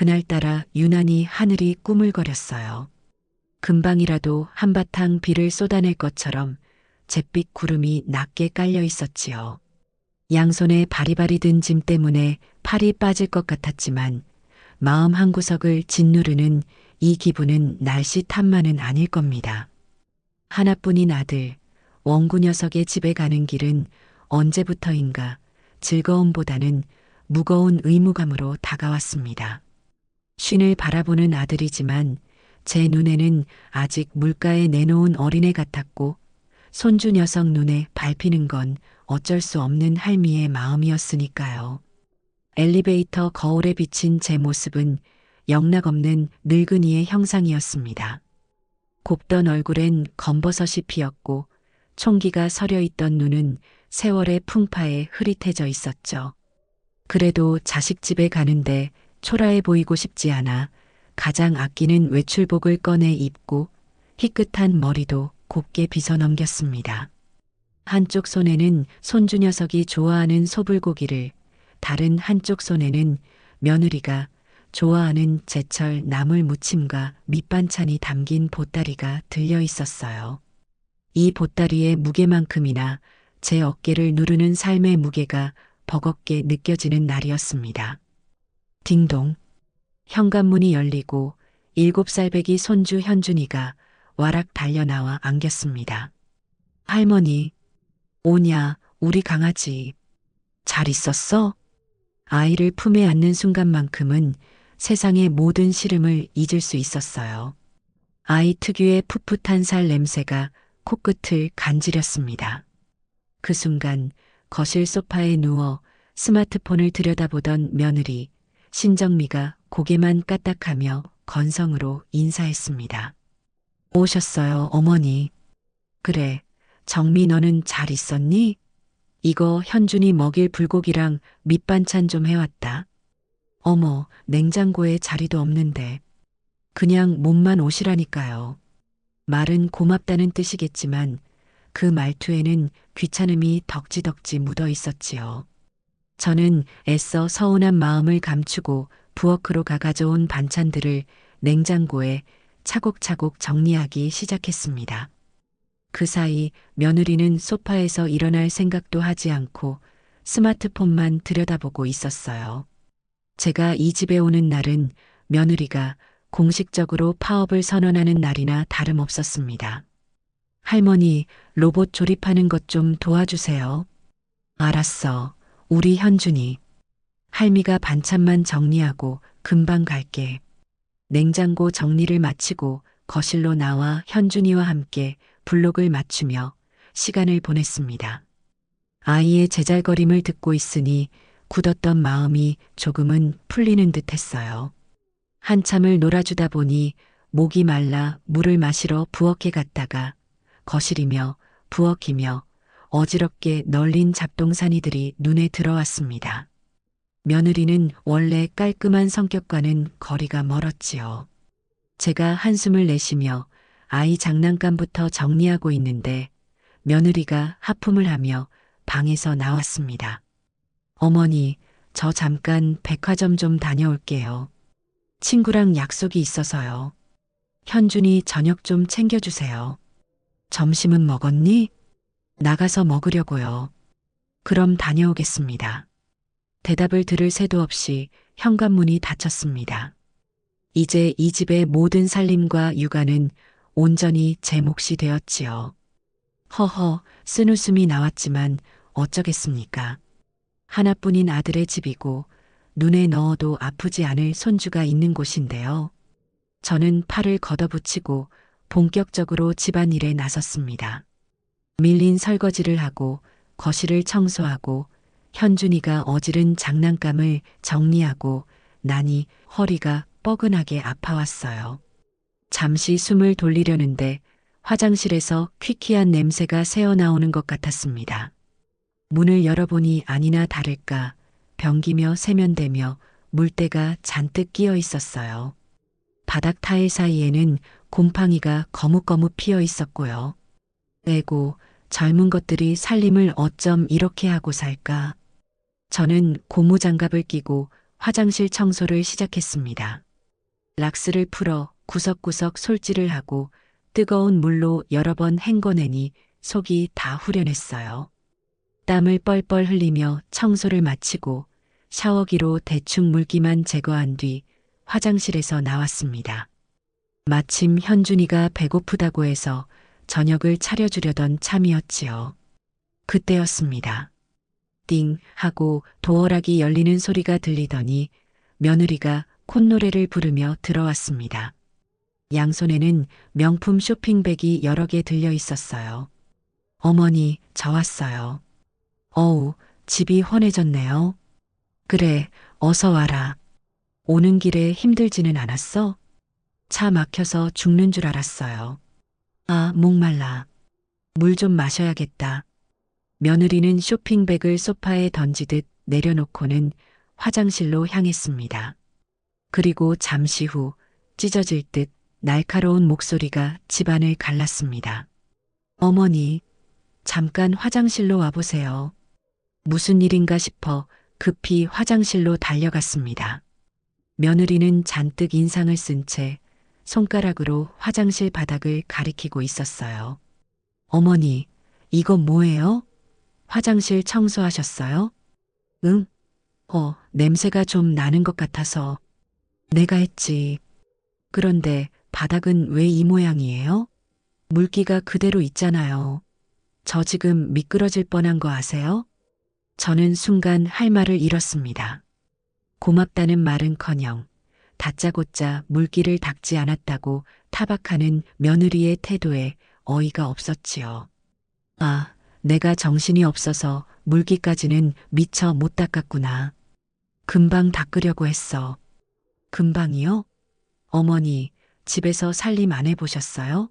그날따라 유난히 하늘이 꾸물거렸어요. 금방이라도 한바탕 비를 쏟아낼 것처럼 잿빛 구름이 낮게 깔려 있었지요. 양손에 바리바리 든 짐 때문에 팔이 빠질 것 같았지만 마음 한구석을 짓누르는 이 기분은 날씨 탓만은 아닐 겁니다. 하나뿐인 아들, 원구 녀석의 집에 가는 길은 언제부터인가 즐거움보다는 무거운 의무감으로 다가왔습니다. 쉰을 바라보는 아들이지만 제 눈에는 아직 물가에 내놓은 어린애 같았고 손주 녀석 눈에 밟히는 건 어쩔 수 없는 할미의 마음이었으니까요. 엘리베이터 거울에 비친 제 모습은 영락없는 늙은이의 형상이었습니다. 곱던 얼굴엔 검버섯이 피었고 총기가 서려 있던 눈은 세월의 풍파에 흐릿해져 있었죠. 그래도 자식 집에 가는데 초라해 보이고 싶지 않아 가장 아끼는 외출복을 꺼내 입고 희끗한 머리도 곱게 빗어 넘겼습니다. 한쪽 손에는 손주 녀석이 좋아하는 소불고기를, 다른 한쪽 손에는 며느리가 좋아하는 제철 나물 무침과 밑반찬이 담긴 보따리가 들려 있었어요. 이 보따리의 무게만큼이나 제 어깨를 누르는 삶의 무게가 버겁게 느껴지는 날이었습니다. 딩동. 현관문이 열리고 7살 배기 손주 현준이가 와락 달려나와 안겼습니다. 할머니, 오냐, 우리 강아지. 잘 있었어? 아이를 품에 안는 순간만큼은 세상의 모든 시름을 잊을 수 있었어요. 아이 특유의 풋풋한 살 냄새가 코끝을 간지렸습니다. 그 순간 거실 소파에 누워 스마트폰을 들여다보던 며느리 신정미가 고개만 까딱하며 건성으로 인사했습니다. 오셨어요, 어머니. 그래, 정미 너는 잘 있었니? 이거 현준이 먹일 불고기랑 밑반찬 좀 해왔다. 어머, 냉장고에 자리도 없는데. 그냥 몸만 오시라니까요. 말은 고맙다는 뜻이겠지만 그 말투에는 귀찮음이 덕지덕지 묻어 있었지요. 저는 애써 서운한 마음을 감추고 부엌으로 가 가져온 반찬들을 냉장고에 차곡차곡 정리하기 시작했습니다. 그 사이 며느리는 소파에서 일어날 생각도 하지 않고 스마트폰만 들여다보고 있었어요. 제가 이 집에 오는 날은 며느리가 공식적으로 파업을 선언하는 날이나 다름없었습니다. 할머니, 로봇 조립하는 것 좀 도와주세요. 알았어, 우리 현준이. 할미가 반찬만 정리하고 금방 갈게. 냉장고 정리를 마치고 거실로 나와 현준이와 함께 블록을 맞추며 시간을 보냈습니다. 아이의 제잘거림을 듣고 있으니 굳었던 마음이 조금은 풀리는 듯 했어요. 한참을 놀아주다 보니 목이 말라 물을 마시러 부엌에 갔다가 거실이며 부엌이며 어지럽게 널린 잡동사니들이 눈에 들어왔습니다. 며느리는 원래 깔끔한 성격과는 거리가 멀었지요. 제가 한숨을 내쉬며 아이 장난감부터 정리하고 있는데 며느리가 하품을 하며 방에서 나왔습니다. 어머니, 저 잠깐 백화점 좀 다녀올게요. 친구랑 약속이 있어서요. 현준이 저녁 좀 챙겨주세요. 점심은 먹었니? 나가서 먹으려고요. 그럼 다녀오겠습니다. 대답을 들을 새도 없이 현관문이 닫혔습니다. 이제 이 집의 모든 살림과 육아는 온전히 제 몫이 되었지요. 허허, 쓴웃음이 나왔지만 어쩌겠습니까? 하나뿐인 아들의 집이고 눈에 넣어도 아프지 않을 손주가 있는 곳인데요. 저는 팔을 걷어붙이고 본격적으로 집안일에 나섰습니다. 밀린 설거지를 하고 거실을 청소하고 현준이가 어지른 장난감을 정리하고 나니 허리가 뻐근하게 아파왔어요. 잠시 숨을 돌리려는데 화장실에서 퀴퀴한 냄새가 새어나오는 것 같았습니다. 문을 열어보니 아니나 다를까 변기며 세면대며 물때가 잔뜩 끼어 있었어요. 바닥 타일 사이에는 곰팡이가 거뭇거뭇 피어 있었고요. 에고, 젊은 것들이 살림을 어쩜 이렇게 하고 살까? 저는 고무장갑을 끼고 화장실 청소를 시작했습니다. 락스를 풀어 구석구석 솔질을 하고 뜨거운 물로 여러 번 헹궈내니 속이 다 후련했어요. 땀을 뻘뻘 흘리며 청소를 마치고 샤워기로 대충 물기만 제거한 뒤 화장실에서 나왔습니다. 마침 현준이가 배고프다고 해서 저녁을 차려주려던 참이었지요. 그때였습니다. 띵 하고 도어락이 열리는 소리가 들리더니 며느리가 콧노래를 부르며 들어왔습니다. 양손에는 명품 쇼핑백이 여러 개 들려 있었어요. 어머니, 저 왔어요. 어우, 집이 환해졌네요. 그래, 어서 와라. 오는 길에 힘들지는 않았어? 차 막혀서 죽는 줄 알았어요. 아, 목말라. 물 좀 마셔야겠다. 며느리는 쇼핑백을 소파에 던지듯 내려놓고는 화장실로 향했습니다. 그리고 잠시 후 찢어질 듯 날카로운 목소리가 집안을 갈랐습니다. 어머니, 잠깐 화장실로 와보세요. 무슨 일인가 싶어 급히 화장실로 달려갔습니다. 며느리는 잔뜩 인상을 쓴 채 손가락으로 화장실 바닥을 가리키고 있었어요. 어머니, 이거 뭐예요? 화장실 청소하셨어요? 응? 냄새가 좀 나는 것 같아서. 내가 했지. 그런데 바닥은 왜 이 모양이에요? 물기가 그대로 있잖아요. 저 지금 미끄러질 뻔한 거 아세요? 저는 순간 할 말을 잃었습니다. 고맙다는 말은커녕 다짜고짜 물기를 닦지 않았다고 타박하는 며느리의 태도에 어이가 없었지요. 아, 내가 정신이 없어서 물기까지는 미처 못 닦았구나. 금방 닦으려고 했어. 금방이요? 어머니, 집에서 살림 안 해보셨어요?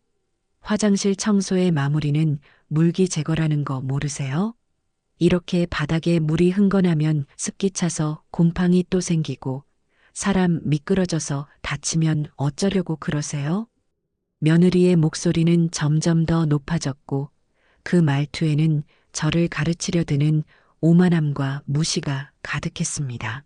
화장실 청소의 마무리는 물기 제거라는 거 모르세요? 이렇게 바닥에 물이 흥건하면 습기 차서 곰팡이 또 생기고 사람 미끄러져서 다치면 어쩌려고 그러세요? 며느리의 목소리는 점점 더 높아졌고 그 말투에는 저를 가르치려 드는 오만함과 무시가 가득했습니다.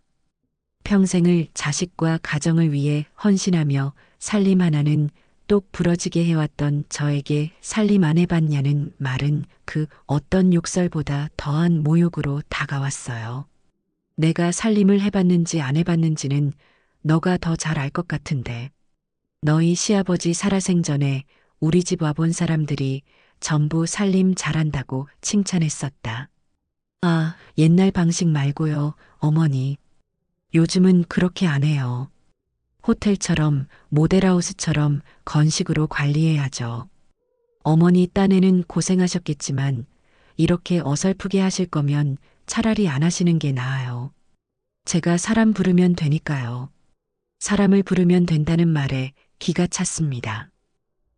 평생을 자식과 가정을 위해 헌신하며 살림 하나는 똑 부러지게 해왔던 저에게 살림 안 해봤냐는 말은 그 어떤 욕설보다 더한 모욕으로 다가왔어요. 내가 살림을 해봤는지 안 해봤는지는 너가 더 잘 알 것 같은데. 너희 시아버지 살아생전에 우리 집 와본 사람들이 전부 살림 잘한다고 칭찬했었다. 아, 옛날 방식 말고요, 어머니. 요즘은 그렇게 안 해요. 호텔처럼 모델하우스처럼 건식으로 관리해야죠. 어머니 딴에는 고생하셨겠지만 이렇게 어설프게 하실 거면 차라리 안 하시는 게 나아요. 제가 사람 부르면 되니까요. 사람을 부르면 된다는 말에 기가 찼습니다.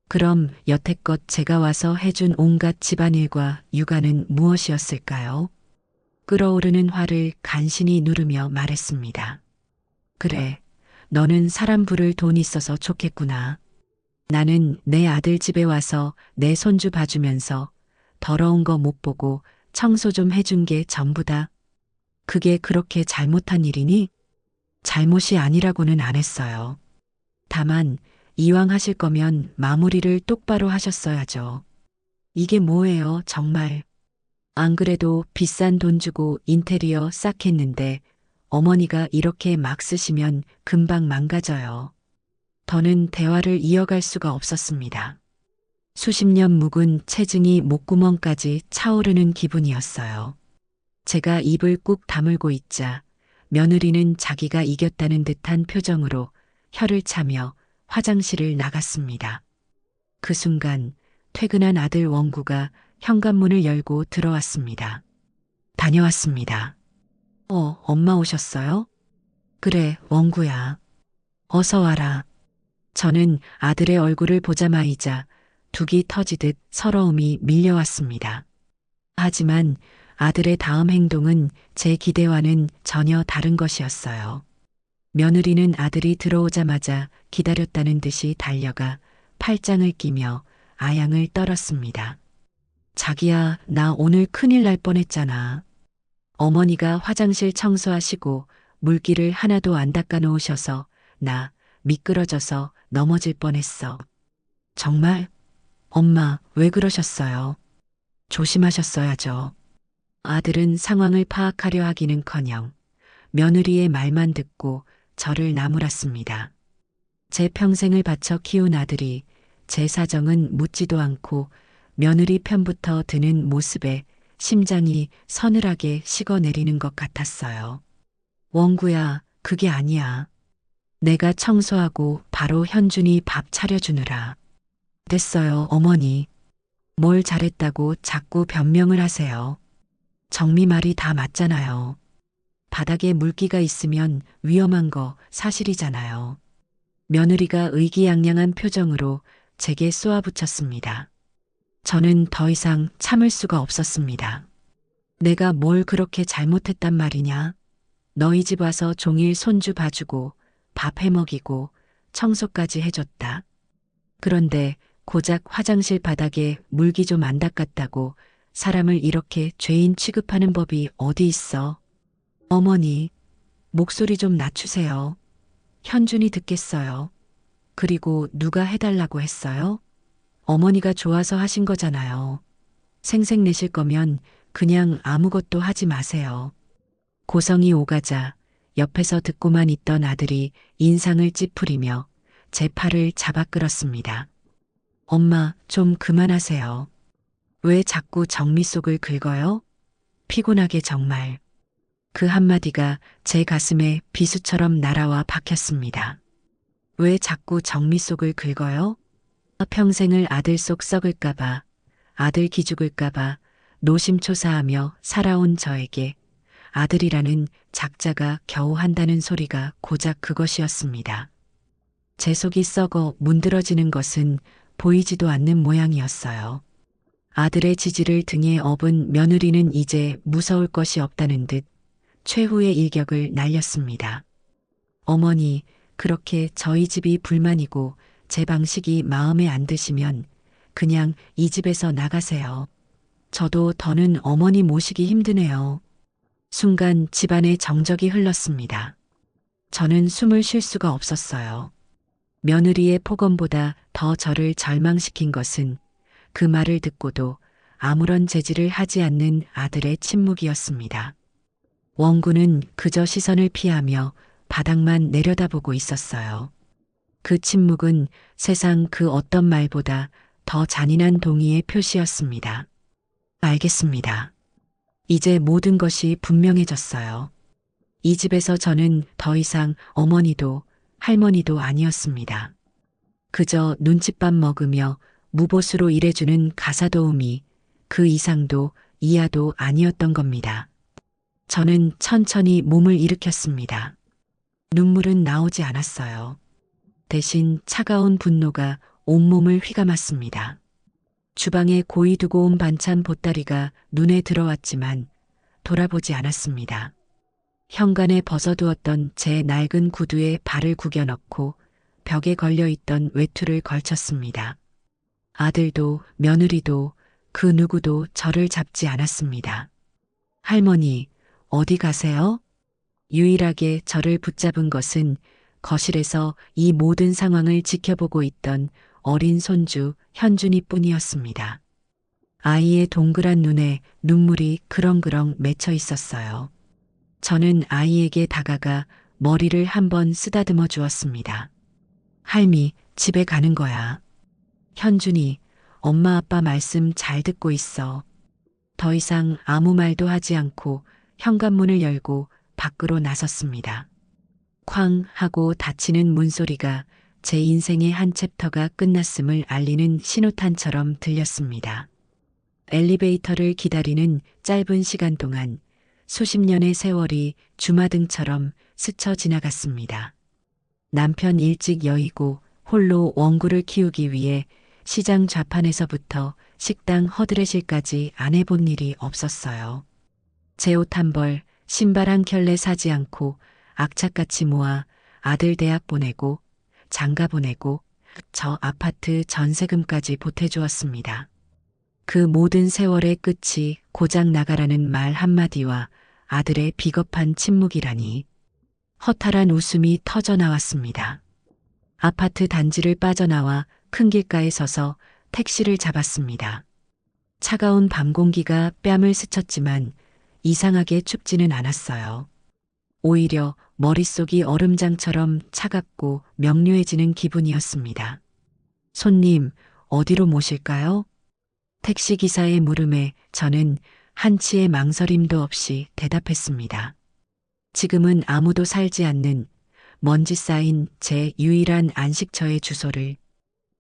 그럼 여태껏 제가 와서 해준 온갖 집안일과 육아는 무엇이었을까요? 끓어오르는 화를 간신히 누르며 말했습니다. 그래, 너는 사람 부를 돈 있어서 좋겠구나. 나는 내 아들 집에 와서 내 손주 봐주면서 더러운 거 못 보고 청소 좀 해준 게 전부다. 그게 그렇게 잘못한 일이니? 잘못이 아니라고는 안 했어요. 다만 이왕 하실 거면 마무리를 똑바로 하셨어야죠. 이게 뭐예요, 정말. 안 그래도 비싼 돈 주고 인테리어 싹 했는데 어머니가 이렇게 막 쓰시면 금방 망가져요. 더는 대화를 이어갈 수가 없었습니다. 수십 년 묵은 체증이 목구멍까지 차오르는 기분이었어요. 제가 입을 꾹 다물고 있자 며느리는 자기가 이겼다는 듯한 표정으로 혀를 차며 화장실을 나갔습니다. 그 순간 퇴근한 아들 원구가 현관문을 열고 들어왔습니다. 다녀왔습니다. 엄마 오셨어요? 그래, 원구야. 어서 와라. 저는 아들의 얼굴을 보자마이자 둑이 터지듯 서러움이 밀려왔습니다. 하지만 아들의 다음 행동은 제 기대와는 전혀 다른 것이었어요. 며느리는 아들이 들어오자마자 기다렸다는 듯이 달려가 팔짱을 끼며 아양을 떨었습니다. 자기야, 나 오늘 큰일 날 뻔했잖아. 어머니가 화장실 청소하시고 물기를 하나도 안 닦아 놓으셔서 나 미끄러져서 넘어질 뻔했어. 정말? 엄마, 왜 그러셨어요? 조심하셨어야죠. 아들은 상황을 파악하려 하기는커녕 며느리의 말만 듣고 저를 나무랐습니다. 제 평생을 바쳐 키운 아들이 제 사정은 묻지도 않고 며느리 편부터 드는 모습에 심장이 서늘하게 식어내리는 것 같았어요. 원구야, 그게 아니야. 내가 청소하고 바로 현준이 밥 차려주느라. 됐어요, 어머니. 뭘 잘했다고 자꾸 변명을 하세요. 정미 말이 다 맞잖아요. 바닥에 물기가 있으면 위험한 거 사실이잖아요. 며느리가 의기양양한 표정으로 제게 쏘아붙였습니다. 저는 더 이상 참을 수가 없었습니다. 내가 뭘 그렇게 잘못했단 말이냐? 너희 집 와서 종일 손주 봐주고 밥 해먹이고 청소까지 해줬다. 그런데 고작 화장실 바닥에 물기 좀 안 닦았다고 사람을 이렇게 죄인 취급하는 법이 어디 있어? 어머니, 목소리 좀 낮추세요. 현준이 듣겠어요. 그리고 누가 해달라고 했어요? 어머니가 좋아서 하신 거잖아요. 생색 내실 거면 그냥 아무것도 하지 마세요. 고성이 오가자 옆에서 듣고만 있던 아들이 인상을 찌푸리며 제 팔을 잡아 끌었습니다. 엄마, 좀 그만하세요. 왜 자꾸 정미 속을 긁어요? 피곤하게 정말. 그 한마디가 제 가슴에 비수처럼 날아와 박혔습니다. 왜 자꾸 정미 속을 긁어요? 평생을 아들 속 썩을까봐, 아들 기죽을까봐 노심초사하며 살아온 저에게 아들이라는 작자가 겨우 한다는 소리가 고작 그것이었습니다. 제 속이 썩어 문드러지는 것은 보이지도 않는 모양이었어요. 아들의 지지를 등에 업은 며느리는 이제 무서울 것이 없다는 듯 최후의 일격을 날렸습니다. 어머니, 그렇게 저희 집이 불만이고 제 방식이 마음에 안 드시면 그냥 이 집에서 나가세요. 저도 더는 어머니 모시기 힘드네요. 순간 집안에 정적이 흘렀습니다. 저는 숨을 쉴 수가 없었어요. 며느리의 폭언보다 더 저를 절망시킨 것은 그 말을 듣고도 아무런 제지를 하지 않는 아들의 침묵이었습니다. 원구는 그저 시선을 피하며 바닥만 내려다보고 있었어요. 그 침묵은 세상 그 어떤 말보다 더 잔인한 동의의 표시였습니다. 알겠습니다. 이제 모든 것이 분명해졌어요. 이 집에서 저는 더 이상 어머니도 할머니도 아니었습니다. 그저 눈칫밥 먹으며 무보수로 일해주는 가사도우미, 그 이상도 이하도 아니었던 겁니다. 저는 천천히 몸을 일으켰습니다. 눈물은 나오지 않았어요. 대신 차가운 분노가 온몸을 휘감았습니다. 주방에 고이 두고 온 반찬 보따리가 눈에 들어왔지만 돌아보지 않았습니다. 현관에 벗어두었던 제 낡은 구두에 발을 구겨 넣고 벽에 걸려있던 외투를 걸쳤습니다. 아들도 며느리도 그 누구도 저를 잡지 않았습니다. 할머니, 어디 가세요? 유일하게 저를 붙잡은 것은 거실에서 이 모든 상황을 지켜보고 있던 어린 손주 현준이 뿐이었습니다. 아이의 동그란 눈에 눈물이 그렁그렁 맺혀 있었어요. 저는 아이에게 다가가 머리를 한번 쓰다듬어 주었습니다. 할미, 집에 가는 거야. 현준이, 엄마 아빠 말씀 잘 듣고 있어. 더 이상 아무 말도 하지 않고 현관문을 열고 밖으로 나섰습니다. 쾅 하고 닫히는 문소리가 제 인생의 한 챕터가 끝났음을 알리는 신호탄처럼 들렸습니다. 엘리베이터를 기다리는 짧은 시간 동안 수십 년의 세월이 주마등처럼 스쳐 지나갔습니다. 남편 일찍 여의고 홀로 원구를 키우기 위해 시장 좌판에서부터 식당 허드렛일까지 안 해본 일이 없었어요. 제 옷 한 벌, 신발 한 켤레 사지 않고 악착같이 모아 아들 대학 보내고 장가 보내고 저 아파트 전세금까지 보태주었습니다. 그 모든 세월의 끝이 고장 나가라는 말 한마디와 아들의 비겁한 침묵이라니. 허탈한 웃음이 터져 나왔습니다. 아파트 단지를 빠져나와 큰 길가에 서서 택시를 잡았습니다. 차가운 밤 공기가 뺨을 스쳤지만 이상하게 춥지는 않았어요. 오히려 머릿속이 얼음장처럼 차갑고 명료해지는 기분이었습니다. 손님, 어디로 모실까요? 택시기사의 물음에 저는 한치의 망설임도 없이 대답했습니다. 지금은 아무도 살지 않는 먼지 쌓인 제 유일한 안식처의 주소를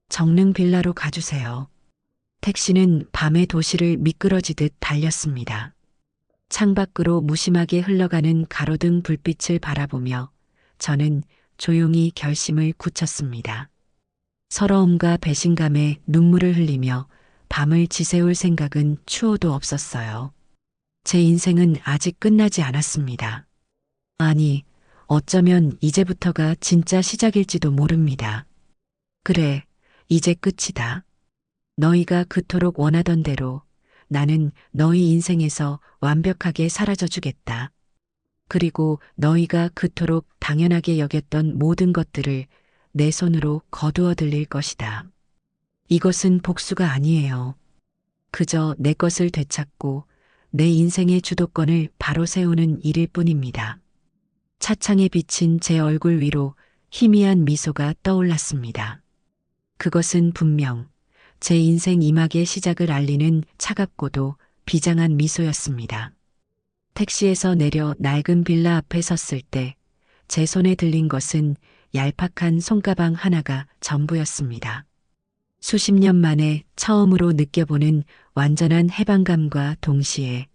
정릉 빌라로 가주세요. 택시는 밤의 도시를 미끄러지듯 달렸습니다. 창밖으로 무심하게 흘러가는 가로등 불빛을 바라보며 저는 조용히 결심을 굳혔습니다. 서러움과 배신감에 눈물을 흘리며 밤을 지새울 생각은 추호도 없었어요. 제 인생은 아직 끝나지 않았습니다. 아니, 어쩌면 이제부터가 진짜 시작일지도 모릅니다. 그래, 이제 끝이다. 너희가 그토록 원하던 대로 나는 너희 인생에서 완벽하게 사라져 주겠다. 그리고 너희가 그토록 당연하게 여겼던 모든 것들을 내 손으로 거두어 들릴 것이다. 이것은 복수가 아니에요. 그저 내 것을 되찾고 내 인생의 주도권을 바로 세우는 일일 뿐입니다. 차창에 비친 제 얼굴 위로 희미한 미소가 떠올랐습니다. 그것은 분명 제 인생 이막의 시작을 알리는 차갑고도 비장한 미소였습니다. 택시에서 내려 낡은 빌라 앞에 섰을 때 제 손에 들린 것은 얄팍한 손가방 하나가 전부였습니다. 수십 년 만에 처음으로 느껴보는 완전한 해방감과 동시에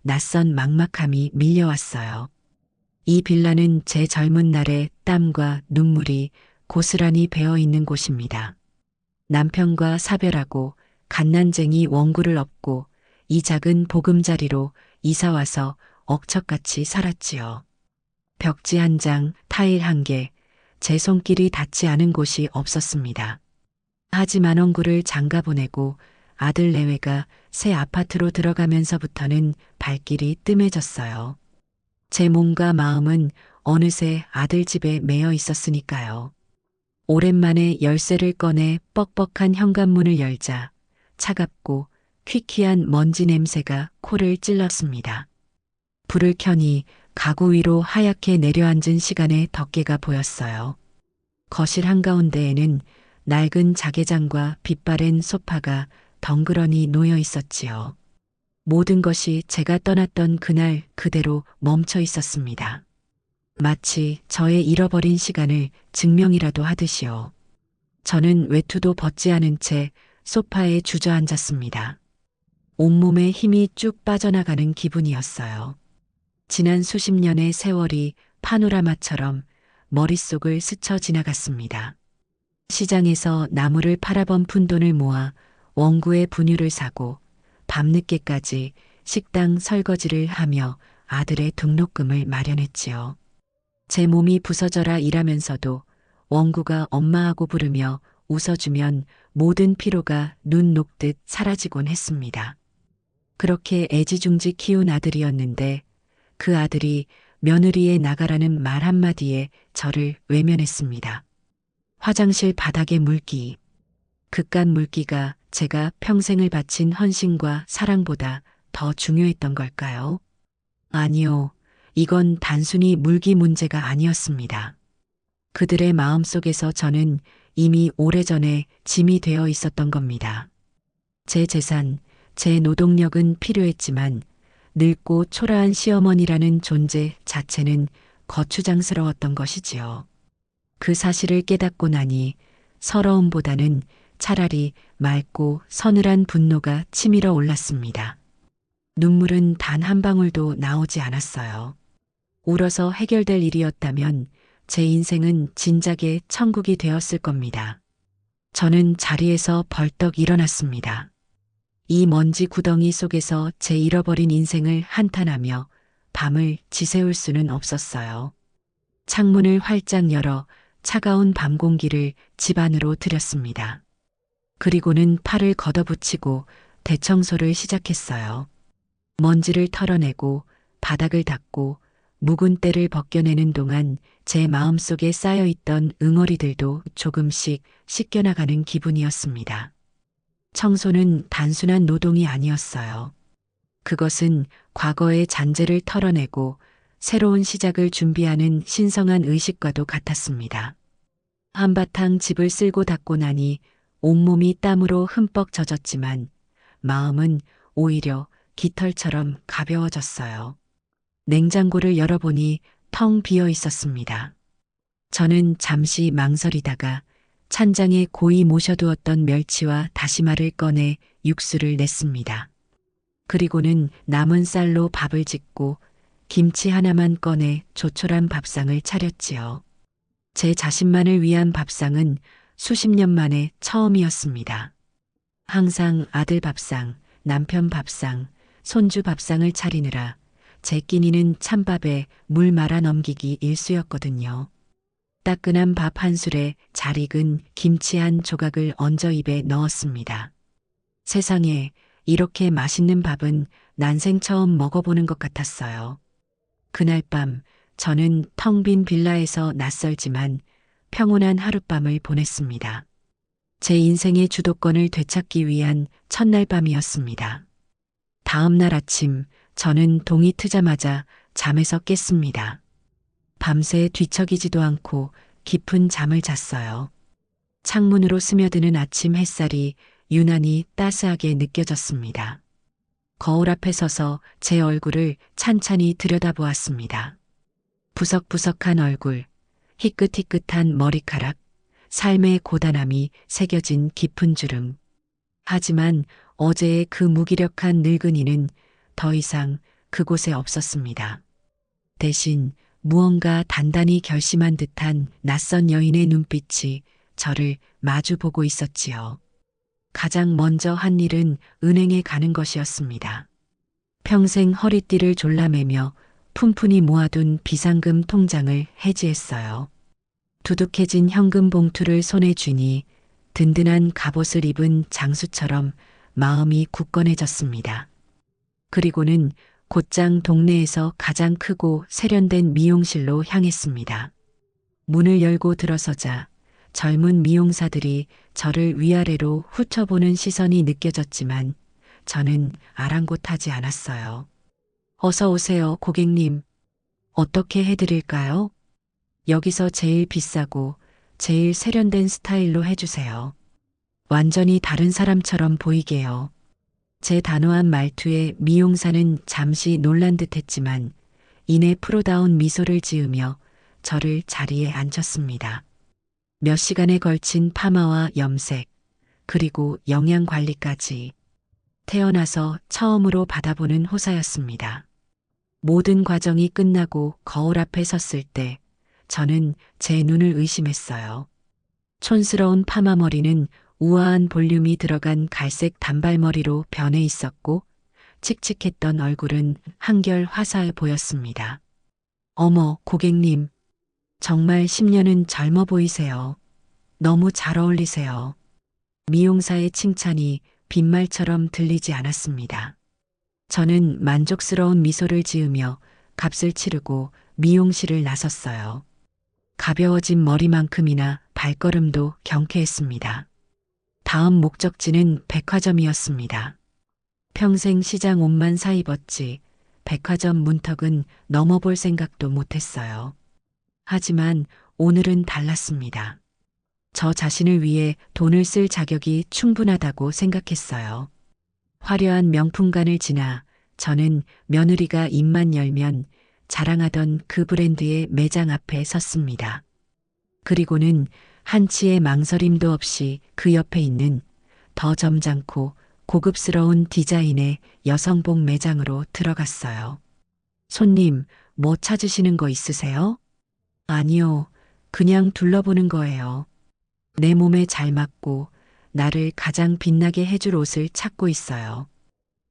낯선 막막함이 밀려왔어요. 이 빌라는 제 젊은 날의 땀과 눈물이 고스란히 배어 있는 곳입니다. 남편과 사별하고 갓난쟁이 원구를 업고 이 작은 보금자리로 이사와서 억척같이 살았지요. 벽지 한 장, 타일 한 개, 제 손길이 닿지 않은 곳이 없었습니다. 하지만 원구를 장가 보내고 아들 내외가 새 아파트로 들어가면서부터는 발길이 뜸해졌어요. 제 몸과 마음은 어느새 아들 집에 매여 있었으니까요. 오랜만에 열쇠를 꺼내 뻑뻑한 현관문을 열자 차갑고 퀴퀴한 먼지 냄새가 코를 찔렀습니다. 불을 켜니 가구 위로 하얗게 내려앉은 시간의 덮개가 보였어요. 거실 한가운데에는 낡은 자개장과 빛바랜 소파가 덩그러니 놓여 있었지요. 모든 것이 제가 떠났던 그날 그대로 멈춰 있었습니다. 마치 저의 잃어버린 시간을 증명이라도 하듯이요. 저는 외투도 벗지 않은 채 소파에 주저앉았습니다. 온몸에 힘이 쭉 빠져나가는 기분이었어요. 지난 수십 년의 세월이 파노라마처럼 머릿속을 스쳐 지나갔습니다. 시장에서 나무를 팔아본 푼돈을 모아 원구의 분유를 사고 밤늦게까지 식당 설거지를 하며 아들의 등록금을 마련했지요. 제 몸이 부서져라 일하면서도 원구가 엄마하고 부르며 웃어주면 모든 피로가 눈 녹듯 사라지곤 했습니다. 그렇게 애지중지 키운 아들이었는데 그 아들이 며느리에 나가라는 말 한마디에 저를 외면했습니다. 화장실 바닥의 물기. 그깟 물기가 제가 평생을 바친 헌신과 사랑보다 더 중요했던 걸까요? 아니요. 이건 단순히 물기 문제가 아니었습니다. 그들의 마음속에서 저는 이미 오래전에 짐이 되어 있었던 겁니다. 제 재산, 제 노동력은 필요했지만 늙고 초라한 시어머니라는 존재 자체는 거추장스러웠던 것이지요. 그 사실을 깨닫고 나니 서러움보다는 차라리 맑고 서늘한 분노가 치밀어 올랐습니다. 눈물은 단 한 방울도 나오지 않았어요. 울어서 해결될 일이었다면 제 인생은 진작에 천국이 되었을 겁니다. 저는 자리에서 벌떡 일어났습니다. 이 먼지 구덩이 속에서 제 잃어버린 인생을 한탄하며 밤을 지새울 수는 없었어요. 창문을 활짝 열어 차가운 밤 공기를 집 안으로 들였습니다. 그리고는 팔을 걷어붙이고 대청소를 시작했어요. 먼지를 털어내고 바닥을 닦고 묵은 때를 벗겨내는 동안 제 마음속에 쌓여있던 응어리들도 조금씩 씻겨나가는 기분이었습니다. 청소는 단순한 노동이 아니었어요. 그것은 과거의 잔재를 털어내고 새로운 시작을 준비하는 신성한 의식과도 같았습니다. 한바탕 집을 쓸고 닦고 나니 온몸이 땀으로 흠뻑 젖었지만 마음은 오히려 깃털처럼 가벼워졌어요. 냉장고를 열어보니 텅 비어 있었습니다. 저는 잠시 망설이다가 찬장에 고이 모셔두었던 멸치와 다시마를 꺼내 육수를 냈습니다. 그리고는 남은 쌀로 밥을 짓고 김치 하나만 꺼내 조촐한 밥상을 차렸지요. 제 자신만을 위한 밥상은 수십 년 만에 처음이었습니다. 항상 아들 밥상, 남편 밥상, 손주 밥상을 차리느라 제 끼니는 찬밥에 물 말아 넘기기 일쑤였거든요. 따끈한 밥 한 술에 잘 익은 김치 한 조각을 얹어 입에 넣었습니다. 세상에 이렇게 맛있는 밥은 난생 처음 먹어보는 것 같았어요. 그날 밤 저는 텅 빈 빌라에서 낯설지만 평온한 하룻밤을 보냈습니다. 제 인생의 주도권을 되찾기 위한 첫날 밤이었습니다. 다음 날 아침 저는 동이 트자마자 잠에서 깼습니다. 밤새 뒤척이지도 않고 깊은 잠을 잤어요. 창문으로 스며드는 아침 햇살이 유난히 따스하게 느껴졌습니다. 거울 앞에 서서 제 얼굴을 찬찬히 들여다보았습니다. 부석부석한 얼굴, 희끗희끗한 머리카락, 삶의 고단함이 새겨진 깊은 주름. 하지만 어제의 그 무기력한 늙은이는 더 이상 그곳에 없었습니다. 대신 무언가 단단히 결심한 듯한 낯선 여인의 눈빛이 저를 마주보고 있었지요. 가장 먼저 한 일은 은행에 가는 것이었습니다. 평생 허리띠를 졸라매며 푼푼히 모아둔 비상금 통장을 해지했어요. 두둑해진 현금 봉투를 손에 쥐니 든든한 갑옷을 입은 장수처럼 마음이 굳건해졌습니다. 그리고는 곧장 동네에서 가장 크고 세련된 미용실로 향했습니다. 문을 열고 들어서자 젊은 미용사들이 저를 위아래로 훑어보는 시선이 느껴졌지만 저는 아랑곳하지 않았어요. 어서 오세요, 고객님. 어떻게 해드릴까요? 여기서 제일 비싸고 제일 세련된 스타일로 해주세요. 완전히 다른 사람처럼 보이게요. 제 단호한 말투에 미용사는 잠시 놀란 듯했지만 이내 프로다운 미소를 지으며 저를 자리에 앉혔습니다. 몇 시간에 걸친 파마와 염색, 그리고 영양관리까지 태어나서 처음으로 받아보는 호사였습니다. 모든 과정이 끝나고 거울 앞에 섰을 때 저는 제 눈을 의심했어요. 촌스러운 파마머리는 우아한 볼륨이 들어간 갈색 단발머리로 변해 있었고 칙칙했던 얼굴은 한결 화사해 보였습니다. 어머, 고객님. 정말 10년은 젊어 보이세요. 너무 잘 어울리세요. 미용사의 칭찬이 빈말처럼 들리지 않았습니다. 저는 만족스러운 미소를 지으며 값을 치르고 미용실을 나섰어요. 가벼워진 머리만큼이나 발걸음도 경쾌했습니다. 다음 목적지는 백화점이었습니다. 평생 시장 옷만 사입었지 백화점 문턱은 넘어볼 생각도 못했어요. 하지만 오늘은 달랐습니다. 저 자신을 위해 돈을 쓸 자격이 충분하다고 생각했어요. 화려한 명품관을 지나 저는 며느리가 입만 열면 자랑하던 그 브랜드의 매장 앞에 섰습니다. 그리고는 한치의 망설임도 없이 그 옆에 있는 더 점잖고 고급스러운 디자인의 여성복 매장으로 들어갔어요. 손님, 뭐 찾으시는 거 있으세요? 아니요, 그냥 둘러보는 거예요. 내 몸에 잘 맞고 나를 가장 빛나게 해줄 옷을 찾고 있어요.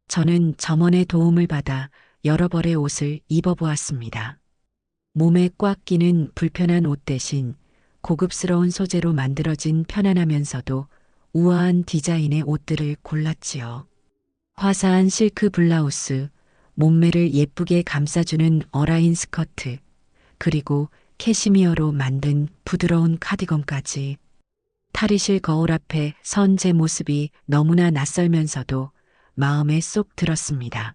저는 점원의 도움을 받아 여러 벌의 옷을 입어보았습니다. 몸에 꽉 끼는 불편한 옷 대신 고급스러운 소재로 만들어진 편안하면서도 우아한 디자인의 옷들을 골랐지요. 화사한 실크 블라우스, 몸매를 예쁘게 감싸주는 어라인 스커트, 그리고 캐시미어로 만든 부드러운 카디건까지. 탈의실 거울 앞에 선 제 모습이 너무나 낯설면서도 마음에 쏙 들었습니다.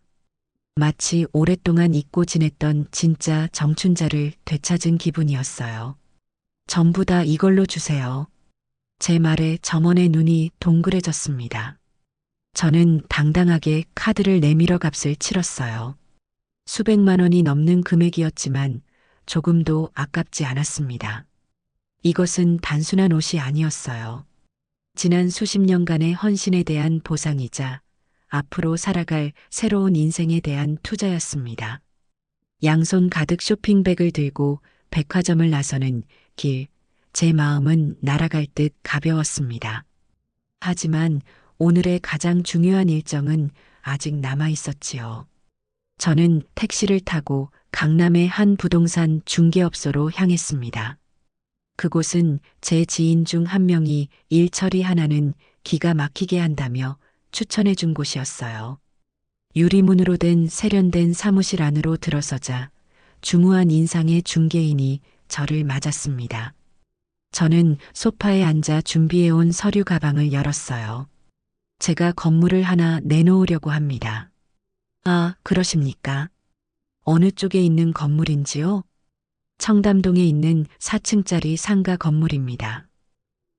마치 오랫동안 잊고 지냈던 진짜 정춘자를 되찾은 기분이었어요. 전부 다 이걸로 주세요. 제 말에 점원의 눈이 동그래졌습니다. 저는 당당하게 카드를 내밀어 값을 치렀어요. 수백만 원이 넘는 금액이었지만 조금도 아깝지 않았습니다. 이것은 단순한 옷이 아니었어요. 지난 수십 년간의 헌신에 대한 보상이자 앞으로 살아갈 새로운 인생에 대한 투자였습니다. 양손 가득 쇼핑백을 들고 백화점을 나서는 길, 제 마음은 날아갈 듯 가벼웠습니다. 하지만 오늘의 가장 중요한 일정은 아직 남아 있었지요. 저는 택시를 타고 강남의 한 부동산 중개업소로 향했습니다. 그곳은 제 지인 중 한 명이 일 처리하나는 기가 막히게 한다며 추천해 준 곳이었어요. 유리문으로 된 세련된 사무실 안으로 들어서자 중후한 인상의 중개인이 저를 맞았습니다. 저는 소파에 앉아 준비해온 서류 가방을 열었어요. 제가 건물을 하나 내놓으려고 합니다. 아, 그러십니까? 어느 쪽에 있는 건물인지요? 청담동에 있는 4층짜리 상가 건물입니다.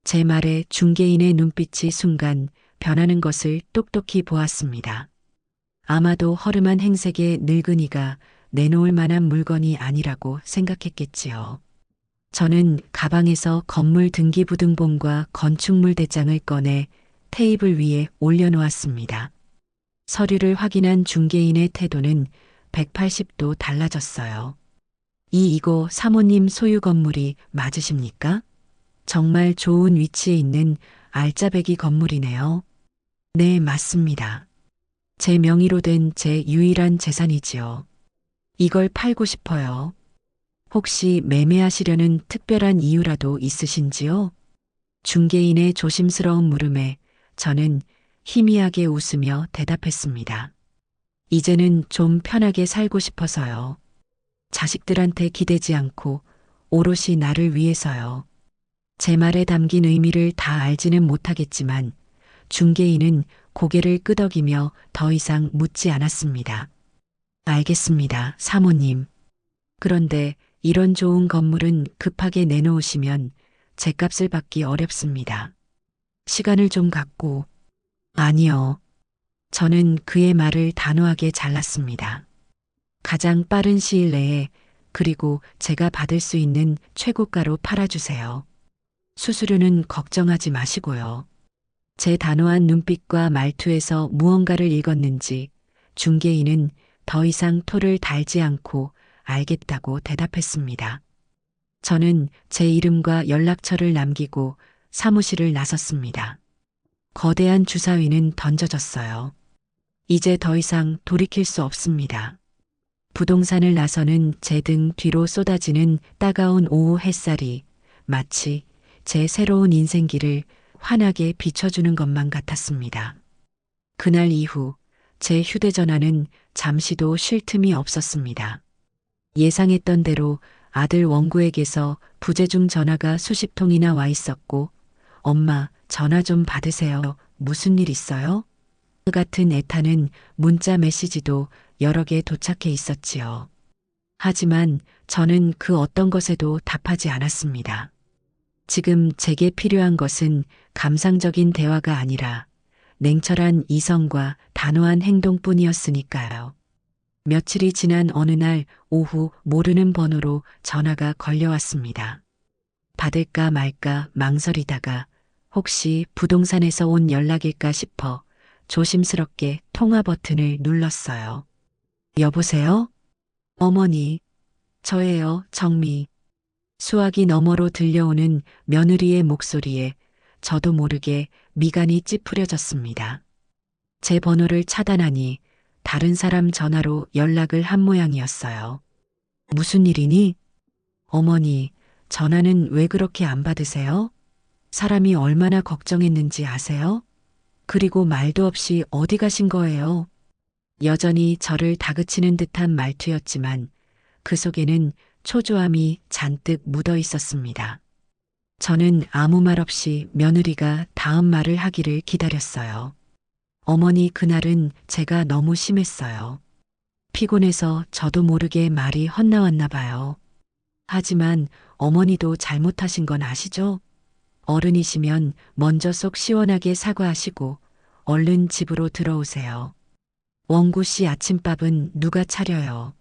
제 말에 중개인의 눈빛이 순간 변하는 것을 똑똑히 보았습니다. 아마도 허름한 행색의 늙은이가 내놓을 만한 물건이 아니라고 생각했겠지요. 저는 가방에서 건물 등기부등본과 건축물 대장을 꺼내 테이블 위에 올려놓았습니다. 서류를 확인한 중개인의 태도는 180도 달라졌어요. 이거 사모님 소유 건물이 맞으십니까? 정말 좋은 위치에 있는 알짜배기 건물이네요. 네, 맞습니다. 제 명의로 된 제 유일한 재산이지요. 이걸 팔고 싶어요. 혹시 매매하시려는 특별한 이유라도 있으신지요? 중개인의 조심스러운 물음에 저는 희미하게 웃으며 대답했습니다. 이제는 좀 편하게 살고 싶어서요. 자식들한테 기대지 않고 오롯이 나를 위해서요. 제 말에 담긴 의미를 다 알지는 못하겠지만 중개인은 고개를 끄덕이며 더 이상 묻지 않았습니다. 알겠습니다, 사모님. 그런데 이런 좋은 건물은 급하게 내놓으시면 제 값을 받기 어렵습니다. 시간을 좀 갖고. 아니요. 저는 그의 말을 단호하게 잘랐습니다. 가장 빠른 시일 내에 그리고 제가 받을 수 있는 최고가로 팔아주세요. 수수료는 걱정하지 마시고요. 제 단호한 눈빛과 말투에서 무언가를 읽었는지 중개인은 더 이상 토를 달지 않고 알겠다고 대답했습니다. 저는 제 이름과 연락처를 남기고 사무실을 나섰습니다. 거대한 주사위는 던져졌어요. 이제 더 이상 돌이킬 수 없습니다. 부동산을 나서는 제 등 뒤로 쏟아지는 따가운 오후 햇살이 마치 제 새로운 인생길을 환하게 비춰주는 것만 같았습니다. 그날 이후 제 휴대전화는 잠시도 쉴 틈이 없었습니다. 예상했던 대로 아들 원구에게서 부재중 전화가 수십 통이나 와 있었고, 엄마, 전화 좀 받으세요. 무슨 일 있어요? 그 같은 애타는 문자 메시지도 여러 개 도착해 있었지요. 하지만 저는 그 어떤 것에도 답하지 않았습니다. 지금 제게 필요한 것은 감상적인 대화가 아니라 냉철한 이성과 단호한 행동뿐이었으니까요. 며칠이 지난 어느 날 오후 모르는 번호로 전화가 걸려왔습니다. 받을까 말까 망설이다가 혹시 부동산에서 온 연락일까 싶어 조심스럽게 통화 버튼을 눌렀어요. 여보세요? 어머니, 저예요, 정미. 수화기 너머로 들려오는 며느리의 목소리에 저도 모르게 미간이 찌푸려졌습니다. 제 번호를 차단하니 다른 사람 전화로 연락을 한 모양이었어요. 무슨 일이니? 어머니, 전화는 왜 그렇게 안 받으세요? 사람이 얼마나 걱정했는지 아세요? 그리고 말도 없이 어디 가신 거예요? 여전히 저를 다그치는 듯한 말투였지만 그 속에는 초조함이 잔뜩 묻어 있었습니다. 저는 아무 말 없이 며느리가 다음 말을 하기를 기다렸어요. 어머니, 그날은 제가 너무 심했어요. 피곤해서 저도 모르게 말이 헛나왔나 봐요. 하지만 어머니도 잘못하신 건 아시죠? 어른이시면 먼저 속 시원하게 사과하시고 얼른 집으로 들어오세요. 원구 씨 아침밥은 누가 차려요?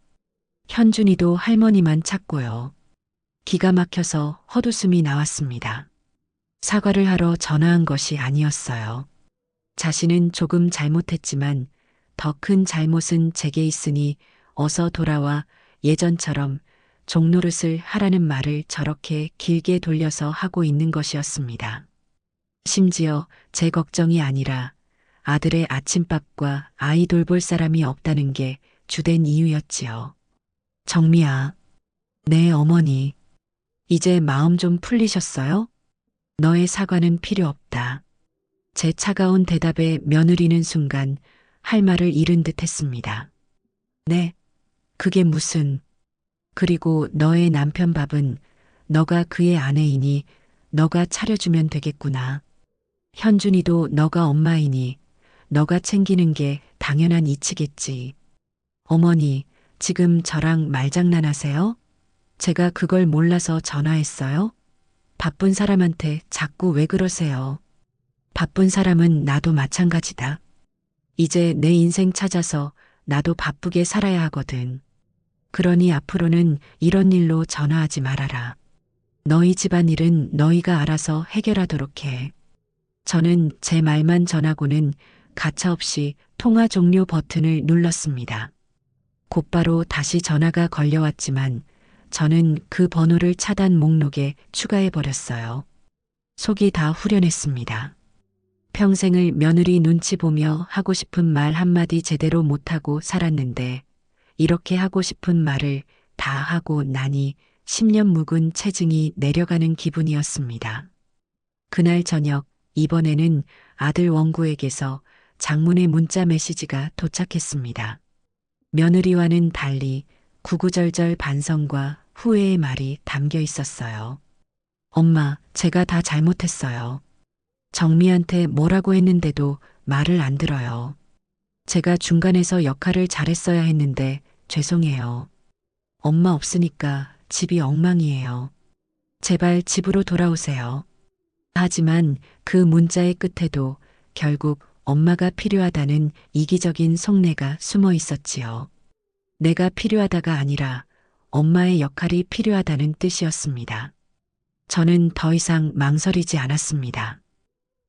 현준이도 할머니만 찾고요. 기가 막혀서 헛웃음이 나왔습니다. 사과를 하러 전화한 것이 아니었어요. 자신은 조금 잘못했지만 더 큰 잘못은 제게 있으니 어서 돌아와 예전처럼 종노릇을 하라는 말을 저렇게 길게 돌려서 하고 있는 것이었습니다. 심지어 제 걱정이 아니라 아들의 아침밥과 아이 돌볼 사람이 없다는 게 주된 이유였지요. 정미야, 네 어머니. 이제 마음 좀 풀리셨어요? 너의 사과는 필요 없다. 제 차가운 대답에 며느리는 순간 할 말을 잃은 듯 했습니다. 네, 그게 무슨... 그리고 너의 남편 밥은 너가 그의 아내이니 너가 차려주면 되겠구나. 현준이도 너가 엄마이니 너가 챙기는 게 당연한 이치겠지. 어머니, 지금 저랑 말장난하세요? 제가 그걸 몰라서 전화했어요? 바쁜 사람한테 자꾸 왜 그러세요? 바쁜 사람은 나도 마찬가지다. 이제 내 인생 찾아서 나도 바쁘게 살아야 하거든. 그러니 앞으로는 이런 일로 전화하지 말아라. 너희 집안일은 너희가 알아서 해결하도록 해. 저는 제 말만 전하고는 가차없이 통화 종료 버튼을 눌렀습니다. 곧바로 다시 전화가 걸려왔지만 저는 그 번호를 차단 목록에 추가해버렸어요. 속이 다 후련했습니다. 평생을 며느리 눈치 보며 하고 싶은 말 한마디 제대로 못하고 살았는데 이렇게 하고 싶은 말을 다 하고 나니 10년 묵은 체증이 내려가는 기분이었습니다. 그날 저녁, 이번에는 아들 원구에게서 장문의 문자 메시지가 도착했습니다. 며느리와는 달리 구구절절 반성과 후회의 말이 담겨 있었어요. 엄마, 제가 다 잘못했어요. 정미한테 뭐라고 했는데도 말을 안 들어요. 제가 중간에서 역할을 잘했어야 했는데 죄송해요. 엄마 없으니까 집이 엉망이에요. 제발 집으로 돌아오세요. 하지만 그 문자의 끝에도 결국 엄마가 필요하다는 이기적인 속내가 숨어 있었지요. 내가 필요하다가 아니라 엄마의 역할이 필요하다는 뜻이었습니다. 저는 더 이상 망설이지 않았습니다.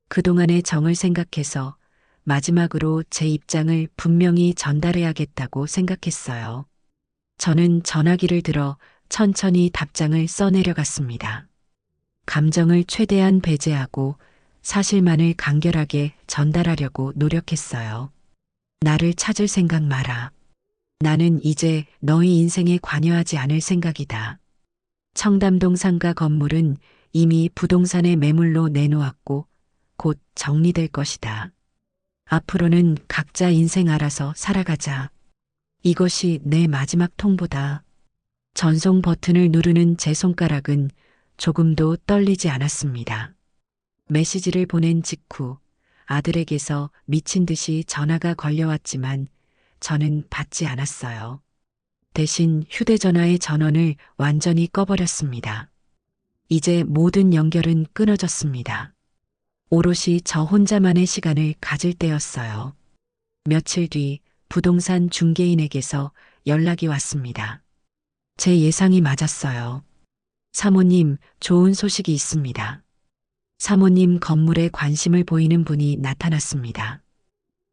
그동안의 정을 생각해서 마지막으로 제 입장을 분명히 전달해야겠다고 생각했어요. 저는 전화기를 들어 천천히 답장을 써내려갔습니다. 감정을 최대한 배제하고 사실만을 간결하게 전달하려고 노력했어요. 나를 찾을 생각 마라. 나는 이제 너희 인생에 관여하지 않을 생각이다. 청담동 상가 건물은 이미 부동산에 매물로 내놓았고 곧 정리될 것이다. 앞으로는 각자 인생 알아서 살아가자. 이것이 내 마지막 통보다. 전송 버튼을 누르는 제 손가락은 조금도 떨리지 않았습니다. 메시지를 보낸 직후 아들에게서 미친 듯이 전화가 걸려왔지만 저는 받지 않았어요. 대신 휴대전화의 전원을 완전히 꺼버렸습니다. 이제 모든 연결은 끊어졌습니다. 오롯이 저 혼자만의 시간을 가질 때였어요. 며칠 뒤 부동산 중개인에게서 연락이 왔습니다. 제 예상이 맞았어요. 사모님, 좋은 소식이 있습니다. 사모님 건물에 관심을 보이는 분이 나타났습니다.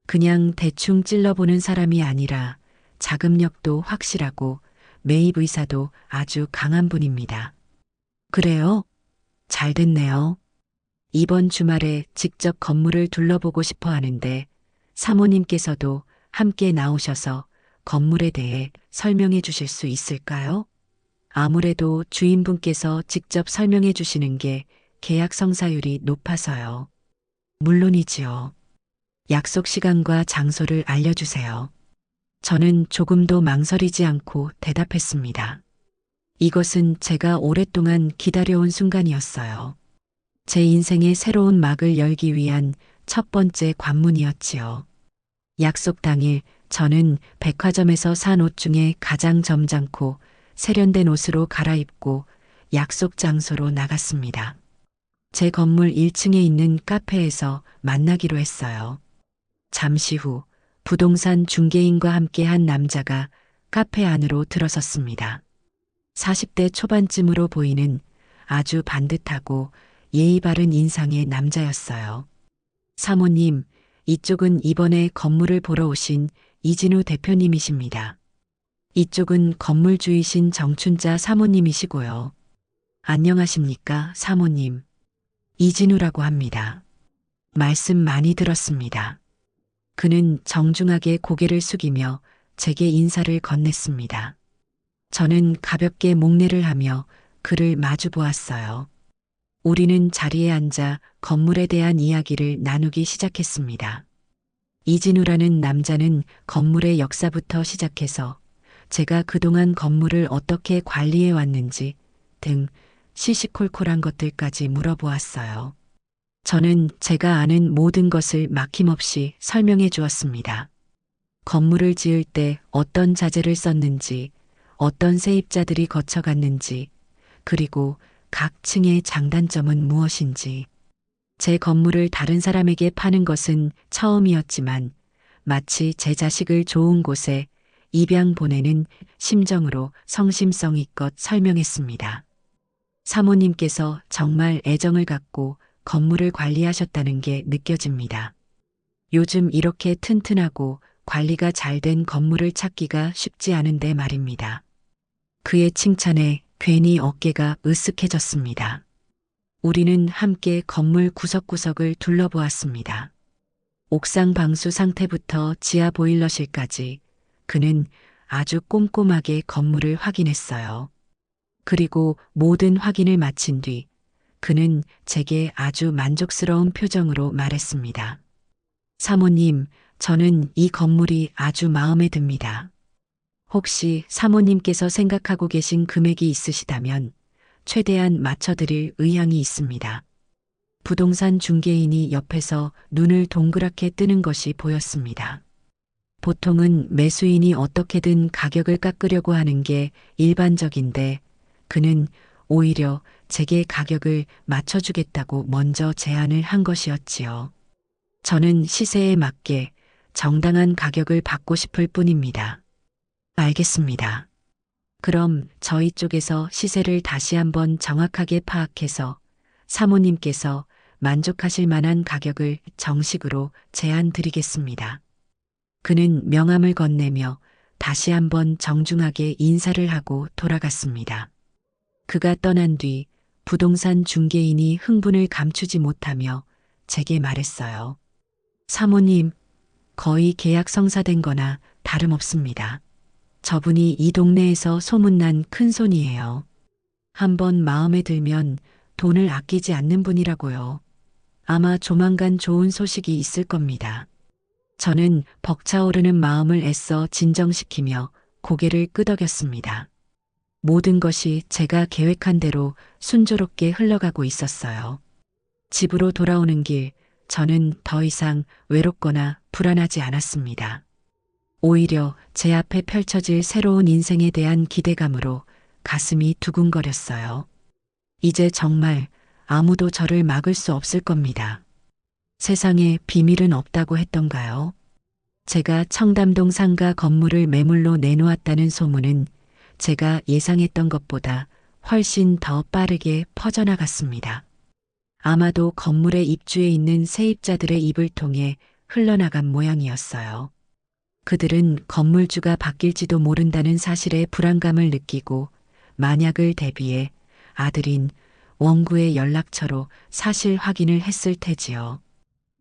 그냥 대충 찔러보는 사람이 아니라 자금력도 확실하고 매입 의사도 아주 강한 분입니다. 그래요? 잘 됐네요. 이번 주말에 직접 건물을 둘러보고 싶어 하는데 사모님께서도 함께 나오셔서 건물에 대해 설명해 주실 수 있을까요? 아무래도 주인분께서 직접 설명해 주시는 게 계약 성사율이 높아서요. 물론이지요. 약속 시간과 장소를 알려주세요. 저는 조금도 망설이지 않고 대답했습니다. 이것은 제가 오랫동안 기다려온 순간이었어요. 제 인생의 새로운 막을 열기 위한 첫 번째 관문이었지요. 약속 당일 저는 백화점에서 산 옷 중에 가장 점잖고 세련된 옷으로 갈아입고 약속 장소로 나갔습니다. 제 건물 1층에 있는 카페에서 만나기로 했어요. 잠시 후 부동산 중개인과 함께 한 남자가 카페 안으로 들어섰습니다. 40대 초반쯤으로 보이는 아주 반듯하고 예의 바른 인상의 남자였어요. 사모님, 이쪽은 이번에 건물을 보러 오신 이진우 대표님이십니다. 이쪽은 건물주이신 정춘자 사모님이시고요. 안녕하십니까, 사모님. 이진우라고 합니다. 말씀 많이 들었습니다. 그는 정중하게 고개를 숙이며 제게 인사를 건넸습니다. 저는 가볍게 목례를 하며 그를 마주 보았어요. 우리는 자리에 앉아 건물에 대한 이야기를 나누기 시작했습니다. 이진우라는 남자는 건물의 역사부터 시작해서 제가 그동안 건물을 어떻게 관리해 왔는지 등 시시콜콜한 것들까지 물어보았어요. 저는 제가 아는 모든 것을 막힘없이 설명해 주었습니다. 건물을 지을 때 어떤 자재를 썼는지, 어떤 세입자들이 거쳐갔는지, 그리고 각 층의 장단점은 무엇인지. 제 건물을 다른 사람에게 파는 것은 처음이었지만 마치 제 자식을 좋은 곳에 입양 보내는 심정으로 성심성의껏 설명했습니다. 사모님께서 정말 애정을 갖고 건물을 관리하셨다는 게 느껴집니다. 요즘 이렇게 튼튼하고 관리가 잘 된 건물을 찾기가 쉽지 않은데 말입니다. 그의 칭찬에 괜히 어깨가 으쓱해졌습니다. 우리는 함께 건물 구석구석을 둘러보았습니다. 옥상 방수 상태부터 지하 보일러실까지 그는 아주 꼼꼼하게 건물을 확인했어요. 그리고 모든 확인을 마친 뒤 그는 제게 아주 만족스러운 표정으로 말했습니다. 사모님, 저는 이 건물이 아주 마음에 듭니다. 혹시 사모님께서 생각하고 계신 금액이 있으시다면 최대한 맞춰드릴 의향이 있습니다. 부동산 중개인이 옆에서 눈을 동그랗게 뜨는 것이 보였습니다. 보통은 매수인이 어떻게든 가격을 깎으려고 하는 게 일반적인데 그는 오히려 제게 가격을 맞춰주겠다고 먼저 제안을 한 것이었지요. 저는 시세에 맞게 정당한 가격을 받고 싶을 뿐입니다. 알겠습니다. 그럼 저희 쪽에서 시세를 다시 한번 정확하게 파악해서 사모님께서 만족하실 만한 가격을 정식으로 제안 드리겠습니다. 그는 명함을 건네며 다시 한번 정중하게 인사를 하고 돌아갔습니다. 그가 떠난 뒤 부동산 중개인이 흥분을 감추지 못하며 제게 말했어요. 사모님, 거의 계약 성사된 거나 다름없습니다. 저분이 이 동네에서 소문난 큰손이에요. 한번 마음에 들면 돈을 아끼지 않는 분이라고요. 아마 조만간 좋은 소식이 있을 겁니다. 저는 벅차오르는 마음을 애써 진정시키며 고개를 끄덕였습니다. 모든 것이 제가 계획한 대로 순조롭게 흘러가고 있었어요. 집으로 돌아오는 길, 저는 더 이상 외롭거나 불안하지 않았습니다. 오히려 제 앞에 펼쳐질 새로운 인생에 대한 기대감으로 가슴이 두근거렸어요. 이제 정말 아무도 저를 막을 수 없을 겁니다. 세상에 비밀은 없다고 했던가요? 제가 청담동 상가 건물을 매물로 내놓았다는 소문은 제가 예상했던 것보다 훨씬 더 빠르게 퍼져나갔습니다. 아마도 건물의 입주해 있는 세입자들의 입을 통해 흘러나간 모양이었어요. 그들은 건물주가 바뀔지도 모른다는 사실에 불안감을 느끼고 만약을 대비해 아들인 원구의 연락처로 사실 확인을 했을 테지요.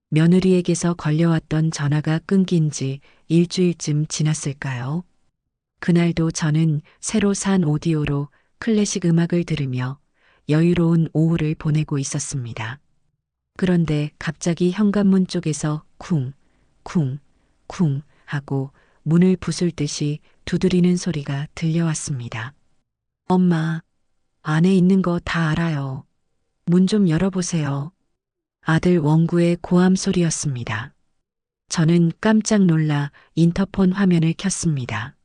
며느리에게서 걸려왔던 전화가 끊긴 지 일주일쯤 지났을까요? 그날도 저는 새로 산 오디오로 클래식 음악을 들으며 여유로운 오후를 보내고 있었습니다. 그런데 갑자기 현관문 쪽에서 쿵, 쿵, 쿵 하고 문을 부술 듯이 두드리는 소리가 들려왔습니다. 엄마, 안에 있는 거 다 알아요. 문 좀 열어보세요. 아들 원구의 고함 소리였습니다. 저는 깜짝 놀라 인터폰 화면을 켰습니다.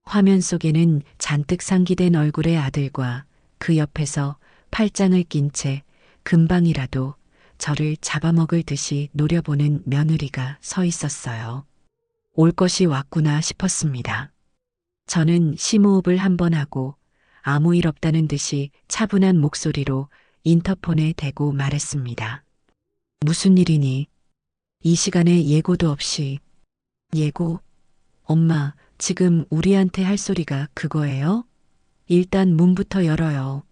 화면 속에는 잔뜩 상기된 얼굴의 아들과 그 옆에서 팔짱을 낀 채 금방이라도 저를 잡아먹을 듯이 노려보는 며느리가 서 있었어요. 올 것이 왔구나 싶었습니다. 저는 심호흡을 한 번 하고 아무 일 없다는 듯이 차분한 목소리로 인터폰에 대고 말했습니다. 무슨 일이니? 이 시간에 예고도 없이. 예고? 엄마, 지금 우리한테 할 소리가 그거예요? 일단 문부터 열어요.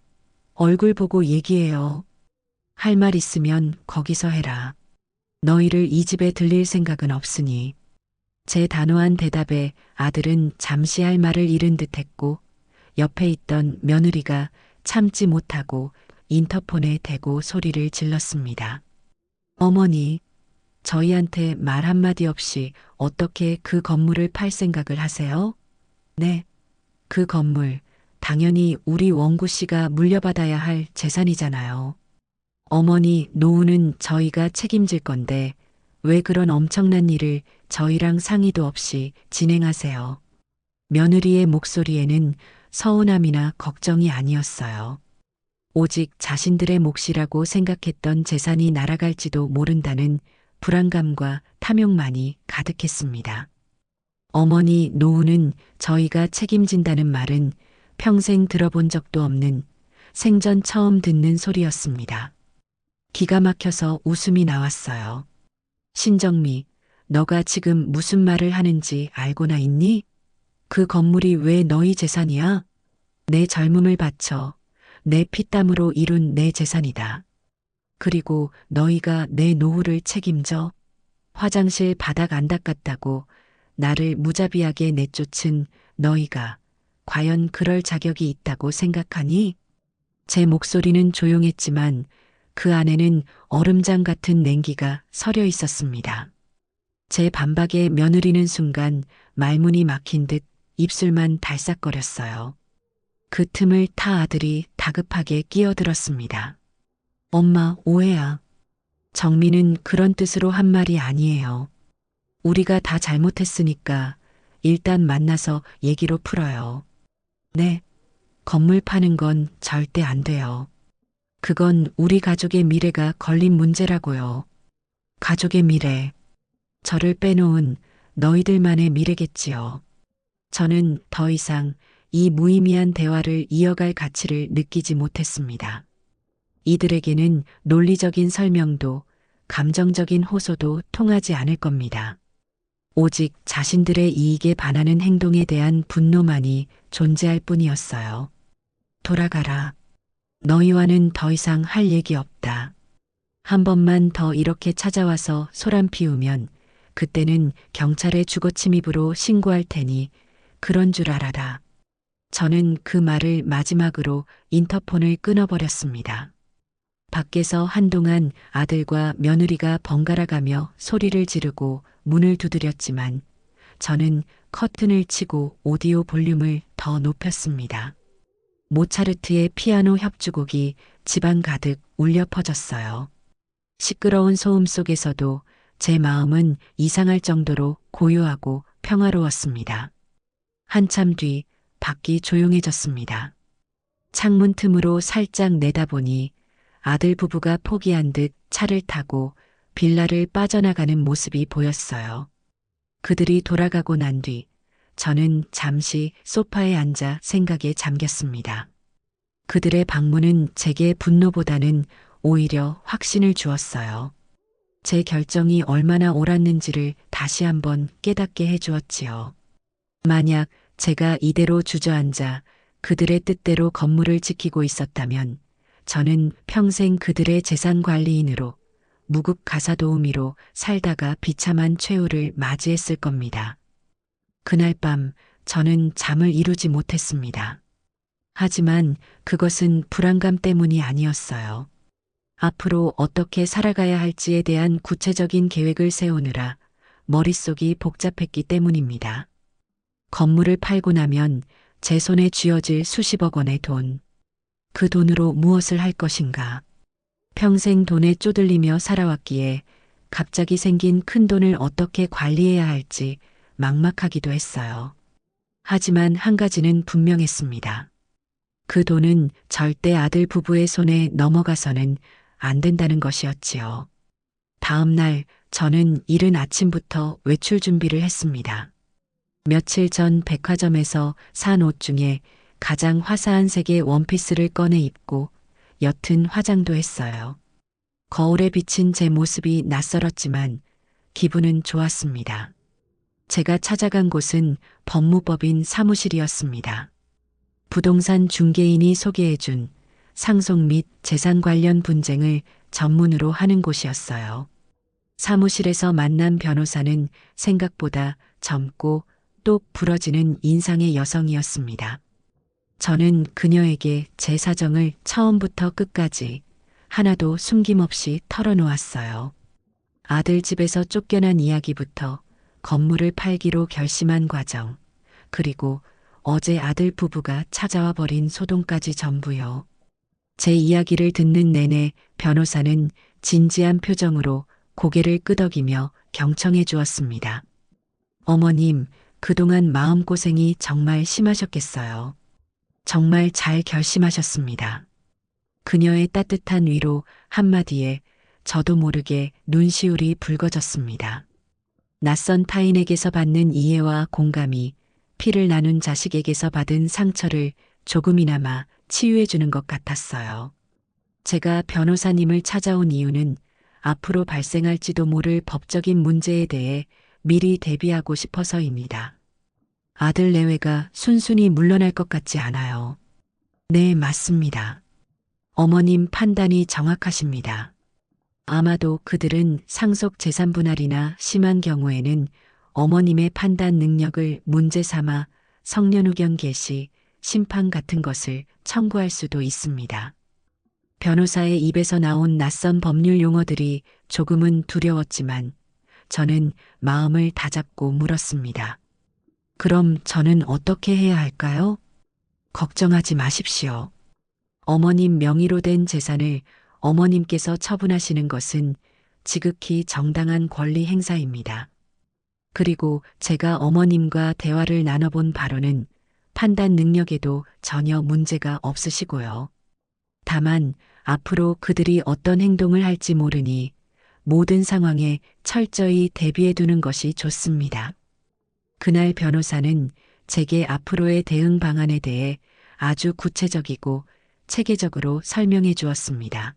얼굴 보고 얘기해요. 할 말 있으면 거기서 해라. 너희를 이 집에 들릴 생각은 없으니. 제 단호한 대답에 아들은 잠시 할 말을 잃은 듯했고 옆에 있던 며느리가 참지 못하고 인터폰에 대고 소리를 질렀습니다. 어머니, 저희한테 말 한마디 없이 어떻게 그 건물을 팔 생각을 하세요? 네, 그 건물 당연히 우리 원구 씨가 물려받아야 할 재산이잖아요. 어머니 노후는 저희가 책임질 건데 왜 그런 엄청난 일을 저희랑 상의도 없이 진행하세요? 며느리의 목소리에는 서운함이나 걱정이 아니었어요. 오직 자신들의 몫이라고 생각했던 재산이 날아갈지도 모른다는 불안감과 탐욕만이 가득했습니다. 어머니 노후는 저희가 책임진다는 말은 평생 들어본 적도 없는 생전 처음 듣는 소리였습니다. 기가 막혀서 웃음이 나왔어요. 신정미, 너가 지금 무슨 말을 하는지 알고나 있니? 그 건물이 왜 너희 재산이야? 내 젊음을 바쳐 내 피땀으로 이룬 내 재산이다. 그리고 너희가 내 노후를 책임져? 화장실 바닥 안 닦았다고 나를 무자비하게 내쫓은 너희가 과연 그럴 자격이 있다고 생각하니? 제 목소리는 조용했지만 그 안에는 얼음장 같은 냉기가 서려 있었습니다. 제 반박에 며느리는 순간 말문이 막힌 듯 입술만 달싹거렸어요. 그 틈을 타 아들이 다급하게 끼어들었습니다. 엄마, 오해야. 정민은 그런 뜻으로 한 말이 아니에요. 우리가 다 잘못했으니까 일단 만나서 얘기로 풀어요. 네, 건물 파는 건 절대 안 돼요. 그건 우리 가족의 미래가 걸린 문제라고요. 가족의 미래. 저를 빼놓은 너희들만의 미래겠지요. 저는 더 이상 이 무의미한 대화를 이어갈 가치를 느끼지 못했습니다. 이들에게는 논리적인 설명도 감정적인 호소도 통하지 않을 겁니다. 오직 자신들의 이익에 반하는 행동에 대한 분노만이 존재할 뿐이었어요. 돌아가라. 너희와는 더 이상 할 얘기 없다. 한 번만 더 이렇게 찾아와서 소란 피우면 그때는 경찰에 주거침입으로 신고할 테니 그런 줄 알아라. 저는 그 말을 마지막으로 인터폰을 끊어버렸습니다. 밖에서 한동안 아들과 며느리가 번갈아가며 소리를 지르고 문을 두드렸지만 저는 커튼을 치고 오디오 볼륨을 더 높였습니다. 모차르트의 피아노 협주곡이 집안 가득 울려 퍼졌어요. 시끄러운 소음 속에서도 제 마음은 이상할 정도로 고요하고 평화로웠습니다. 한참 뒤 밖이 조용해졌습니다. 창문 틈으로 살짝 내다보니 아들 부부가 포기한 듯 차를 타고 빌라를 빠져나가는 모습이 보였어요. 그들이 돌아가고 난 뒤 저는 잠시 소파에 앉아 생각에 잠겼습니다. 그들의 방문은 제게 분노보다는 오히려 확신을 주었어요. 제 결정이 얼마나 옳았는지를 다시 한번 깨닫게 해주었지요. 만약 제가 이대로 주저앉아 그들의 뜻대로 건물을 지키고 있었다면 저는 평생 그들의 재산 관리인으로 무급 가사도우미로 살다가 비참한 최후를 맞이했을 겁니다. 그날 밤 저는 잠을 이루지 못했습니다. 하지만 그것은 불안감 때문이 아니었어요. 앞으로 어떻게 살아가야 할지에 대한 구체적인 계획을 세우느라 머릿속이 복잡했기 때문입니다. 건물을 팔고 나면 제 손에 쥐어질 수십억 원의 돈. 그 돈으로 무엇을 할 것인가? 평생 돈에 쪼들리며 살아왔기에 갑자기 생긴 큰 돈을 어떻게 관리해야 할지 막막하기도 했어요. 하지만 한 가지는 분명했습니다. 그 돈은 절대 아들 부부의 손에 넘어가서는 안 된다는 것이었지요. 다음 날 저는 이른 아침부터 외출 준비를 했습니다. 며칠 전 백화점에서 산 옷 중에 가장 화사한 색의 원피스를 꺼내 입고 옅은 화장도 했어요. 거울에 비친 제 모습이 낯설었지만 기분은 좋았습니다. 제가 찾아간 곳은 법무법인 사무실이었습니다. 부동산 중개인이 소개해준 상속 및 재산 관련 분쟁을 전문으로 하는 곳이었어요. 사무실에서 만난 변호사는 생각보다 젊고 똑 부러지는 인상의 여성이었습니다. 저는 그녀에게 제 사정을 처음부터 끝까지 하나도 숨김없이 털어놓았어요. 아들 집에서 쫓겨난 이야기부터 건물을 팔기로 결심한 과정, 그리고 어제 아들 부부가 찾아와 버린 소동까지 전부요. 제 이야기를 듣는 내내 변호사는 진지한 표정으로 고개를 끄덕이며 경청해 주었습니다. 어머님, 그동안 마음고생이 정말 심하셨겠어요. 정말 잘 결심하셨습니다. 그녀의 따뜻한 위로 한마디에 저도 모르게 눈시울이 붉어졌습니다. 낯선 타인에게서 받는 이해와 공감이 피를 나눈 자식에게서 받은 상처를 조금이나마 치유해 주는 것 같았어요. 제가 변호사님을 찾아온 이유는 앞으로 발생할지도 모를 법적인 문제에 대해 미리 대비하고 싶어서입니다. 아들 내외가 순순히 물러날 것 같지 않아요. 네, 맞습니다. 어머님 판단이 정확하십니다. 아마도 그들은 상속 재산 분할이나 심한 경우에는 어머님의 판단 능력을 문제 삼아 성년후견 개시, 심판 같은 것을 청구할 수도 있습니다. 변호사의 입에서 나온 낯선 법률 용어들이 조금은 두려웠지만 저는 마음을 다잡고 물었습니다. 그럼 저는 어떻게 해야 할까요? 걱정하지 마십시오. 어머님 명의로 된 재산을 어머님께서 처분하시는 것은 지극히 정당한 권리 행사입니다. 그리고 제가 어머님과 대화를 나눠본 바로는 판단 능력에도 전혀 문제가 없으시고요. 다만 앞으로 그들이 어떤 행동을 할지 모르니 모든 상황에 철저히 대비해 두는 것이 좋습니다. 그날 변호사는 제게 앞으로의 대응 방안에 대해 아주 구체적이고 체계적으로 설명해 주었습니다.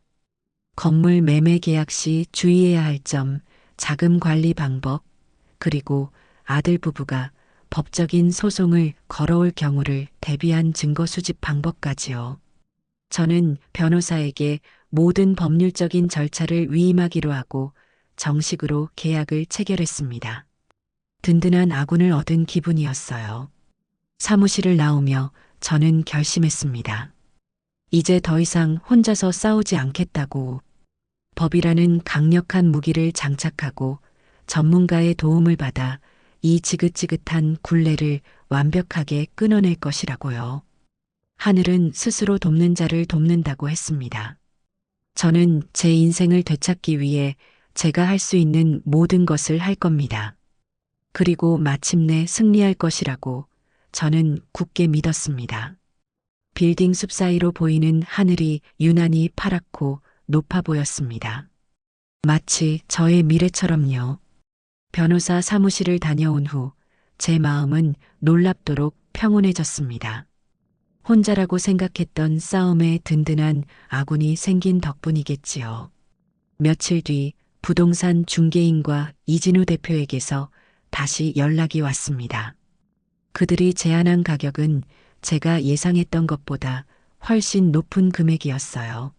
건물 매매 계약 시 주의해야 할 점, 자금 관리 방법, 그리고 아들 부부가 법적인 소송을 걸어올 경우를 대비한 증거 수집 방법까지요. 저는 변호사에게 모든 법률적인 절차를 위임하기로 하고 정식으로 계약을 체결했습니다. 든든한 아군을 얻은 기분이었어요. 사무실을 나오며 저는 결심했습니다. 이제 더 이상 혼자서 싸우지 않겠다고. 법이라는 강력한 무기를 장착하고 전문가의 도움을 받아 이 지긋지긋한 굴레를 완벽하게 끊어낼 것이라고요. 하늘은 스스로 돕는 자를 돕는다고 했습니다. 저는 제 인생을 되찾기 위해 제가 할 수 있는 모든 것을 할 겁니다. 그리고 마침내 승리할 것이라고 저는 굳게 믿었습니다. 빌딩 숲 사이로 보이는 하늘이 유난히 파랗고 높아 보였습니다. 마치 저의 미래처럼요. 변호사 사무실을 다녀온 후 제 마음은 놀랍도록 평온해졌습니다. 혼자라고 생각했던 싸움에 든든한 아군이 생긴 덕분이겠지요. 며칠 뒤 부동산 중개인과 이진우 대표에게서 다시 연락이 왔습니다. 그들이 제안한 가격은 제가 예상했던 것보다 훨씬 높은 금액이었어요.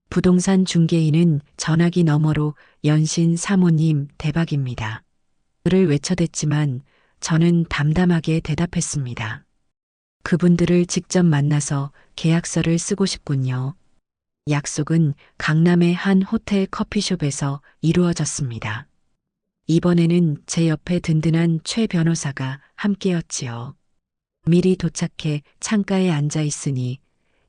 부동산 중개인은 전화기 너머로 연신 사모님 대박입니다. 를 외쳐댔지만 저는 담담하게 대답했습니다. 그분들을 직접 만나서 계약서를 쓰고 싶군요. 약속은 강남의 한 호텔 커피숍에서 이루어졌습니다. 이번에는 제 옆에 든든한 최 변호사가 함께였지요. 미리 도착해 창가에 앉아 있으니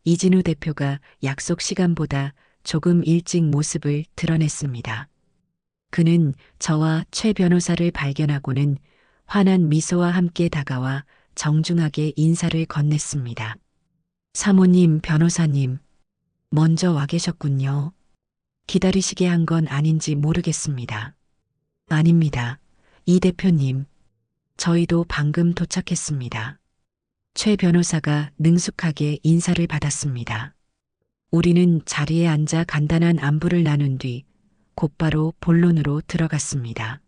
이진우 대표가 약속 시간보다 조금 일찍 모습을 드러냈습니다. 그는 저와 최 변호사를 발견하고는 환한 미소와 함께 다가와 정중하게 인사를 건넸습니다. 사모님, 변호사님, 먼저 와 계셨군요. 기다리시게 한 건 아닌지 모르겠습니다. 아닙니다. 이 대표님, 저희도 방금 도착했습니다. 최 변호사가 능숙하게 인사를 받았습니다. 우리는 자리에 앉아 간단한 안부를 나눈 뒤 곧바로 본론으로 들어갔습니다.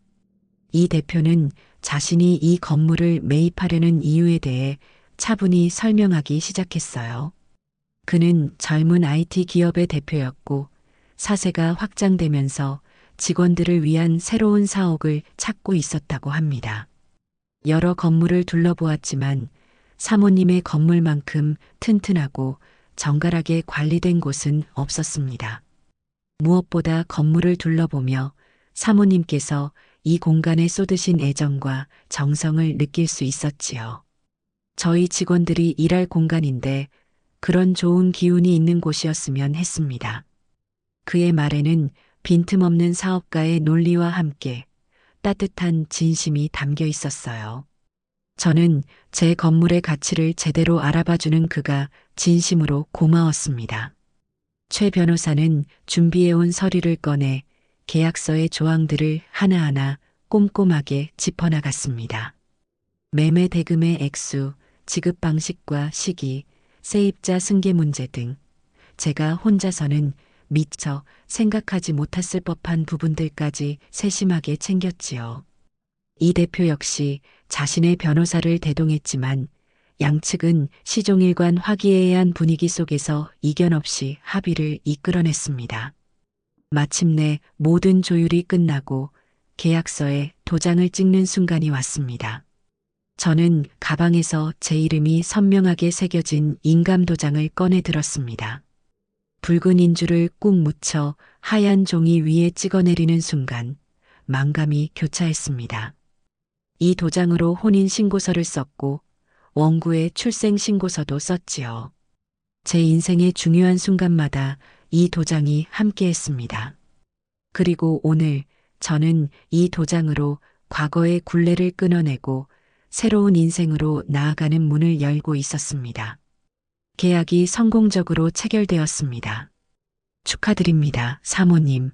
이 대표는 자신이 이 건물을 매입하려는 이유에 대해 차분히 설명하기 시작했어요. 그는 젊은 IT 기업의 대표였고 사세가 확장되면서 직원들을 위한 새로운 사옥을 찾고 있었다고 합니다. 여러 건물을 둘러보았지만 사모님의 건물만큼 튼튼하고 정갈하게 관리된 곳은 없었습니다. 무엇보다 건물을 둘러보며 사모님께서 이 공간에 쏟으신 애정과 정성을 느낄 수 있었지요. 저희 직원들이 일할 공간인데 그런 좋은 기운이 있는 곳이었으면 했습니다. 그의 말에는 빈틈없는 사업가의 논리와 함께 따뜻한 진심이 담겨 있었어요. 저는 제 건물의 가치를 제대로 알아봐주는 그가 진심으로 고마웠습니다. 최 변호사는 준비해온 서류를 꺼내 계약서의 조항들을 하나하나 꼼꼼하게 짚어나갔습니다. 매매 대금의 액수, 지급 방식과 시기, 세입자 승계 문제 등 제가 혼자서는 미처 생각하지 못했을 법한 부분들까지 세심하게 챙겼지요. 이 대표 역시 자신의 변호사를 대동했지만 양측은 시종일관 화기애애한 분위기 속에서 이견 없이 합의를 이끌어냈습니다. 마침내 모든 조율이 끝나고 계약서에 도장을 찍는 순간이 왔습니다. 저는 가방에서 제 이름이 선명하게 새겨진 인감 도장을 꺼내 들었습니다. 붉은 인주를 꾹 묻혀 하얀 종이 위에 찍어내리는 순간 만감이 교차했습니다. 이 도장으로 혼인신고서를 썼고 원구의 출생신고서도 썼지요. 제 인생의 중요한 순간마다 이 도장이 함께했습니다. 그리고 오늘 저는 이 도장으로 과거의 굴레를 끊어내고 새로운 인생으로 나아가는 문을 열고 있었습니다. 계약이 성공적으로 체결되었습니다. 축하드립니다, 사모님.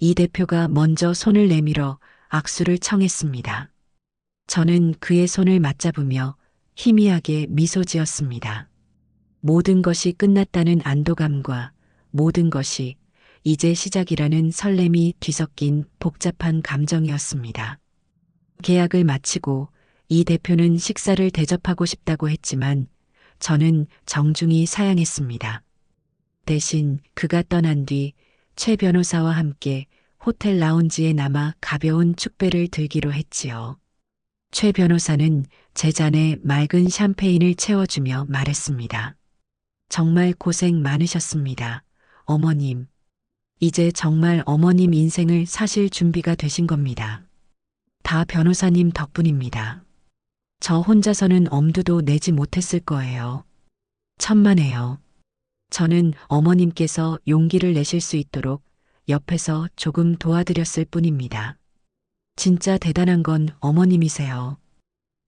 이 대표가 먼저 손을 내밀어 악수를 청했습니다. 저는 그의 손을 맞잡으며 희미하게 미소 지었습니다. 모든 것이 끝났다는 안도감과 모든 것이 이제 시작이라는 설렘이 뒤섞인 복잡한 감정이었습니다. 계약을 마치고 이 대표는 식사를 대접하고 싶다고 했지만 저는 정중히 사양했습니다. 대신 그가 떠난 뒤 최 변호사와 함께 호텔 라운지에 남아 가벼운 축배를 들기로 했지요. 최 변호사는 제 잔에 맑은 샴페인을 채워주며 말했습니다. 정말 고생 많으셨습니다, 어머님. 이제 정말 어머님 인생을 사실 준비가 되신 겁니다. 다 변호사님 덕분입니다. 저 혼자서는 엄두도 내지 못했을 거예요. 천만에요. 저는 어머님께서 용기를 내실 수 있도록 옆에서 조금 도와드렸을 뿐입니다. 진짜 대단한 건 어머님이세요.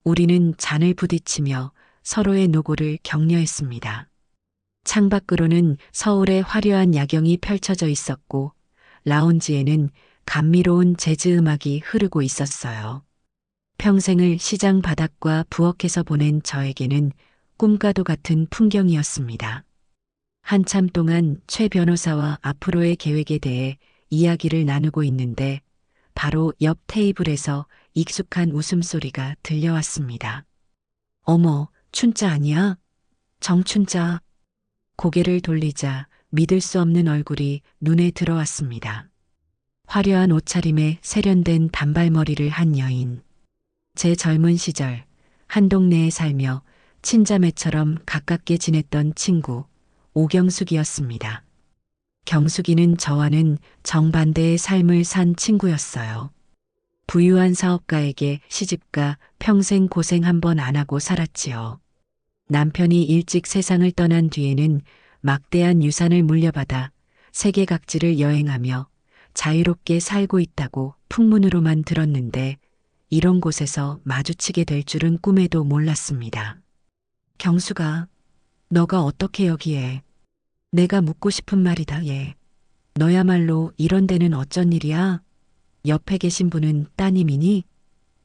우리는 잔을 부딪히며 서로의 노고를 격려했습니다. 창밖으로는 서울의 화려한 야경이 펼쳐져 있었고 라운지에는 감미로운 재즈 음악이 흐르고 있었어요. 평생을 시장 바닥과 부엌에서 보낸 저에게는 꿈과도 같은 풍경이었습니다. 한참 동안 최 변호사와 앞으로의 계획에 대해 이야기를 나누고 있는데 바로 옆 테이블에서 익숙한 웃음소리가 들려왔습니다. 어머, 춘자 아니야? 정춘자. 고개를 돌리자 믿을 수 없는 얼굴이 눈에 들어왔습니다. 화려한 옷차림에 세련된 단발머리를 한 여인. 제 젊은 시절 한 동네에 살며 친자매처럼 가깝게 지냈던 친구 오경숙이었습니다. 경숙이는 저와는 정반대의 삶을 산 친구였어요. 부유한 사업가에게 시집가 평생 고생 한 번 안 하고 살았지요. 남편이 일찍 세상을 떠난 뒤에는 막대한 유산을 물려받아 세계 각지를 여행하며 자유롭게 살고 있다고 풍문으로만 들었는데 이런 곳에서 마주치게 될 줄은 꿈에도 몰랐습니다. 경수가, 너가 어떻게 여기에? 내가 묻고 싶은 말이다, 얘. 너야말로 이런 데는 어쩐 일이야? 옆에 계신 분은 따님이니?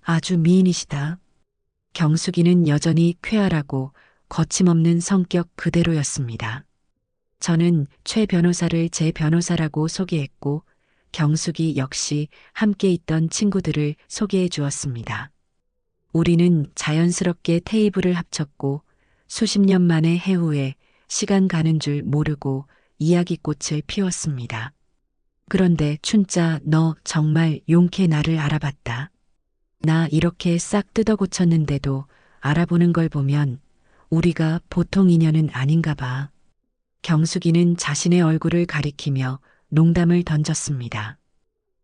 아주 미인이시다. 경숙이는 여전히 쾌활하고 거침없는 성격 그대로였습니다. 저는 최 변호사를 제 변호사라고 소개했고 경숙이 역시 함께 있던 친구들을 소개해 주었습니다. 우리는 자연스럽게 테이블을 합쳤고 수십 년 만의 해후에 시간 가는 줄 모르고 이야기꽃을 피웠습니다. 그런데 춘자, 너 정말 용케 나를 알아봤다. 나 이렇게 싹 뜯어 고쳤는데도 알아보는 걸 보면 우리가 보통 인연은 아닌가 봐. 경숙이는 자신의 얼굴을 가리키며 농담을 던졌습니다.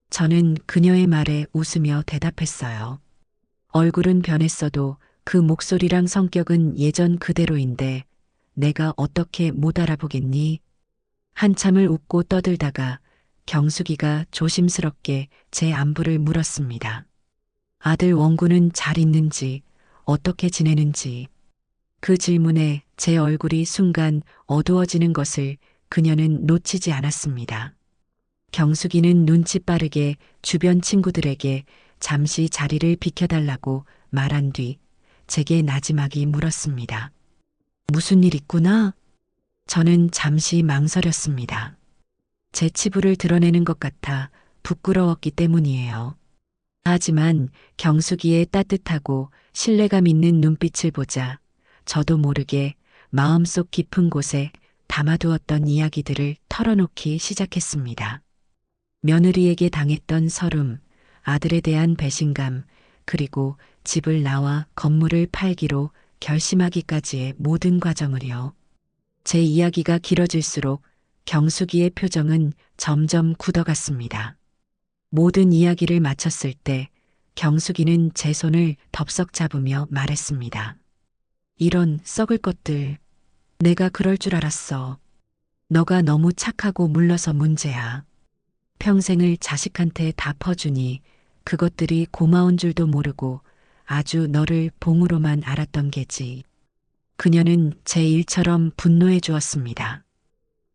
저는 그녀의 말에 웃으며 대답했어요. 얼굴은 변했어도 그 목소리랑 성격은 예전 그대로인데 내가 어떻게 못 알아보겠니? 한참을 웃고 떠들다가 경숙이가 조심스럽게 제 안부를 물었습니다. 아들 원구는 잘 있는지, 어떻게 지내는지. 그 질문에 제 얼굴이 순간 어두워지는 것을 그녀는 놓치지 않았습니다. 경숙이는 눈치 빠르게 주변 친구들에게 잠시 자리를 비켜달라고 말한 뒤 제게 나지막이 물었습니다. 무슨 일 있구나? 저는 잠시 망설였습니다. 제 치부를 드러내는 것 같아 부끄러웠기 때문이에요. 하지만 경숙이의 따뜻하고 신뢰감 있는 눈빛을 보자 저도 모르게 마음속 깊은 곳에 담아두었던 이야기들을 털어놓기 시작했습니다. 며느리에게 당했던 서름, 아들에 대한 배신감, 그리고 집을 나와 건물을 팔기로 결심하기까지의 모든 과정을요. 제 이야기가 길어질수록 경숙이의 표정은 점점 굳어갔습니다. 모든 이야기를 마쳤을 때 경숙이는 제 손을 덥석 잡으며 말했습니다. 이런 썩을 것들, 내가 그럴 줄 알았어. 너가 너무 착하고 물러서 문제야. 평생을 자식한테 다 퍼주니 그것들이 고마운 줄도 모르고 아주 너를 봉으로만 알았던 게지. 그녀는 제 일처럼 분노해 주었습니다.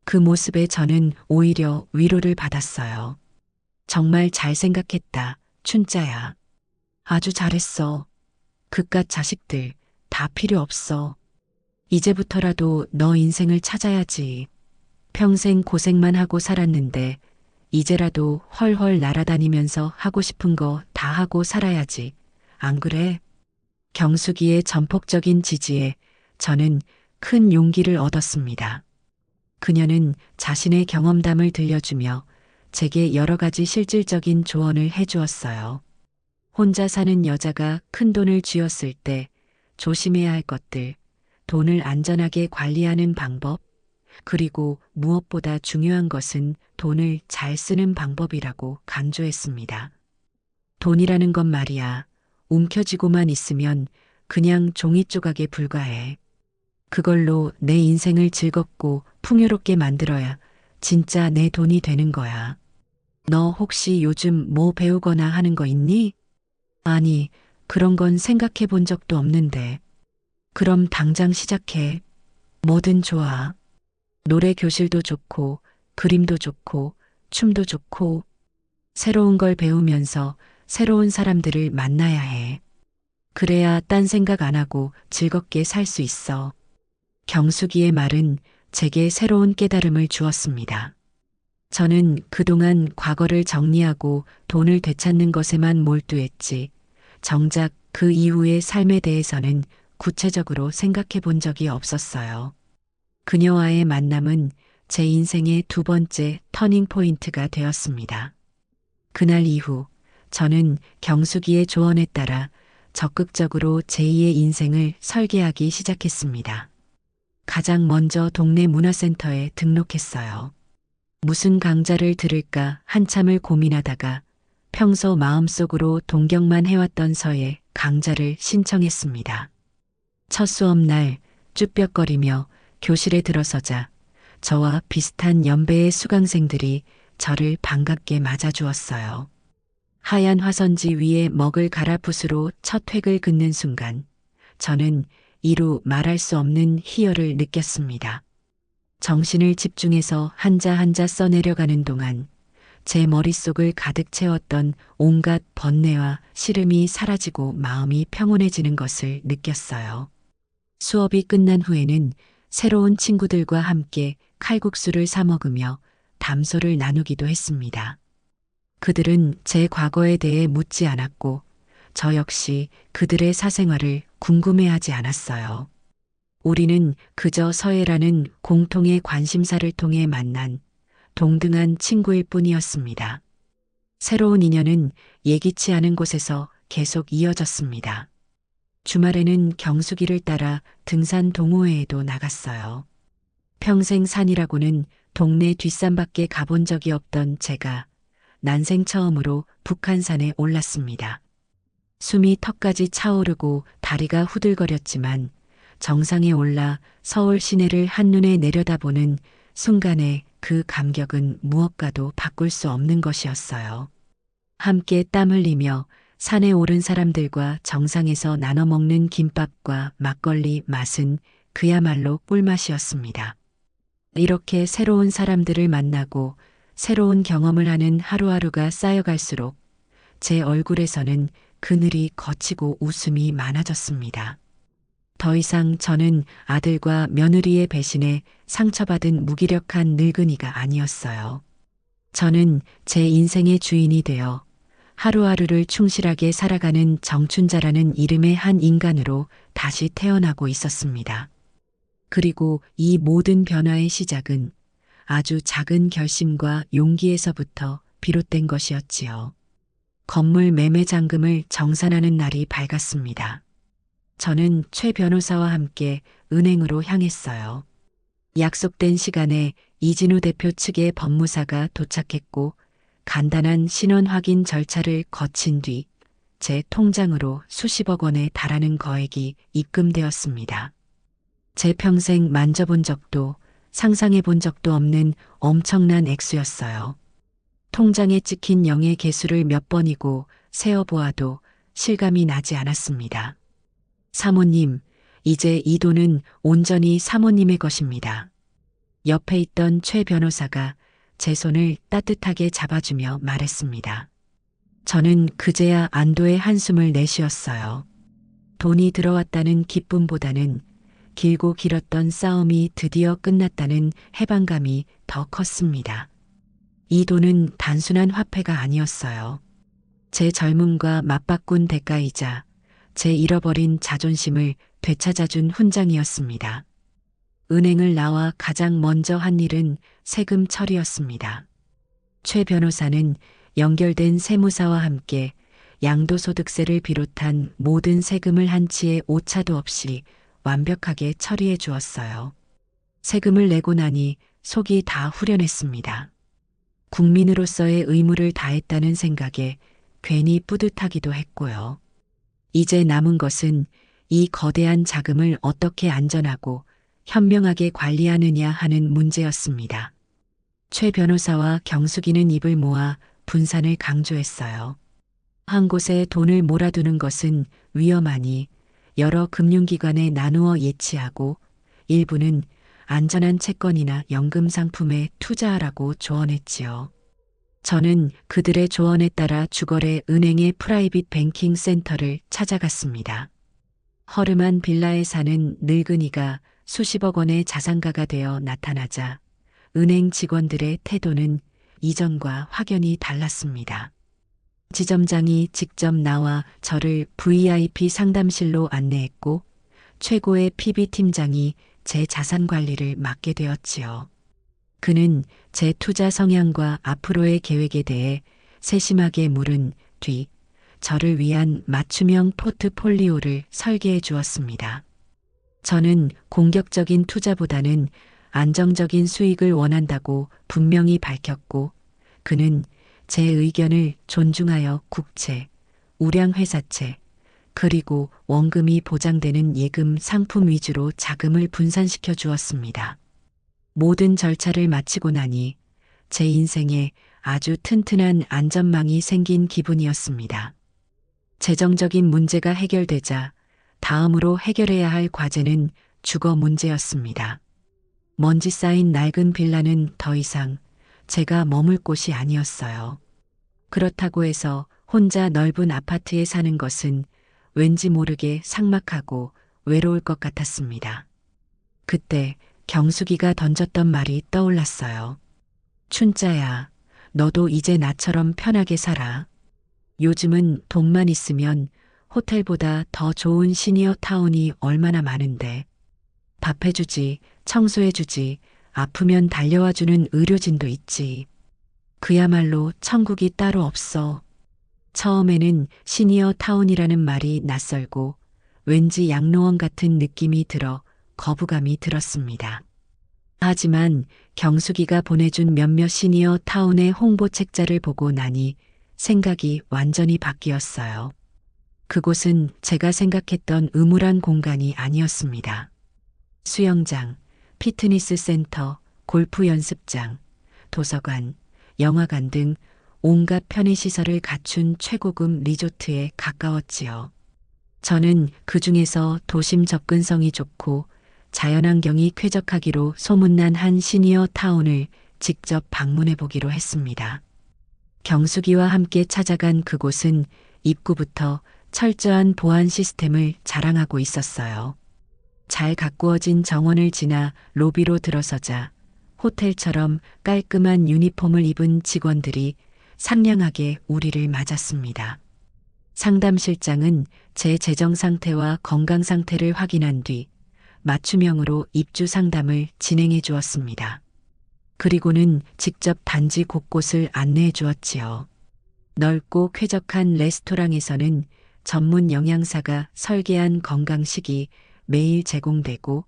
그 모습에 저는 오히려 위로를 받았어요. 정말 잘 생각했다, 춘자야. 아주 잘했어. 그깟 자식들 다 필요 없어. 이제부터라도 너 인생을 찾아야지. 평생 고생만 하고 살았는데 이제라도 헐헐 날아다니면서 하고 싶은 거 다 하고 살아야지. 안 그래? 경숙이의 전폭적인 지지에 저는 큰 용기를 얻었습니다. 그녀는 자신의 경험담을 들려주며 제게 여러 가지 실질적인 조언을 해주었어요. 혼자 사는 여자가 큰 돈을 쥐었을 때 조심해야 할 것들, 돈을 안전하게 관리하는 방법, 그리고 무엇보다 중요한 것은 돈을 잘 쓰는 방법이라고 강조했습니다. 돈이라는 건 말이야, 움켜쥐고만 있으면 그냥 종이 조각에 불과해. 그걸로 내 인생을 즐겁고 풍요롭게 만들어야 진짜 내 돈이 되는 거야. 너 혹시 요즘 뭐 배우거나 하는 거 있니? 아니, 그런 건 생각해 본 적도 없는데. 그럼 당장 시작해. 뭐든 좋아. 노래 교실도 좋고, 그림도 좋고, 춤도 좋고, 새로운 걸 배우면서 새로운 사람들을 만나야 해. 그래야 딴 생각 안 하고 즐겁게 살 수 있어. 경숙이의 말은 제게 새로운 깨달음을 주었습니다. 저는 그동안 과거를 정리하고 돈을 되찾는 것에만 몰두했지, 정작 그 이후의 삶에 대해서는 구체적으로 생각해 본 적이 없었어요. 그녀와의 만남은 제 인생의 두 번째 터닝 포인트가 되었습니다. 그날 이후 저는 경숙이의 조언에 따라 적극적으로 제2의 인생을 설계하기 시작했습니다. 가장 먼저 동네 문화센터에 등록했어요. 무슨 강좌를 들을까 한참을 고민하다가 평소 마음속으로 동경만 해왔던 서에 강좌를 신청했습니다. 첫 수업날 쭈뼛거리며 교실에 들어서자 저와 비슷한 연배의 수강생들이 저를 반갑게 맞아주었어요. 하얀 화선지 위에 먹을 가라붓으로 첫 획을 긋는 순간 저는 이루 말할 수 없는 희열을 느꼈습니다. 정신을 집중해서 한자 한자 써내려가는 동안 제 머릿속을 가득 채웠던 온갖 번뇌와 시름이 사라지고 마음이 평온해지는 것을 느꼈어요. 수업이 끝난 후에는 새로운 친구들과 함께 칼국수를 사 먹으며 담소를 나누기도 했습니다. 그들은 제 과거에 대해 묻지 않았고 저 역시 그들의 사생활을 궁금해하지 않았어요. 우리는 그저 서예라는 공통의 관심사를 통해 만난 동등한 친구일 뿐이었습니다. 새로운 인연은 예기치 않은 곳에서 계속 이어졌습니다. 주말에는 경수기를 따라 등산 동호회에도 나갔어요. 평생 산이라고는 동네 뒷산밖에 가본 적이 없던 제가 난생 처음으로 북한산에 올랐습니다. 숨이 턱까지 차오르고 다리가 후들거렸지만 정상에 올라 서울 시내를 한눈에 내려다보는 순간에 그 감격은 무엇과도 바꿀 수 없는 것이었어요. 함께 땀 흘리며 산에 오른 사람들과 정상에서 나눠 먹는 김밥과 막걸리 맛은 그야말로 꿀맛이었습니다. 이렇게 새로운 사람들을 만나고 새로운 경험을 하는 하루하루가 쌓여갈수록 제 얼굴에서는 그늘이 거치고 웃음이 많아졌습니다. 더 이상 저는 아들과 며느리의 배신에 상처받은 무기력한 늙은이가 아니었어요. 저는 제 인생의 주인이 되어 하루하루를 충실하게 살아가는 정춘자라는 이름의 한 인간으로 다시 태어나고 있었습니다. 그리고 이 모든 변화의 시작은 아주 작은 결심과 용기에서부터 비롯된 것이었지요. 건물 매매 잔금을 정산하는 날이 밝았습니다. 저는 최 변호사와 함께 은행으로 향했어요. 약속된 시간에 이진우 대표 측의 법무사가 도착했고 간단한 신원 확인 절차를 거친 뒤 제 통장으로 수십억 원에 달하는 거액이 입금되었습니다. 제 평생 만져본 적도 상상해 본 적도 없는 엄청난 액수였어요. 통장에 찍힌 0의 개수를 몇 번이고 세어보아도 실감이 나지 않았습니다. 사모님, 이제 이 돈은 온전히 사모님의 것입니다. 옆에 있던 최 변호사가 제 손을 따뜻하게 잡아주며 말했습니다. 저는 그제야 안도의 한숨을 내쉬었어요. 돈이 들어왔다는 기쁨보다는 길고 길었던 싸움이 드디어 끝났다는 해방감이 더 컸습니다. 이 돈은 단순한 화폐가 아니었어요. 제 젊음과 맞바꾼 대가이자 제 잃어버린 자존심을 되찾아준 훈장이었습니다. 은행을 나와 가장 먼저 한 일은 세금 처리였습니다. 최 변호사는 연결된 세무사와 함께 양도소득세를 비롯한 모든 세금을 한치의 오차도 없이 완벽하게 처리해 주었어요. 세금을 내고 나니 속이 다 후련했습니다. 국민으로서의 의무를 다했다는 생각에 괜히 뿌듯하기도 했고요. 이제 남은 것은 이 거대한 자금을 어떻게 안전하고 현명하게 관리하느냐 하는 문제였습니다. 최 변호사와 경숙이는 입을 모아 분산을 강조했어요. 한 곳에 돈을 몰아두는 것은 위험하니 여러 금융기관에 나누어 예치하고 일부는 안전한 채권이나 연금 상품에 투자하라고 조언했지요. 저는 그들의 조언에 따라 주거래 은행의 프라이빗 뱅킹 센터를 찾아갔습니다. 허름한 빌라에 사는 늙은이가 수십억 원의 자산가가 되어 나타나자 은행 직원들의 태도는 이전과 확연히 달랐습니다. 지점장이 직접 나와 저를 VIP 상담실로 안내했고 최고의 PB팀장이 제 자산 관리를 맡게 되었지요. 그는 제 투자 성향과 앞으로의 계획에 대해 세심하게 물은 뒤 저를 위한 맞춤형 포트폴리오를 설계해 주었습니다. 저는 공격적인 투자보다는 안정적인 수익을 원한다고 분명히 밝혔고 그는 제 의견을 존중하여 국채, 우량회사채, 그리고 원금이 보장되는 예금 상품 위주로 자금을 분산시켜 주었습니다. 모든 절차를 마치고 나니 제 인생에 아주 튼튼한 안전망이 생긴 기분이었습니다. 재정적인 문제가 해결되자 다음으로 해결해야 할 과제는 주거 문제였습니다. 먼지 쌓인 낡은 빌라는 더 이상 제가 머물 곳이 아니었어요. 그렇다고 해서 혼자 넓은 아파트에 사는 것은 왠지 모르게 삭막하고 외로울 것 같았습니다. 그때 경숙이가 던졌던 말이 떠올랐어요. 춘자야, 너도 이제 나처럼 편하게 살아. 요즘은 돈만 있으면 호텔보다 더 좋은 시니어 타운이 얼마나 많은데. 밥 해주지, 청소해주지, 아프면 달려와주는 의료진도 있지. 그야말로 천국이 따로 없어. 처음에는 시니어 타운이라는 말이 낯설고 왠지 양로원 같은 느낌이 들어 거부감이 들었습니다. 하지만 경숙이가 보내준 몇몇 시니어 타운의 홍보 책자를 보고 나니 생각이 완전히 바뀌었어요. 그곳은 제가 생각했던 음울한 공간이 아니었습니다. 수영장, 피트니스 센터, 골프 연습장, 도서관, 영화관 등 온갖 편의시설을 갖춘 최고급 리조트에 가까웠지요. 저는 그 중에서 도심 접근성이 좋고 자연환경이 쾌적하기로 소문난 한 시니어 타운을 직접 방문해 보기로 했습니다. 경숙이와 함께 찾아간 그곳은 입구부터 철저한 보안 시스템을 자랑하고 있었어요. 잘 가꾸어진 정원을 지나 로비로 들어서자 호텔처럼 깔끔한 유니폼을 입은 직원들이 상냥하게 우리를 맞았습니다. 상담실장은 제 재정 상태와 건강 상태를 확인한 뒤 맞춤형으로 입주 상담을 진행해 주었습니다. 그리고는 직접 단지 곳곳을 안내해 주었지요. 넓고 쾌적한 레스토랑에서는 전문 영양사가 설계한 건강식이 매일 제공되고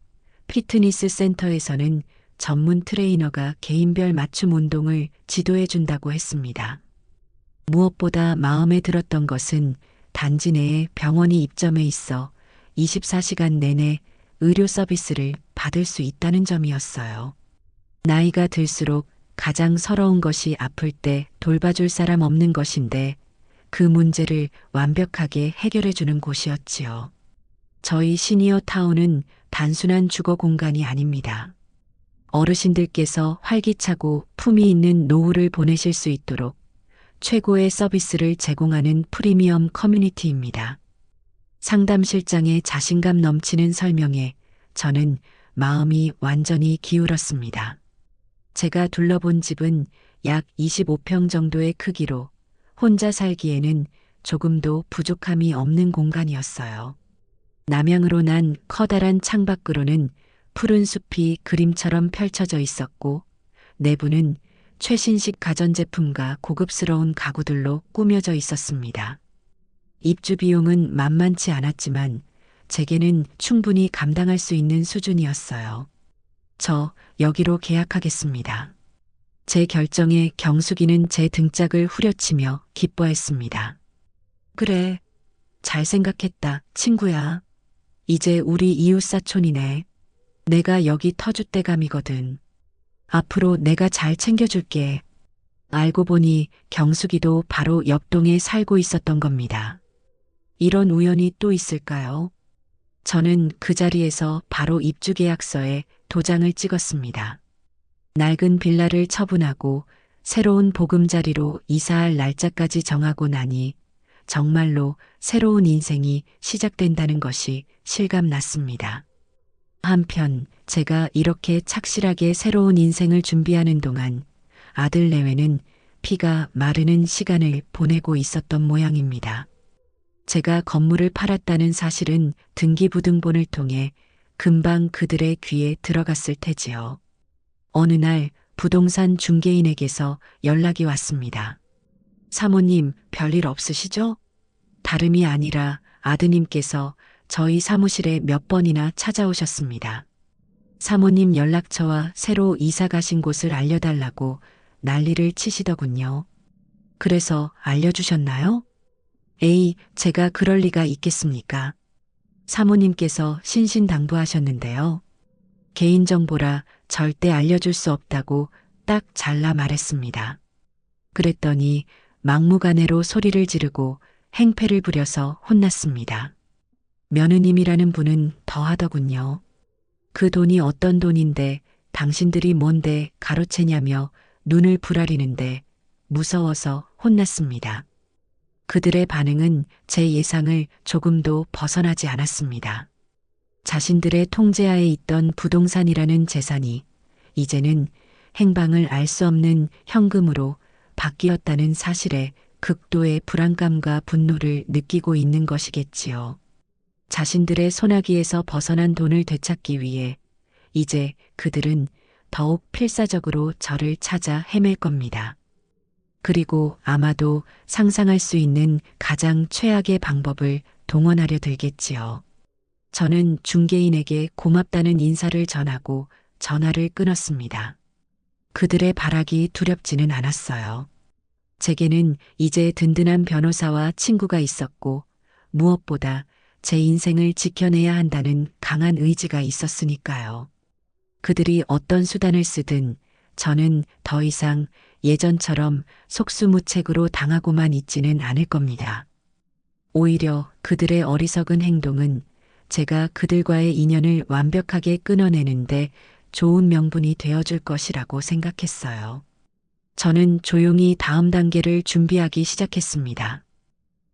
피트니스 센터에서는 전문 트레이너가 개인별 맞춤 운동을 지도해 준다고 했습니다. 무엇보다 마음에 들었던 것은 단지 내에 병원이 입점해 있어 24시간 내내 의료 서비스를 받을 수 있다는 점이었어요. 나이가 들수록 가장 서러운 것이 아플 때 돌봐줄 사람 없는 것인데 그 문제를 완벽하게 해결해 주는 곳이었지요. 저희 시니어 타운은 단순한 주거 공간이 아닙니다. 어르신들께서 활기차고 품위 있는 노후를 보내실 수 있도록 최고의 서비스를 제공하는 프리미엄 커뮤니티입니다. 상담실장의 자신감 넘치는 설명에 저는 마음이 완전히 기울었습니다. 제가 둘러본 집은 약 25평 정도의 크기로 혼자 살기에는 조금도 부족함이 없는 공간이었어요. 남향으로 난 커다란 창밖으로는 푸른 숲이 그림처럼 펼쳐져 있었고 내부는 최신식 가전제품과 고급스러운 가구들로 꾸며져 있었습니다. 입주 비용은 만만치 않았지만 제게는 충분히 감당할 수 있는 수준이었어요. 저 여기로 계약하겠습니다. 제 결정에 경숙이는 제 등짝을 후려치며 기뻐했습니다. 그래, 잘 생각했다, 친구야. 이제 우리 이웃사촌이네. 내가 여기 터줏대감이거든. 앞으로 내가 잘 챙겨줄게. 알고 보니 경숙이도 바로 옆동에 살고 있었던 겁니다. 이런 우연이 또 있을까요? 저는 그 자리에서 바로 입주 계약서에 도장을 찍었습니다. 낡은 빌라를 처분하고 새로운 보금자리로 이사할 날짜까지 정하고 나니 정말로 새로운 인생이 시작된다는 것이 실감났습니다. 한편 제가 이렇게 착실하게 새로운 인생을 준비하는 동안 아들 내외는 피가 마르는 시간을 보내고 있었던 모양입니다. 제가 건물을 팔았다는 사실은 등기부등본을 통해 금방 그들의 귀에 들어갔을 테지요. 어느 날 부동산 중개인에게서 연락이 왔습니다. 사모님, 별일 없으시죠? 다름이 아니라 아드님께서 저희 사무실에 몇 번이나 찾아오셨습니다. 사모님 연락처와 새로 이사 가신 곳을 알려달라고 난리를 치시더군요. 그래서 알려주셨나요? 에이, 제가 그럴 리가 있겠습니까? 사모님께서 신신당부하셨는데요. 개인정보라 절대 알려줄 수 없다고 딱 잘라 말했습니다. 그랬더니 막무가내로 소리를 지르고 행패를 부려서 혼났습니다. 며느님이라는 분은 더하더군요. 그 돈이 어떤 돈인데 당신들이 뭔데 가로채냐며 눈을 부라리는데 무서워서 혼났습니다. 그들의 반응은 제 예상을 조금도 벗어나지 않았습니다. 자신들의 통제하에 있던 부동산이라는 재산이 이제는 행방을 알 수 없는 현금으로 바뀌었다는 사실에 극도의 불안감과 분노를 느끼고 있는 것이겠지요. 자신들의 소나기에서 벗어난 돈을 되찾기 위해 이제 그들은 더욱 필사적으로 저를 찾아 헤맬 겁니다. 그리고 아마도 상상할 수 있는 가장 최악의 방법을 동원하려 들겠지요. 저는 중개인에게 고맙다는 인사를 전하고 전화를 끊었습니다. 그들의 발악이 두렵지는 않았어요. 제게는 이제 든든한 변호사와 친구가 있었고 무엇보다 제 인생을 지켜내야 한다는 강한 의지가 있었으니까요. 그들이 어떤 수단을 쓰든 저는 더 이상 예전처럼 속수무책으로 당하고만 있지는 않을 겁니다. 오히려 그들의 어리석은 행동은 제가 그들과의 인연을 완벽하게 끊어내는데 좋은 명분이 되어줄 것이라고 생각했어요. 저는 조용히 다음 단계를 준비하기 시작했습니다.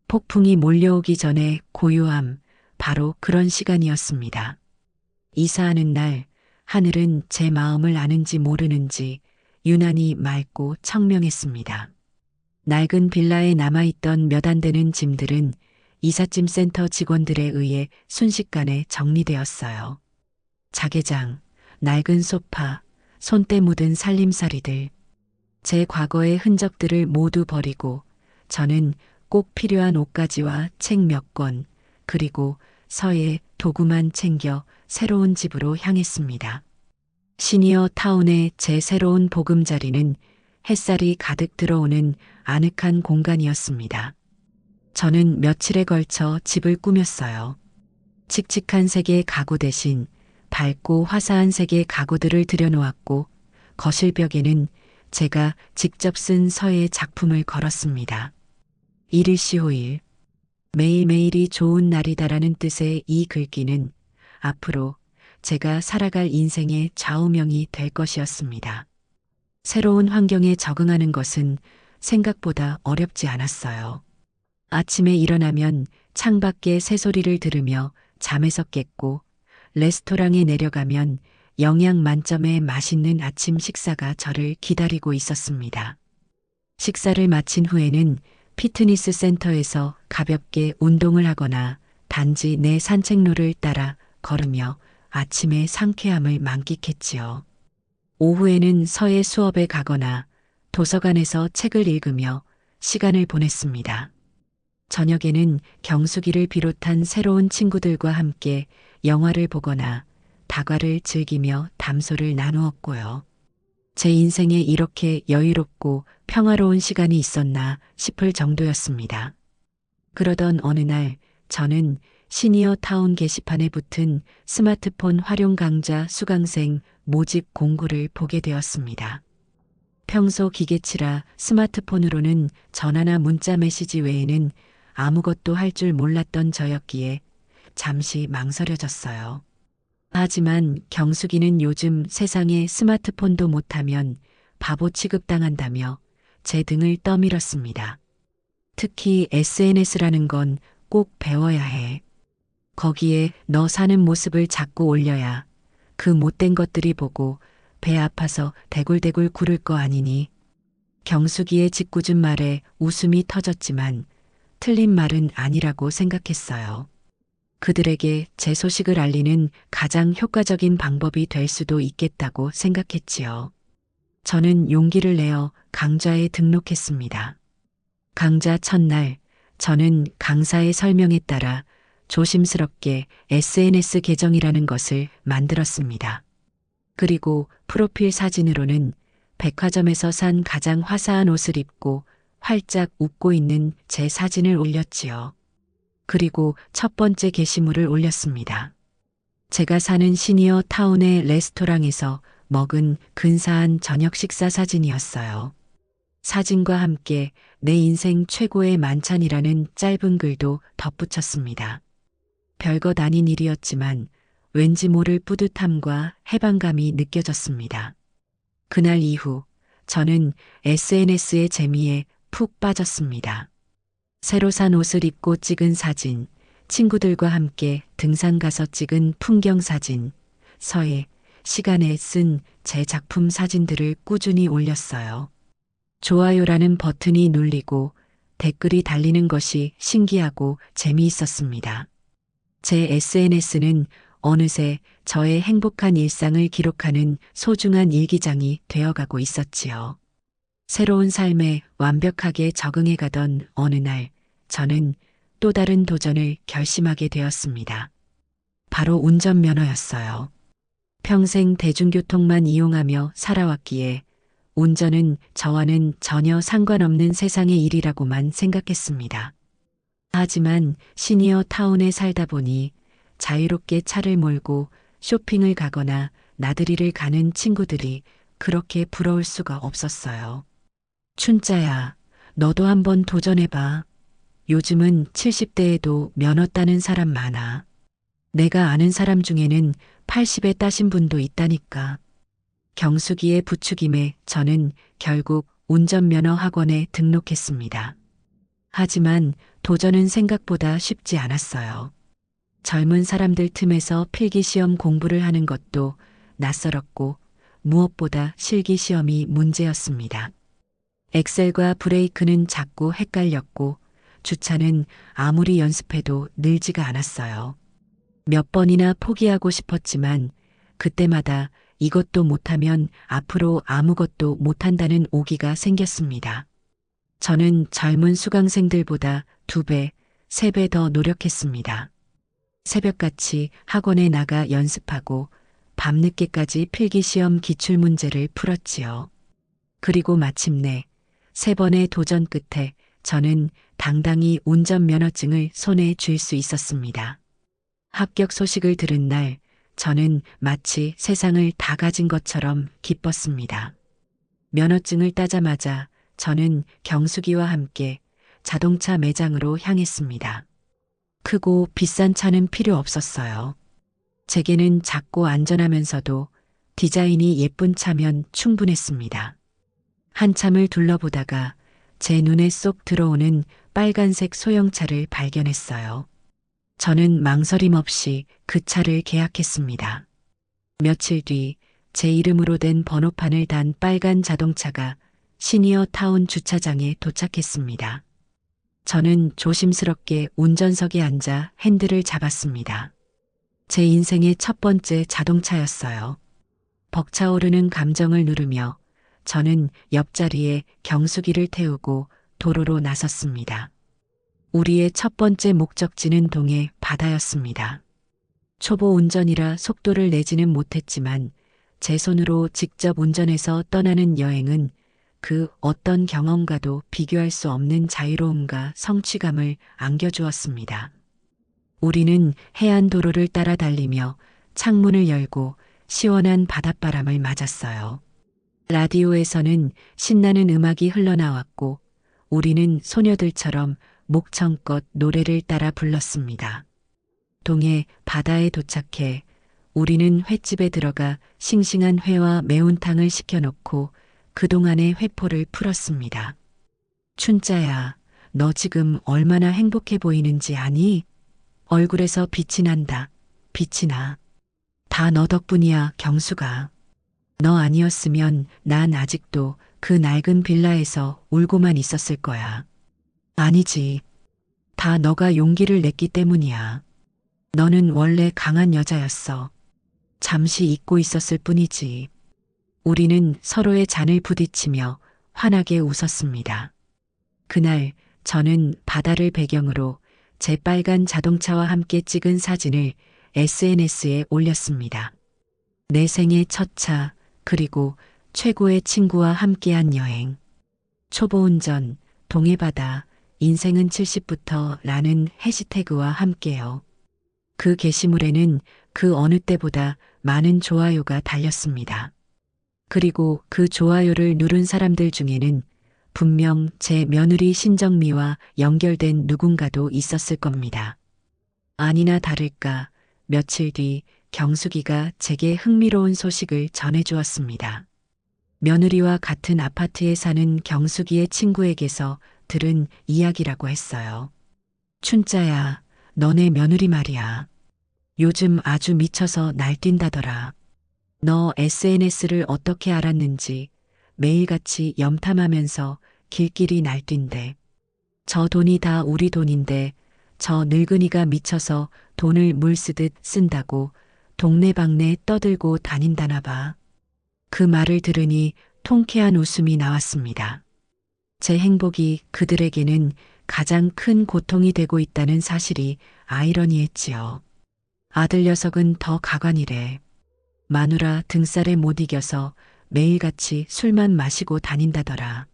폭풍이 몰려오기 전에 고요함, 바로 그런 시간이었습니다. 이사하는 날, 하늘은 제 마음을 아는지 모르는지 유난히 맑고 청명했습니다. 낡은 빌라에 남아있던 몇 안 되는 짐들은 이삿짐 센터 직원들에 의해 순식간에 정리되었어요. 자개장, 낡은 소파, 손때 묻은 살림살이들. 제 과거의 흔적들을 모두 버리고 저는 꼭 필요한 옷가지와 책 몇 권, 그리고 서예 도구만 챙겨 새로운 집으로 향했습니다. 시니어 타운의 제 새로운 보금자리는 햇살이 가득 들어오는 아늑한 공간이었습니다. 저는 며칠에 걸쳐 집을 꾸몄어요. 칙칙한 색의 가구 대신 밝고 화사한 색의 가구들을 들여놓았고 거실 벽에는 제가 직접 쓴 서예 작품을 걸었습니다. 일일시호일. 매일매일이 좋은 날이다라는 뜻의 이 글귀는 앞으로 제가 살아갈 인생의 좌우명이 될 것이었습니다. 새로운 환경에 적응하는 것은 생각보다 어렵지 않았어요. 아침에 일어나면 창밖의 새소리를 들으며 잠에서 깼고 레스토랑에 내려가면 영양 만점의 맛있는 아침 식사가 저를 기다리고 있었습니다. 식사를 마친 후에는 피트니스 센터에서 가볍게 운동을 하거나 단지 내 산책로를 따라 걸으며 아침의 상쾌함을 만끽했지요. 오후에는 서예 수업에 가거나 도서관에서 책을 읽으며 시간을 보냈습니다. 저녁에는 경숙이를 비롯한 새로운 친구들과 함께 영화를 보거나 다과를 즐기며 담소를 나누었고요. 제 인생에 이렇게 여유롭고 평화로운 시간이 있었나 싶을 정도였습니다. 그러던 어느 날 저는 시니어 타운 게시판에 붙은 스마트폰 활용 강좌 수강생 모집 공고를 보게 되었습니다. 평소 기계치라 스마트폰으로는 전화나 문자 메시지 외에는 아무것도 할 줄 몰랐던 저였기에 잠시 망설여졌어요. 하지만 경숙이는 요즘 세상에 스마트폰도 못하면 바보 취급당한다며 제 등을 떠밀었습니다. 특히 SNS라는 건 꼭 배워야 해. 거기에 너 사는 모습을 자꾸 올려야 그 못된 것들이 보고 배 아파서 대굴대굴 구를 거 아니니. 경숙이의 짓궂은 말에 웃음이 터졌지만 틀린 말은 아니라고 생각했어요. 그들에게 제 소식을 알리는 가장 효과적인 방법이 될 수도 있겠다고 생각했지요. 저는 용기를 내어 강좌에 등록했습니다. 강좌 첫날, 저는 강사의 설명에 따라 조심스럽게 SNS 계정이라는 것을 만들었습니다. 그리고 프로필 사진으로는 백화점에서 산 가장 화사한 옷을 입고 활짝 웃고 있는 제 사진을 올렸지요. 그리고 첫 번째 게시물을 올렸습니다. 제가 사는 시니어 타운의 레스토랑에서 먹은 근사한 저녁 식사 사진이었어요. 사진과 함께 내 인생 최고의 만찬이라는 짧은 글도 덧붙였습니다. 별것 아닌 일이었지만 왠지 모를 뿌듯함과 해방감이 느껴졌습니다. 그날 이후 저는 SNS의 재미에 푹 빠졌습니다. 새로 산 옷을 입고 찍은 사진, 친구들과 함께 등산 가서 찍은 풍경 사진, 서예, 시간에 쓴 제 작품 사진들을 꾸준히 올렸어요. 좋아요라는 버튼이 눌리고 댓글이 달리는 것이 신기하고 재미있었습니다. 제 SNS는 어느새 저의 행복한 일상을 기록하는 소중한 일기장이 되어가고 있었지요. 새로운 삶에 완벽하게 적응해가던 어느 날, 저는 또 다른 도전을 결심하게 되었습니다. 바로 운전면허였어요. 평생 대중교통만 이용하며 살아왔기에 운전은 저와는 전혀 상관없는 세상의 일이라고만 생각했습니다. 하지만 시니어 타운에 살다 보니 자유롭게 차를 몰고 쇼핑을 가거나 나들이를 가는 친구들이 그렇게 부러울 수가 없었어요. 춘자야, 너도 한번 도전해봐. 요즘은 70대에도 면허 따는 사람 많아. 내가 아는 사람 중에는 80에 따신 분도 있다니까. 경수기의 부추김에 저는 결국 운전면허 학원에 등록했습니다. 하지만 도전은 생각보다 쉽지 않았어요. 젊은 사람들 틈에서 필기시험 공부를 하는 것도 낯설었고 무엇보다 실기시험이 문제였습니다. 엑셀과 브레이크는 자꾸 헷갈렸고 주차는 아무리 연습해도 늘지가 않았어요. 몇 번이나 포기하고 싶었지만 그때마다 이것도 못하면 앞으로 아무것도 못한다는 오기가 생겼습니다. 저는 젊은 수강생들보다 2배, 3배 더 노력했습니다. 새벽같이 학원에 나가 연습하고 밤늦게까지 필기시험 기출문제를 풀었지요. 그리고 마침내 3번의 도전 끝에 저는 당당히 운전면허증을 손에 쥘 수 있었습니다. 합격 소식을 들은 날, 저는 마치 세상을 다 가진 것처럼 기뻤습니다. 면허증을 따자마자 저는 경수기와 함께 자동차 매장으로 향했습니다. 크고 비싼 차는 필요 없었어요. 제게는 작고 안전하면서도 디자인이 예쁜 차면 충분했습니다. 한참을 둘러보다가 제 눈에 쏙 들어오는 빨간색 소형차를 발견했어요. 저는 망설임 없이 그 차를 계약했습니다. 며칠 뒤 제 이름으로 된 번호판을 단 빨간 자동차가 시니어 타운 주차장에 도착했습니다. 저는 조심스럽게 운전석에 앉아 핸들을 잡았습니다. 제 인생의 첫 번째 자동차였어요. 벅차오르는 감정을 누르며 저는 옆자리에 경수기를 태우고 도로로 나섰습니다. 우리의 첫 번째 목적지는 동해 바다였습니다. 초보 운전이라 속도를 내지는 못했지만 제 손으로 직접 운전해서 떠나는 여행은 그 어떤 경험과도 비교할 수 없는 자유로움과 성취감을 안겨주었습니다. 우리는 해안도로를 따라 달리며 창문을 열고 시원한 바닷바람을 맞았어요. 라디오에서는 신나는 음악이 흘러나왔고 우리는 소녀들처럼 목청껏 노래를 따라 불렀습니다. 동해 바다에 도착해 우리는 횟집에 들어가 싱싱한 회와 매운탕을 시켜놓고 그동안의 회포를 풀었습니다. 춘자야, 너 지금 얼마나 행복해 보이는지 아니? 얼굴에서 빛이 난다. 빛이 나. 다 너 덕분이야, 경수가. 너 아니었으면 난 아직도 그 낡은 빌라에서 울고만 있었을 거야. 아니지. 다 너가 용기를 냈기 때문이야. 너는 원래 강한 여자였어. 잠시 잊고 있었을 뿐이지. 우리는 서로의 잔을 부딪히며 환하게 웃었습니다. 그날 저는 바다를 배경으로 제 빨간 자동차와 함께 찍은 사진을 SNS에 올렸습니다. 내 생애 첫 차, 그리고 최고의 친구와 함께한 여행. 초보 운전, 동해바다 인생은 70부터 라는 해시태그와 함께요. 그 게시물에는 그 어느 때보다 많은 좋아요가 달렸습니다. 그리고 그 좋아요를 누른 사람들 중에는 분명 제 며느리 신정미와 연결된 누군가도 있었을 겁니다. 아니나 다를까 며칠 뒤 경숙이가 제게 흥미로운 소식을 전해주었습니다. 며느리와 같은 아파트에 사는 경숙이의 친구에게서 들은 이야기라고 했어요. 춘자야, 너네 며느리 말이야. 요즘 아주 미쳐서 날뛴다더라. 너 SNS를 어떻게 알았는지 매일같이 염탐하면서 길길이 날뛴대. 저 돈이 다 우리 돈인데 저 늙은이가 미쳐서 돈을 물 쓰듯 쓴다고 동네방네 떠들고 다닌다나 봐. 그 말을 들으니 통쾌한 웃음이 나왔습니다. 제 행복이 그들에게는 가장 큰 고통이 되고 있다는 사실이 아이러니했지요. 아들 녀석은 더 가관이래. 마누라 등살에 못 이겨서 매일같이 술만 마시고 다닌다더라.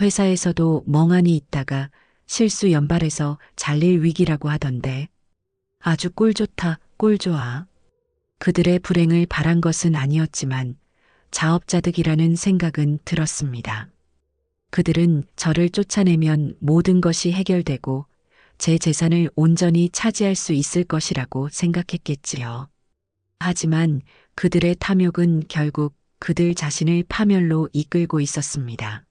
회사에서도 멍하니 있다가 실수 연발해서 잘릴 위기라고 하던데. 아주 꼴 좋다, 꼴 좋아. 그들의 불행을 바란 것은 아니었지만 자업자득이라는 생각은 들었습니다. 그들은 저를 쫓아내면 모든 것이 해결되고 제 재산을 온전히 차지할 수 있을 것이라고 생각했겠지요. 하지만 그들의 탐욕은 결국 그들 자신을 파멸로 이끌고 있었습니다.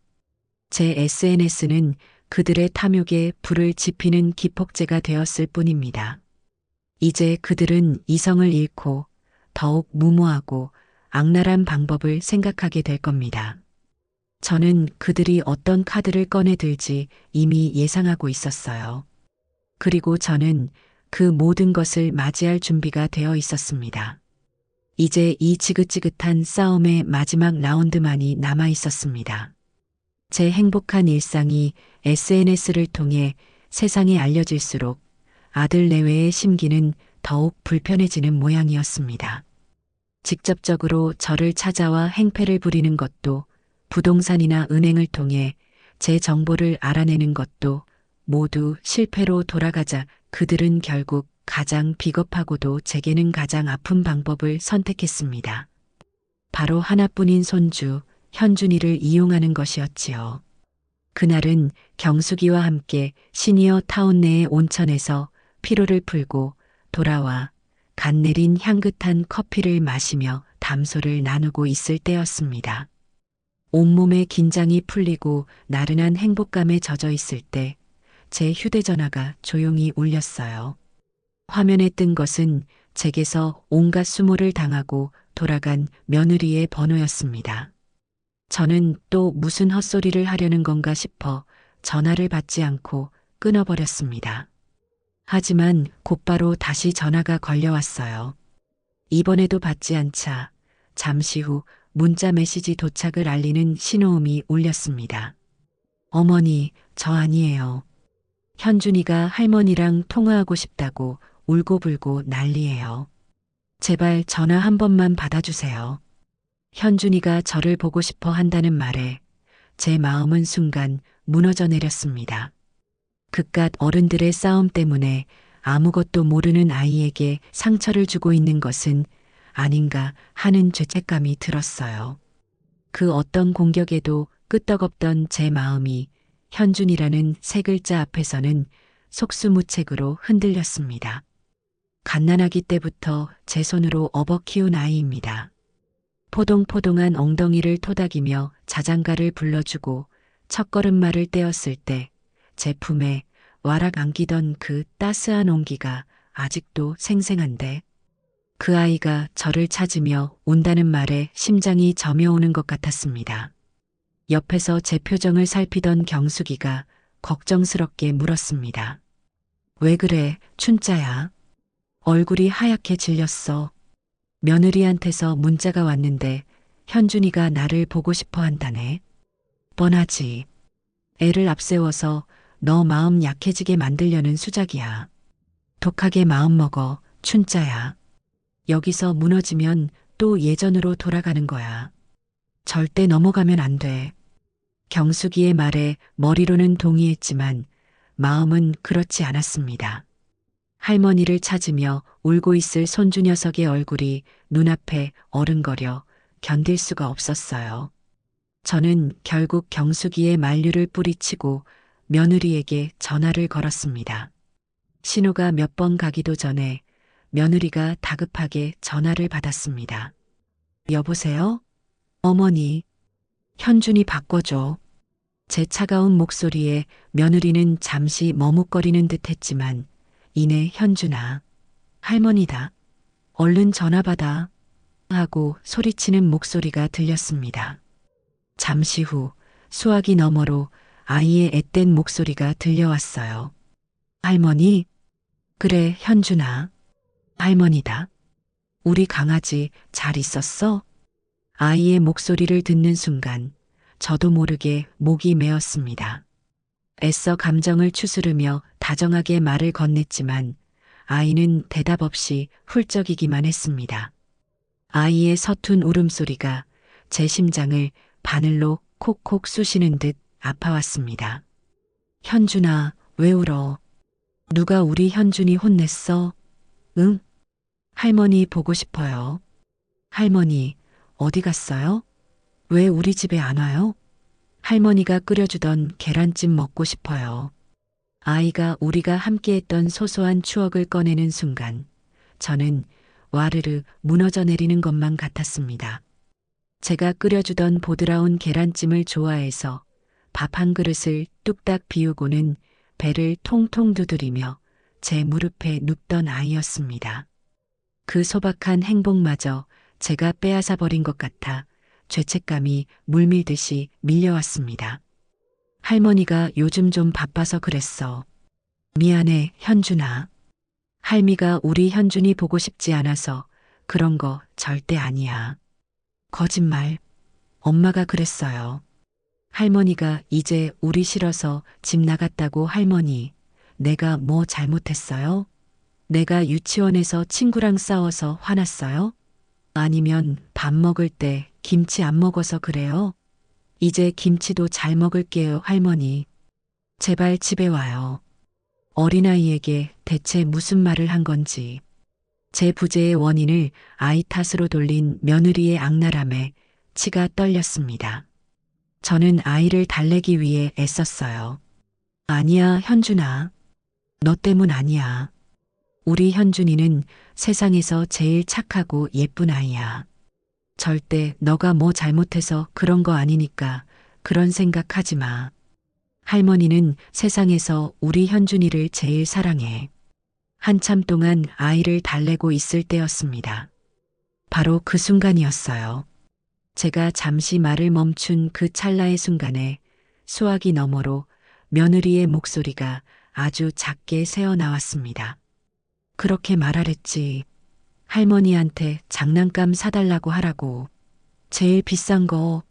제 SNS는 그들의 탐욕에 불을 지피는 기폭제가 되었을 뿐입니다. 이제 그들은 이성을 잃고 더욱 무모하고 악랄한 방법을 생각하게 될 겁니다. 저는 그들이 어떤 카드를 꺼내 들지 이미 예상하고 있었어요. 그리고 저는 그 모든 것을 맞이할 준비가 되어 있었습니다. 이제 이 지긋지긋한 싸움의 마지막 라운드만이 남아 있었습니다. 제 행복한 일상이 SNS를 통해 세상에 알려질수록 아들 내외의 심기는 더욱 불편해지는 모양이었습니다. 직접적으로 저를 찾아와 행패를 부리는 것도 부동산이나 은행을 통해 제 정보를 알아내는 것도 모두 실패로 돌아가자 그들은 결국 가장 비겁하고도 제게는 가장 아픈 방법을 선택했습니다. 바로 하나뿐인 손주 현준이를 이용하는 것이었지요. 그날은 경숙이와 함께 시니어 타운 내의 온천에서 피로를 풀고 돌아와 갓 내린 향긋한 커피를 마시며 담소를 나누고 있을 때였습니다. 온몸의 긴장이 풀리고 나른한 행복감에 젖어 있을 때 제 휴대전화가 조용히 울렸어요. 화면에 뜬 것은 제게서 온갖 수모를 당하고 돌아간 며느리의 번호였습니다. 저는 또 무슨 헛소리를 하려는 건가 싶어 전화를 받지 않고 끊어버렸습니다. 하지만 곧바로 다시 전화가 걸려왔어요. 이번에도 받지 않자 잠시 후 문자 메시지 도착을 알리는 신호음이 울렸습니다. 어머니, 저 아니에요. 현준이가 할머니랑 통화하고 싶다고 울고불고 난리예요. 제발 전화 한 번만 받아주세요. 현준이가 저를 보고 싶어 한다는 말에 제 마음은 순간 무너져 내렸습니다. 그깟 어른들의 싸움 때문에 아무것도 모르는 아이에게 상처를 주고 있는 것은 아닌가 하는 죄책감이 들었어요. 그 어떤 공격에도 끄떡없던 제 마음이 현준이라는 세 글자 앞에서는 속수무책으로 흔들렸습니다. 갓난아기 때부터 제 손으로 업어 키운 아이입니다. 포동포동한 엉덩이를 토닥이며 자장가를 불러주고 첫걸음마를 떼었을 때 제 품에 와락 안기던 그 따스한 온기가 아직도 생생한데 그 아이가 저를 찾으며 온다는 말에 심장이 저며오는 것 같았습니다. 옆에서 제 표정을 살피던 경숙이가 걱정스럽게 물었습니다. 왜 그래, 춘자야? 얼굴이 하얗게 질렸어. 며느리한테서 문자가 왔는데 현준이가 나를 보고 싶어 한다네. 뻔하지. 애를 앞세워서 너 마음 약해지게 만들려는 수작이야. 독하게 마음먹어, 춘자야. 여기서 무너지면 또 예전으로 돌아가는 거야. 절대 넘어가면 안 돼. 경숙이의 말에 머리로는 동의했지만 마음은 그렇지 않았습니다. 할머니를 찾으며 울고 있을 손주 녀석의 얼굴이 눈앞에 어른거려 견딜 수가 없었어요. 저는 결국 경숙이의 만류를 뿌리치고 며느리에게 전화를 걸었습니다. 신호가 몇 번 가기도 전에 며느리가 다급하게 전화를 받았습니다. 여보세요? 어머니, 현준이 바꿔줘. 제 차가운 목소리에 며느리는 잠시 머뭇거리는 듯 했지만 이내 현준아, 할머니다. 얼른 전화 받아. 하고 소리치는 목소리가 들렸습니다. 잠시 후 수화기 너머로 아이의 앳된 목소리가 들려왔어요. 할머니? 그래, 현준아. 할머니다. 우리 강아지 잘 있었어? 아이의 목소리를 듣는 순간 저도 모르게 목이 메었습니다. 애써 감정을 추스르며 다정하게 말을 건넸지만 아이는 대답 없이 훌쩍이기만 했습니다. 아이의 서툰 울음소리가 제 심장을 바늘로 콕콕 쑤시는 듯 아파왔습니다. 현준아, 왜 울어? 누가 우리 현준이 혼냈어? 응? 할머니 보고 싶어요. 할머니, 어디 갔어요? 왜 우리 집에 안 와요? 할머니가 끓여주던 계란찜 먹고 싶어요. 아이가 우리가 함께했던 소소한 추억을 꺼내는 순간 저는 와르르 무너져 내리는 것만 같았습니다. 제가 끓여주던 보드라운 계란찜을 좋아해서 밥 한 그릇을 뚝딱 비우고는 배를 통통 두드리며 제 무릎에 눕던 아이였습니다. 그 소박한 행복마저 제가 빼앗아 버린 것 같아 죄책감이 물밀듯이 밀려왔습니다. 할머니가 요즘 좀 바빠서 그랬어. 미안해, 현준아. 할미가 우리 현준이 보고 싶지 않아서 그런 거 절대 아니야. 거짓말. 엄마가 그랬어요. 할머니가 이제 우리 싫어서 집 나갔다고. 할머니, 내가 뭐 잘못했어요? 내가 유치원에서 친구랑 싸워서 화났어요? 아니면 밥 먹을 때 김치 안 먹어서 그래요? 이제 김치도 잘 먹을게요, 할머니. 제발 집에 와요. 어린아이에게 대체 무슨 말을 한 건지. 제 부재의 원인을 아이 탓으로 돌린 며느리의 악랄함에 치가 떨렸습니다. 저는 아이를 달래기 위해 애썼어요. 아니야, 현준아. 너 때문 아니야. 우리 현준이는 세상에서 제일 착하고 예쁜 아이야. 절대 너가 뭐 잘못해서 그런 거 아니니까 그런 생각하지 마. 할머니는 세상에서 우리 현준이를 제일 사랑해. 한참 동안 아이를 달래고 있을 때였습니다. 바로 그 순간이었어요. 제가 잠시 말을 멈춘 그 찰나의 순간에 수화기 너머로 며느리의 목소리가 아주 작게 새어나왔습니다. 그렇게 말하랬지. 할머니한테 장난감 사달라고 하라고. 제일 비싼 거.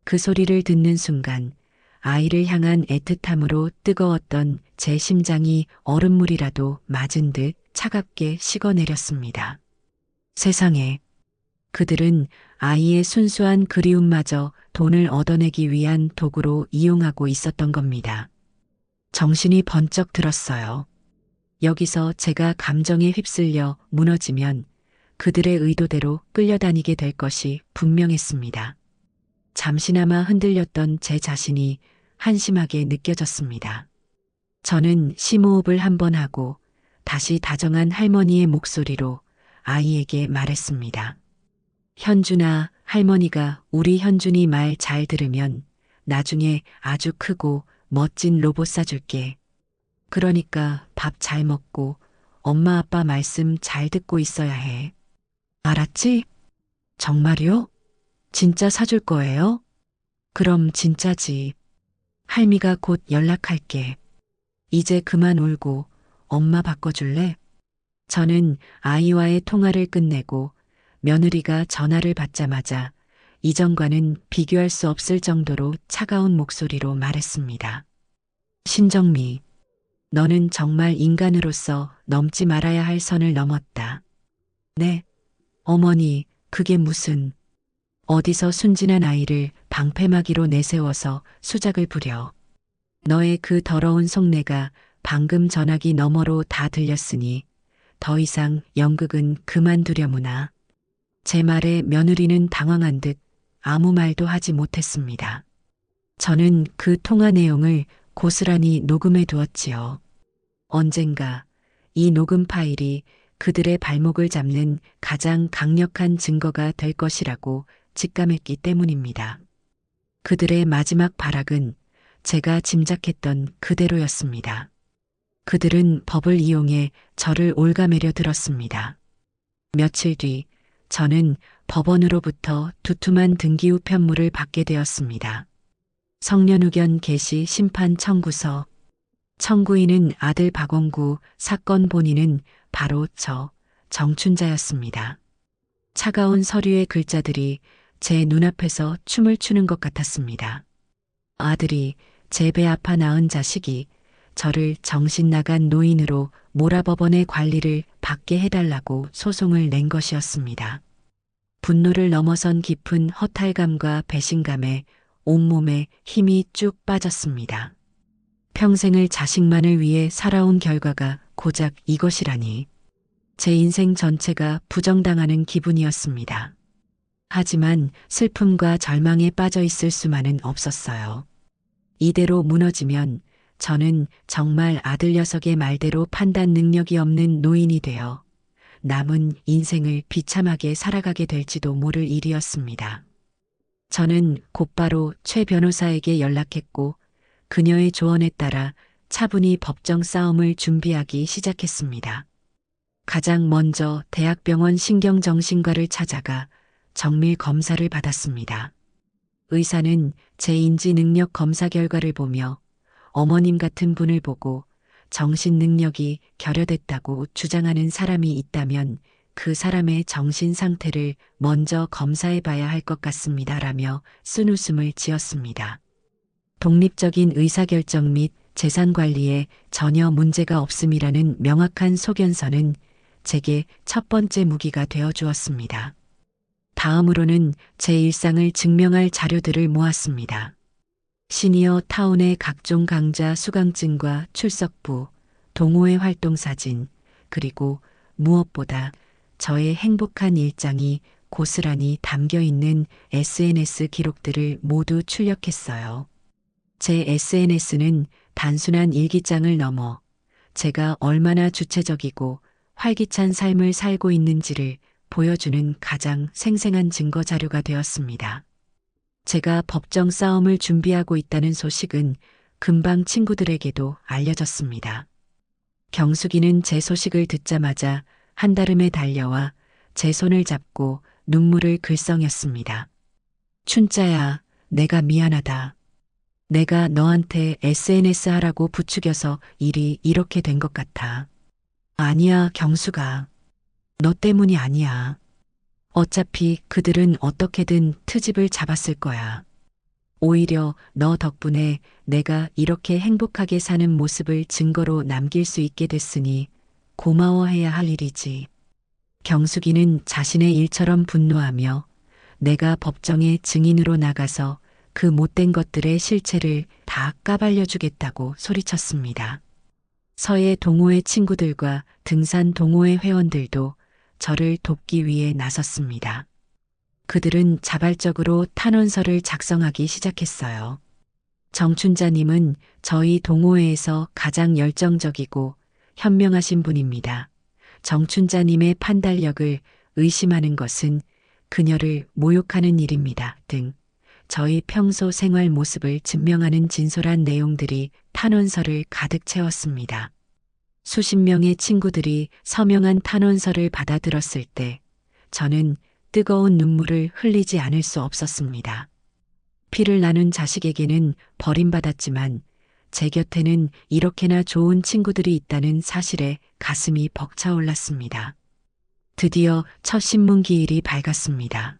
그 소리를 듣는 순간 아이를 향한 애틋함으로 뜨거웠던 제 심장이 얼음물이라도 맞은 듯 차갑게 식어내렸습니다. 세상에, 그들은 아이의 순수한 그리움마저 돈을 얻어내기 위한 도구로 이용하고 있었던 겁니다. 정신이 번쩍 들었어요. 여기서 제가 감정에 휩쓸려 무너지면 그들의 의도대로 끌려다니게 될 것이 분명했습니다. 잠시나마 흔들렸던 제 자신이 한심하게 느껴졌습니다. 저는 심호흡을 한번 하고 다시 다정한 할머니의 목소리로 아이에게 말했습니다. 현준아, 할머니가 우리 현준이 말 잘 들으면 나중에 아주 크고 멋진 로봇 사줄게. 그러니까 밥 잘 먹고 엄마 아빠 말씀 잘 듣고 있어야 해. 알았지? 정말요? 진짜 사줄 거예요? 그럼 진짜지. 할미가 곧 연락할게. 이제 그만 울고 엄마 바꿔줄래? 저는 아이와의 통화를 끝내고 며느리가 전화를 받자마자 이전과는 비교할 수 없을 정도로 차가운 목소리로 말했습니다. 신정미, 너는 정말 인간으로서 넘지 말아야 할 선을 넘었다. 네, 어머니, 그게 무슨... 어디서 순진한 아이를 방패막이로 내세워서 수작을 부려. 너의 그 더러운 속내가 방금 전화기 너머로 다 들렸으니 더 이상 연극은 그만두려무나. 제 말에 며느리는 당황한 듯 아무 말도 하지 못했습니다. 저는 그 통화 내용을 고스란히 녹음해 두었지요. 언젠가 이 녹음 파일이 그들의 발목을 잡는 가장 강력한 증거가 될 것이라고 직감했기 때문입니다. 그들의 마지막 발악은 제가 짐작했던 그대로였습니다. 그들은 법을 이용해 저를 올가매려 들었습니다. 며칠 뒤 저는 법원으로부터 두툼한 등기후 편물을 받게 되었습니다. 성년후견 개시 심판 청구서. 청구인은 아들 박원구, 사건 본인은 바로 저 정춘자였습니다. 차가운 서류의 글자들이 제 눈앞에서 춤을 추는 것 같았습니다. 아들이 제 배 아파 낳은 자식이 저를 정신 나간 노인으로 모라법원의 관리를 받게 해달라고 소송을 낸 것이었습니다. 분노를 넘어선 깊은 허탈감과 배신감에 온몸에 힘이 쭉 빠졌습니다. 평생을 자식만을 위해 살아온 결과가 고작 이것이라니. 제 인생 전체가 부정당하는 기분이었습니다. 하지만 슬픔과 절망에 빠져 있을 수만은 없었어요. 이대로 무너지면 저는 정말 아들 녀석의 말대로 판단 능력이 없는 노인이 되어 남은 인생을 비참하게 살아가게 될지도 모를 일이었습니다. 저는 곧바로 최 변호사에게 연락했고 그녀의 조언에 따라 차분히 법정 싸움을 준비하기 시작했습니다. 가장 먼저 대학병원 신경정신과를 찾아가 정밀 검사를 받았습니다. 의사는 제 인지 능력 검사 결과를 보며 어머님 같은 분을 보고 정신 능력이 결여됐다고 주장하는 사람이 있다면 그 사람의 정신 상태를 먼저 검사해 봐야 할 것 같습니다라며 쓴웃음을 지었습니다. 독립적인 의사결정 및 재산 관리에 전혀 문제가 없음이라는 명확한 소견서는 제게 첫 번째 무기가 되어 주었습니다. 다음으로는 제 일상을 증명할 자료들을 모았습니다. 시니어 타운의 각종 강좌 수강증과 출석부, 동호회 활동 사진, 그리고 무엇보다 저의 행복한 일장이 고스란히 담겨 있는 SNS 기록들을 모두 출력했어요. 제 SNS는 단순한 일기장을 넘어 제가 얼마나 주체적이고 활기찬 삶을 살고 있는지를 보여주는 가장 생생한 증거 자료가 되었습니다. 제가 법정 싸움을 준비하고 있다는 소식은 금방 친구들에게도 알려졌습니다. 경숙이는 제 소식을 듣자마자 한달음에 달려와 제 손을 잡고 눈물을 글썽였습니다. 춘자야, 내가 미안하다. 내가 너한테 SNS 하라고 부추겨서 일이 이렇게 된 것 같아. 아니야, 경숙아. 너 때문이 아니야. 어차피 그들은 어떻게든 트집을 잡았을 거야. 오히려 너 덕분에 내가 이렇게 행복하게 사는 모습을 증거로 남길 수 있게 됐으니 고마워해야 할 일이지. 경숙이는 자신의 일처럼 분노하며 내가 법정에 증인으로 나가서 그 못된 것들의 실체를 다 까발려 주겠다고 소리쳤습니다. 서예 동호회 친구들과 등산 동호회 회원들도 저를 돕기 위해 나섰습니다. 그들은 자발적으로 탄원서를 작성하기 시작했어요. 정춘자님은 저희 동호회에서 가장 열정적이고 현명하신 분입니다. 정춘자님의 판단력을 의심하는 것은 그녀를 모욕하는 일입니다. 등 저희 평소 생활 모습을 증명하는 진솔한 내용들이 탄원서를 가득 채웠습니다. 수십 명의 친구들이 서명한 탄원서를 받아들었을 때 저는 뜨거운 눈물을 흘리지 않을 수 없었습니다. 피를 나눈 자식에게는 버림받았지만 제 곁에는 이렇게나 좋은 친구들이 있다는 사실에 가슴이 벅차올랐습니다. 드디어 첫 신문기일이 밝았습니다.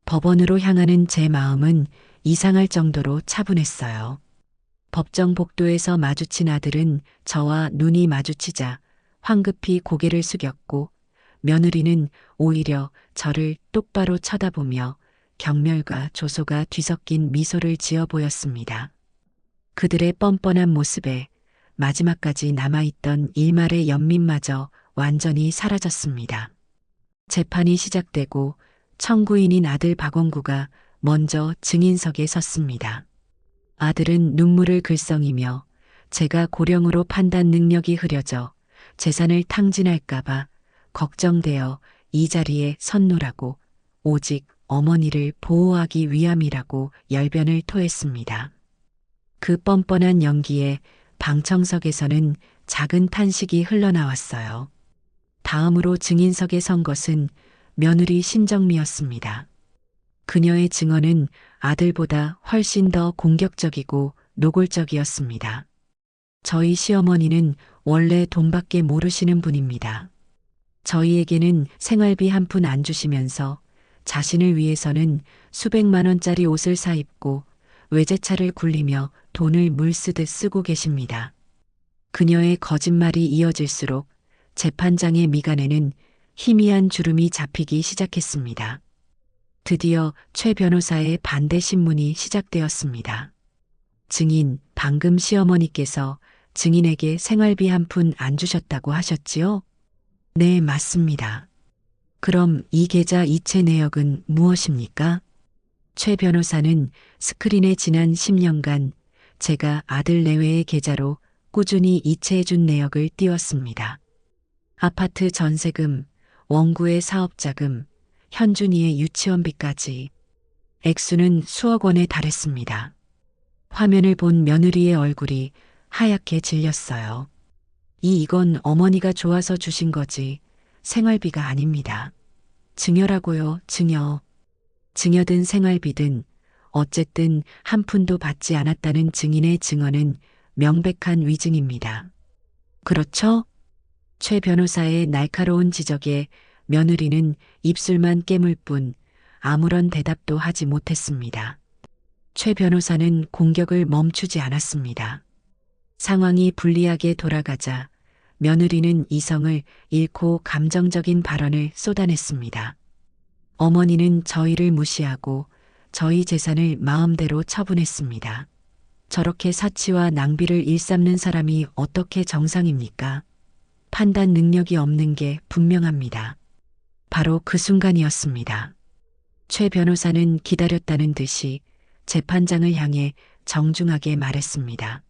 법원으로 향하는 제 마음은 이상할 정도로 차분했어요. 법정 복도에서 마주친 아들은 저와 눈이 마주치자 황급히 고개를 숙였고 며느리는 오히려 저를 똑바로 쳐다보며 경멸과 조소가 뒤섞인 미소를 지어 보였습니다. 그들의 뻔뻔한 모습에 마지막까지 남아있던 일말의 연민마저 완전히 사라졌습니다. 재판이 시작되고 청구인인 아들 박원구가 먼저 증인석에 섰습니다. 아들은 눈물을 글썽이며 제가 고령으로 판단 능력이 흐려져 재산을 탕진할까봐 걱정되어 이 자리에 섰노라고 오직 어머니를 보호하기 위함이라고 열변을 토했습니다. 그 뻔뻔한 연기에 방청석에서는 작은 탄식이 흘러나왔어요. 다음으로 증인석에 선 것은 며느리 신정미였습니다. 그녀의 증언은 아들보다 훨씬 더 공격적이고 노골적이었습니다. 저희 시어머니는 원래 돈밖에 모르시는 분입니다. 저희에게는 생활비 한 푼 안 주시면서 자신을 위해서는 수백만 원짜리 옷을 사 입고 외제차를 굴리며 돈을 물쓰듯 쓰고 계십니다. 그녀의 거짓말이 이어질수록 재판장의 미간에는 희미한 주름이 잡히기 시작했습니다. 드디어 최 변호사의 반대 신문이 시작되었습니다. 증인, 방금 시어머니께서 증인에게 생활비 한 푼 안 주셨다고 하셨지요? 네, 맞습니다. 그럼 이 계좌 이체 내역은 무엇입니까? 최 변호사는 스크린에 지난 10년간 제가 아들 내외의 계좌로 꾸준히 이체해준 내역을 띄웠습니다. 아파트 전세금, 원구의 사업자금, 현준이의 유치원비까지 액수는 수억 원에 달했습니다. 화면을 본 며느리의 얼굴이 하얗게 질렸어요. 이건 어머니가 좋아서 주신 거지 생활비가 아닙니다. 증여라고요, 증여. 증여든 생활비든 어쨌든 한 푼도 받지 않았다는 증인의 증언은 명백한 위증입니다. 그렇죠? 최 변호사의 날카로운 지적에 며느리는 입술만 깨물 뿐 아무런 대답도 하지 못했습니다. 최 변호사는 공격을 멈추지 않았습니다. 상황이 불리하게 돌아가자 며느리는 이성을 잃고 감정적인 발언을 쏟아냈습니다. 어머니는 저희를 무시하고 저희 재산을 마음대로 처분했습니다. 저렇게 사치와 낭비를 일삼는 사람이 어떻게 정상입니까? 판단 능력이 없는 게 분명합니다. 바로 그 순간이었습니다. 최 변호사는 기다렸다는 듯이 재판장을 향해 정중하게 말했습니다.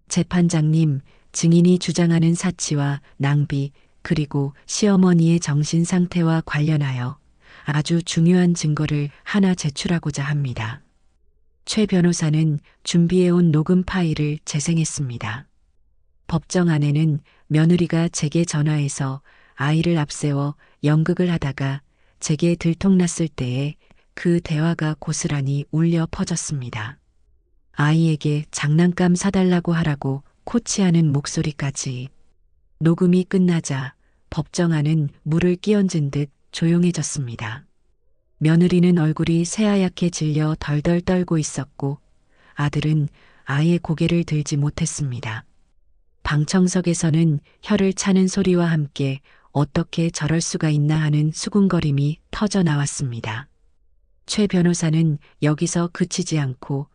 재판장님, 증인이 주장하는 사치와 낭비 그리고 시어머니의 정신 상태와 관련하여 아주 중요한 증거를 하나 제출하고자 합니다. 최 변호사는 준비해온 녹음 파일을 재생했습니다. 법정 안에는 며느리가 제게 전화해서 아이를 앞세워 연극을 하다가 제게 들통났을 때에 그 대화가 고스란히 울려 퍼졌습니다. 아이에게 장난감 사달라고 하라고 코치하는 목소리까지. 녹음이 끝나자 법정 안은 물을 끼얹은 듯 조용해졌습니다. 며느리는 얼굴이 새하얗게 질려 덜덜 떨고 있었고 아들은 아예 고개를 들지 못했습니다. 방청석에서는 혀를 차는 소리와 함께 어떻게 저럴 수가 있나 하는 수군거림이 터져 나왔습니다. 최 변호사는 여기서 그치지 않고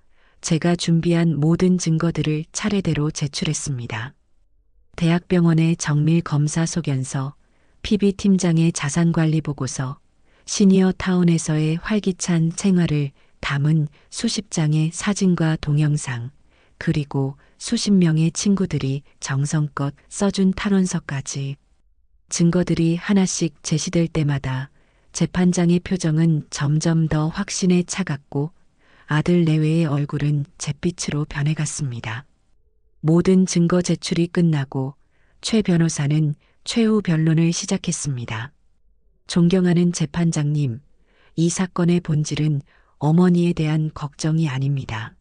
제가 준비한 모든 증거들을 차례대로 제출했습니다. 대학병원의 정밀 검사 소견서, PB팀장의 자산관리 보고서, 시니어 타운에서의 활기찬 생활을 담은 수십 장의 사진과 동영상, 그리고 수십 명의 친구들이 정성껏 써준 탄원서까지. 증거들이 하나씩 제시될 때마다 재판장의 표정은 점점 더 확신에 차갔고 아들 내외의 얼굴은 잿빛으로 변해갔습니다. 모든 증거 제출이 끝나고 최 변호사는 최후 변론을 시작했습니다. 존경하는 재판장님, 이 사건의 본질은 어머니에 대한 걱정이 아닙니다.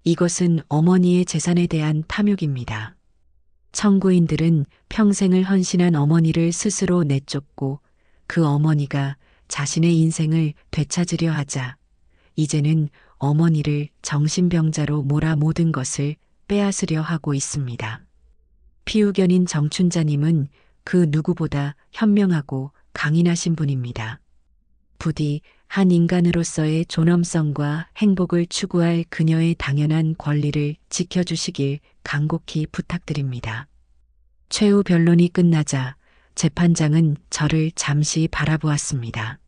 이것은 어머니의 재산에 대한 탐욕입니다. 청구인들은 평생을 헌신한 어머니를 스스로 내쫓고 그 어머니가 자신의 인생을 되찾으려 하자 이제는 어머니를 정신병자로 몰아 모든 것을 빼앗으려 하고 있습니다. 피후견인 정춘자님은 그 누구보다 현명하고 강인하신 분입니다. 부디 한 인간으로서의 존엄성과 행복을 추구할 그녀의 당연한 권리를 지켜주시길 간곡히 부탁드립니다. 최후 변론이 끝나자 재판장은 저를 잠시 바라보았습니다.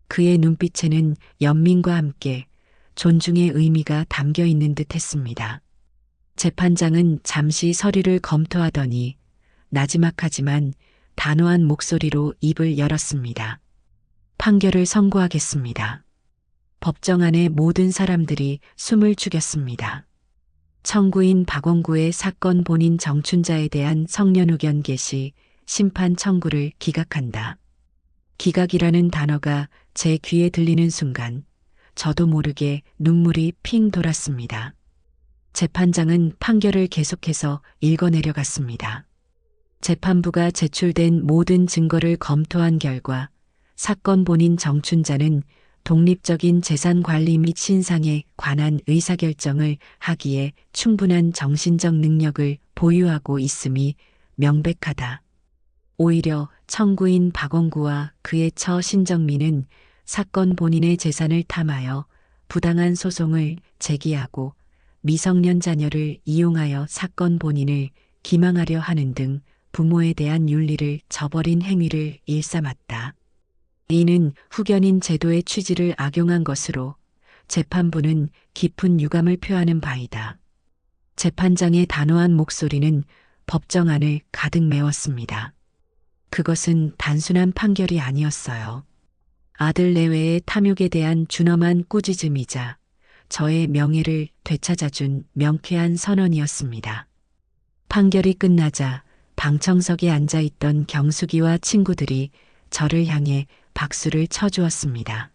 그의 눈빛에는 연민과 함께 존중의 의미가 담겨 있는 듯 했습니다. 재판장은 잠시 서류를 검토하더니 나지막하지만 단호한 목소리로 입을 열었습니다. 판결을 선고하겠습니다. 법정 안의 모든 사람들이 숨을 죽였습니다. 청구인 박원구의 사건 본인 정춘자에 대한 성년 의견 개시, 심판 청구를 기각한다. 기각이라는 단어가 제 귀에 들리는 순간 저도 모르게 눈물이 핑 돌았습니다. 재판장은 판결을 계속해서 읽어내려갔습니다. 재판부가 제출된 모든 증거를 검토한 결과 사건 본인 정춘자는 독립적인 재산 관리 및 신상에 관한 의사결정을 하기에 충분한 정신적 능력을 보유하고 있음이 명백하다. 오히려 청구인 박원구와 그의 처 신정민은 사건 본인의 재산을 탐하여 부당한 소송을 제기하고 미성년 자녀를 이용하여 사건 본인을 기망하려 하는 등 부모에 대한 윤리를 저버린 행위를 일삼았다. 이는 후견인 제도의 취지를 악용한 것으로 재판부는 깊은 유감을 표하는 바이다. 재판장의 단호한 목소리는 법정 안을 가득 메웠습니다. 그것은 단순한 판결이 아니었어요. 아들 내외의 탐욕에 대한 준엄한 꾸짖음이자 저의 명예를 되찾아준 명쾌한 선언이었습니다. 판결이 끝나자 방청석에 앉아있던 경숙이와 친구들이 저를 향해 박수를 쳐주었습니다.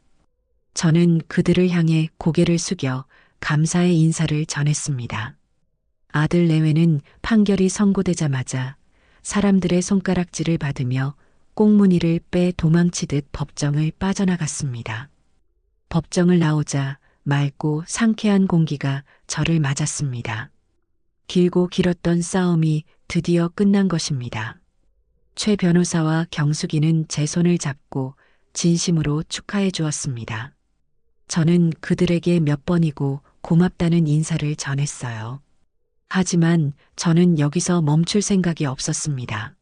저는 그들을 향해 고개를 숙여 감사의 인사를 전했습니다. 아들 내외는 판결이 선고되자마자 사람들의 손가락질을 받으며 꽁무니를 빼 도망치듯 법정을 빠져나갔습니다. 법정을 나오자 맑고 상쾌한 공기가 저를 맞았습니다. 길고 길었던 싸움이 드디어 끝난 것입니다. 최 변호사와 경숙이는 제 손을 잡고 진심으로 축하해 주었습니다. 저는 그들에게 몇 번이고 고맙다는 인사를 전했어요. 하지만 저는 여기서 멈출 생각이 없었습니다.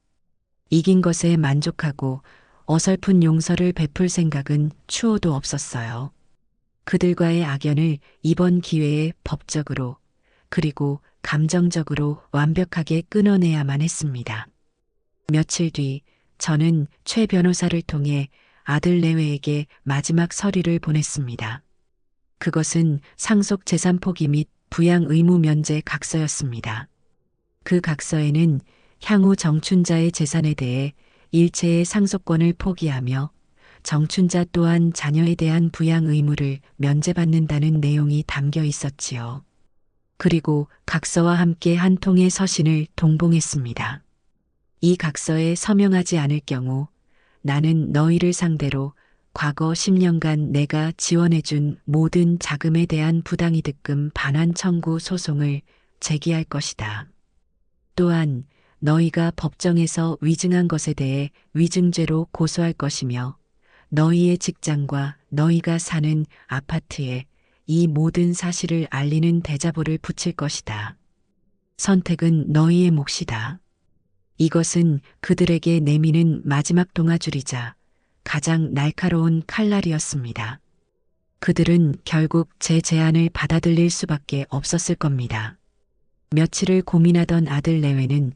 이긴 것에 만족하고 어설픈 용서를 베풀 생각은 추호도 없었어요. 그들과의 악연을 이번 기회에 법적으로 그리고 감정적으로 완벽하게 끊어내야만 했습니다. 며칠 뒤 저는 최 변호사를 통해 아들 내외에게 마지막 서류를 보냈습니다. 그것은 상속 재산 포기 및 부양 의무 면제 각서였습니다. 그 각서에는 향후 정춘자의 재산에 대해 일체의 상속권을 포기하며 정춘자 또한 자녀에 대한 부양 의무를 면제받는다는 내용이 담겨 있었지요. 그리고 각서와 함께 한 통의 서신을 동봉했습니다. 이 각서에 서명하지 않을 경우 나는 너희를 상대로 과거 10년간 내가 지원해준 모든 자금에 대한 부당이득금 반환 청구 소송을 제기할 것이다. 또한 너희가 법정에서 위증한 것에 대해 위증죄로 고소할 것이며 너희의 직장과 너희가 사는 아파트에 이 모든 사실을 알리는 대자보를 붙일 것이다. 선택은 너희의 몫이다. 이것은 그들에게 내미는 마지막 동아줄이자 가장 날카로운 칼날이었습니다. 그들은 결국 제 제안을 받아들일 수밖에 없었을 겁니다. 며칠을 고민하던 아들 내외는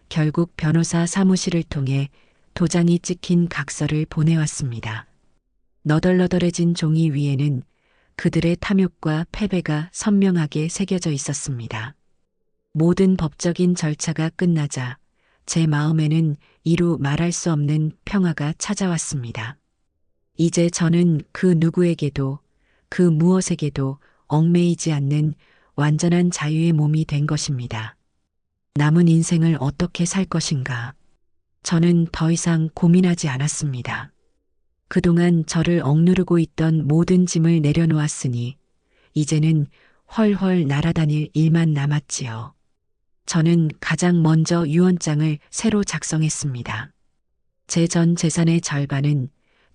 결국 변호사 사무실을 통해 도장이 찍힌 각서를 보내왔습니다. 너덜너덜해진 종이 위에는 그들의 탐욕과 패배가 선명하게 새겨져 있었습니다. 모든 법적인 절차가 끝나자 제 마음에는 이루 말할 수 없는 평화가 찾아왔습니다. 이제 저는 그 누구에게도 그 무엇에게도 얽매이지 않는 완전한 자유의 몸이 된 것입니다. 남은 인생을 어떻게 살 것인가? 저는 더 이상 고민하지 않았습니다. 그동안 저를 억누르고 있던 모든 짐을 내려놓았으니 이제는 훨훨 날아다닐 일만 남았지요. 저는 가장 먼저 유언장을 새로 작성했습니다. 제 전 재산의 절반은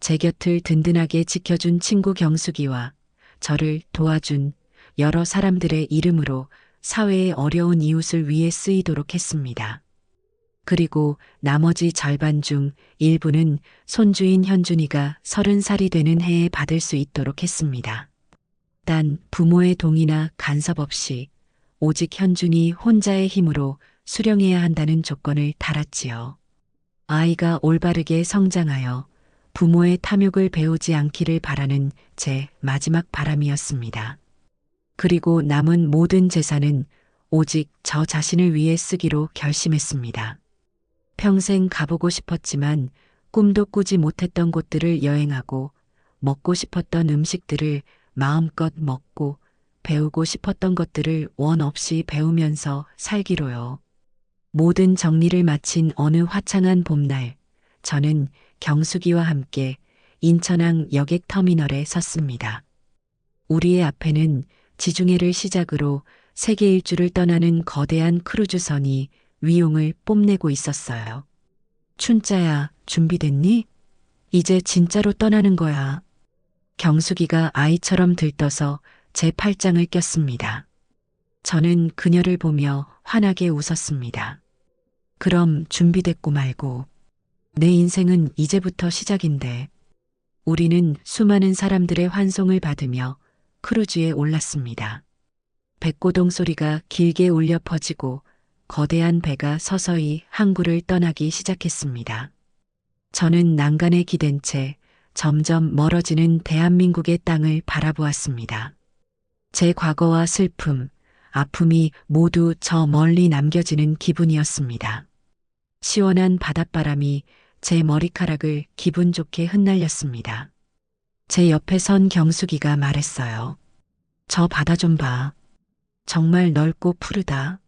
제 곁을 든든하게 지켜준 친구 경숙이와 저를 도와준 여러 사람들의 이름으로 사회의 어려운 이웃을 위해 쓰이도록 했습니다. 그리고 나머지 절반 중 일부는 손주인 현준이가 30살이 되는 해에 받을 수 있도록 했습니다. 단 부모의 동의나 간섭 없이 오직 현준이 혼자의 힘으로 수령해야 한다는 조건을 달았지요. 아이가 올바르게 성장하여 부모의 탐욕을 배우지 않기를 바라는 제 마지막 바람이었습니다. 그리고 남은 모든 재산은 오직 저 자신을 위해 쓰기로 결심했습니다. 평생 가보고 싶었지만 꿈도 꾸지 못했던 곳들을 여행하고 먹고 싶었던 음식들을 마음껏 먹고 배우고 싶었던 것들을 원 없이 배우면서 살기로요. 모든 정리를 마친 어느 화창한 봄날, 저는 경숙이와 함께 인천항 여객터미널에 섰습니다. 우리의 앞에는 지중해를 시작으로 세계 일주를 떠나는 거대한 크루즈선이 위용을 뽐내고 있었어요. 춘자야, 준비됐니? 이제 진짜로 떠나는 거야. 경숙이가 아이처럼 들떠서 제 팔짱을 꼈습니다. 저는 그녀를 보며 환하게 웃었습니다. 그럼 준비됐고 말고. 내 인생은 이제부터 시작인데. 우리는 수많은 사람들의 환송을 받으며 크루즈에 올랐습니다. 백고동 소리가 길게 울려 퍼지고 거대한 배가 서서히 항구를 떠나기 시작했습니다. 저는 난간에 기댄 채 점점 멀어지는 대한민국의 땅을 바라보았습니다. 제 과거와 슬픔, 아픔이 모두 저 멀리 남겨지는 기분이었습니다. 시원한 바닷바람이 제 머리카락을 기분 좋게 흩날렸습니다. 제 옆에 선 경숙이가 말했어요. 저 바다 좀 봐. 정말 넓고 푸르다.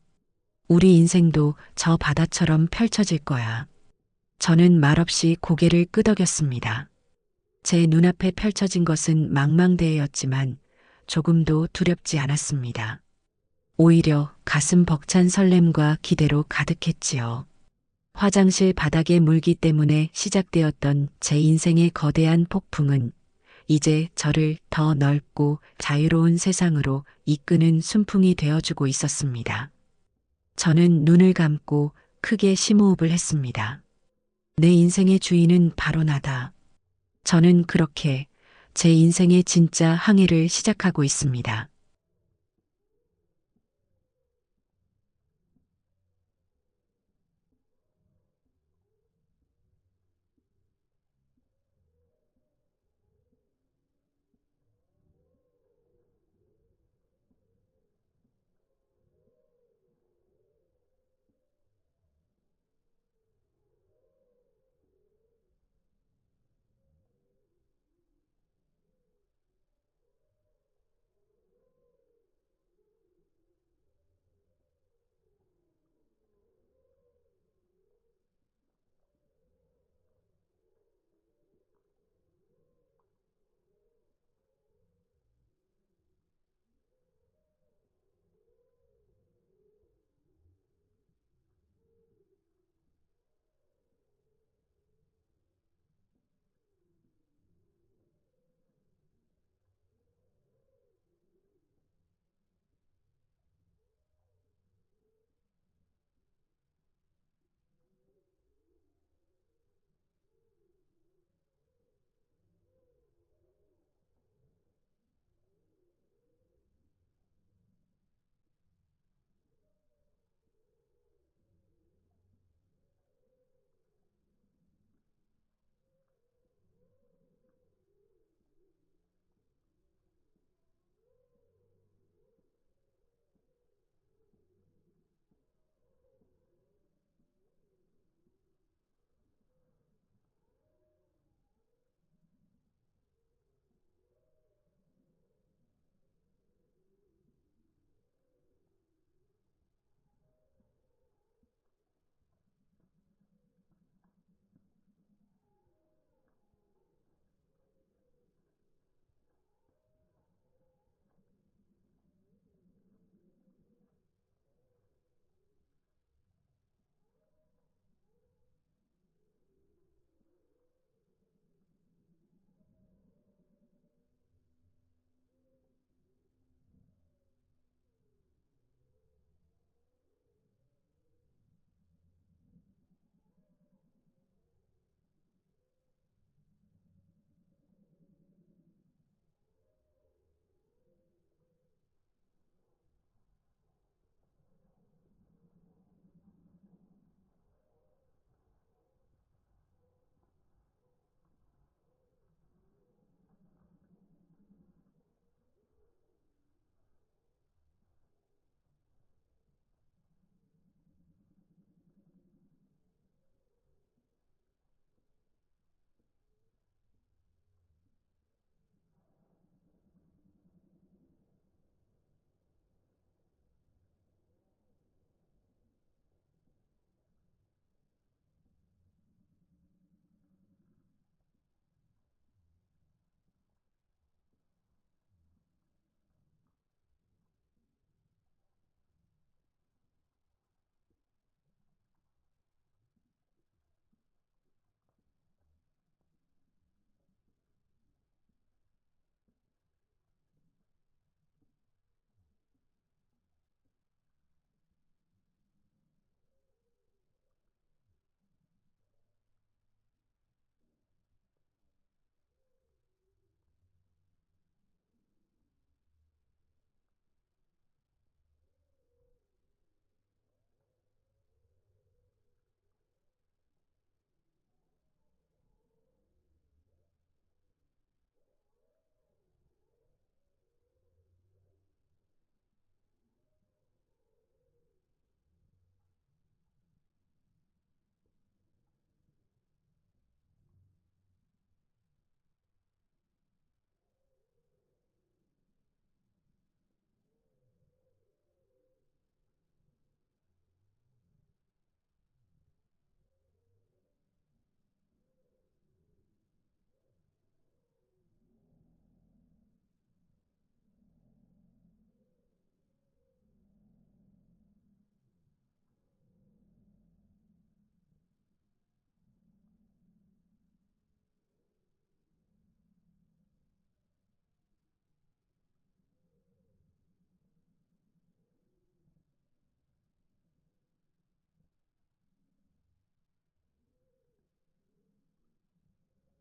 우리 인생도 저 바다처럼 펼쳐질 거야. 저는 말없이 고개를 끄덕였습니다. 제 눈앞에 펼쳐진 것은 망망대해였지만 조금도 두렵지 않았습니다. 오히려 가슴 벅찬 설렘과 기대로 가득했지요. 화장실 바닥의 물기 때문에 시작되었던 제 인생의 거대한 폭풍은 이제 저를 더 넓고 자유로운 세상으로 이끄는 순풍이 되어주고 있었습니다. 저는 눈을 감고 크게 심호흡을 했습니다. 내 인생의 주인은 바로 나다. 저는 그렇게 제 인생의 진짜 항해를 시작하고 있습니다.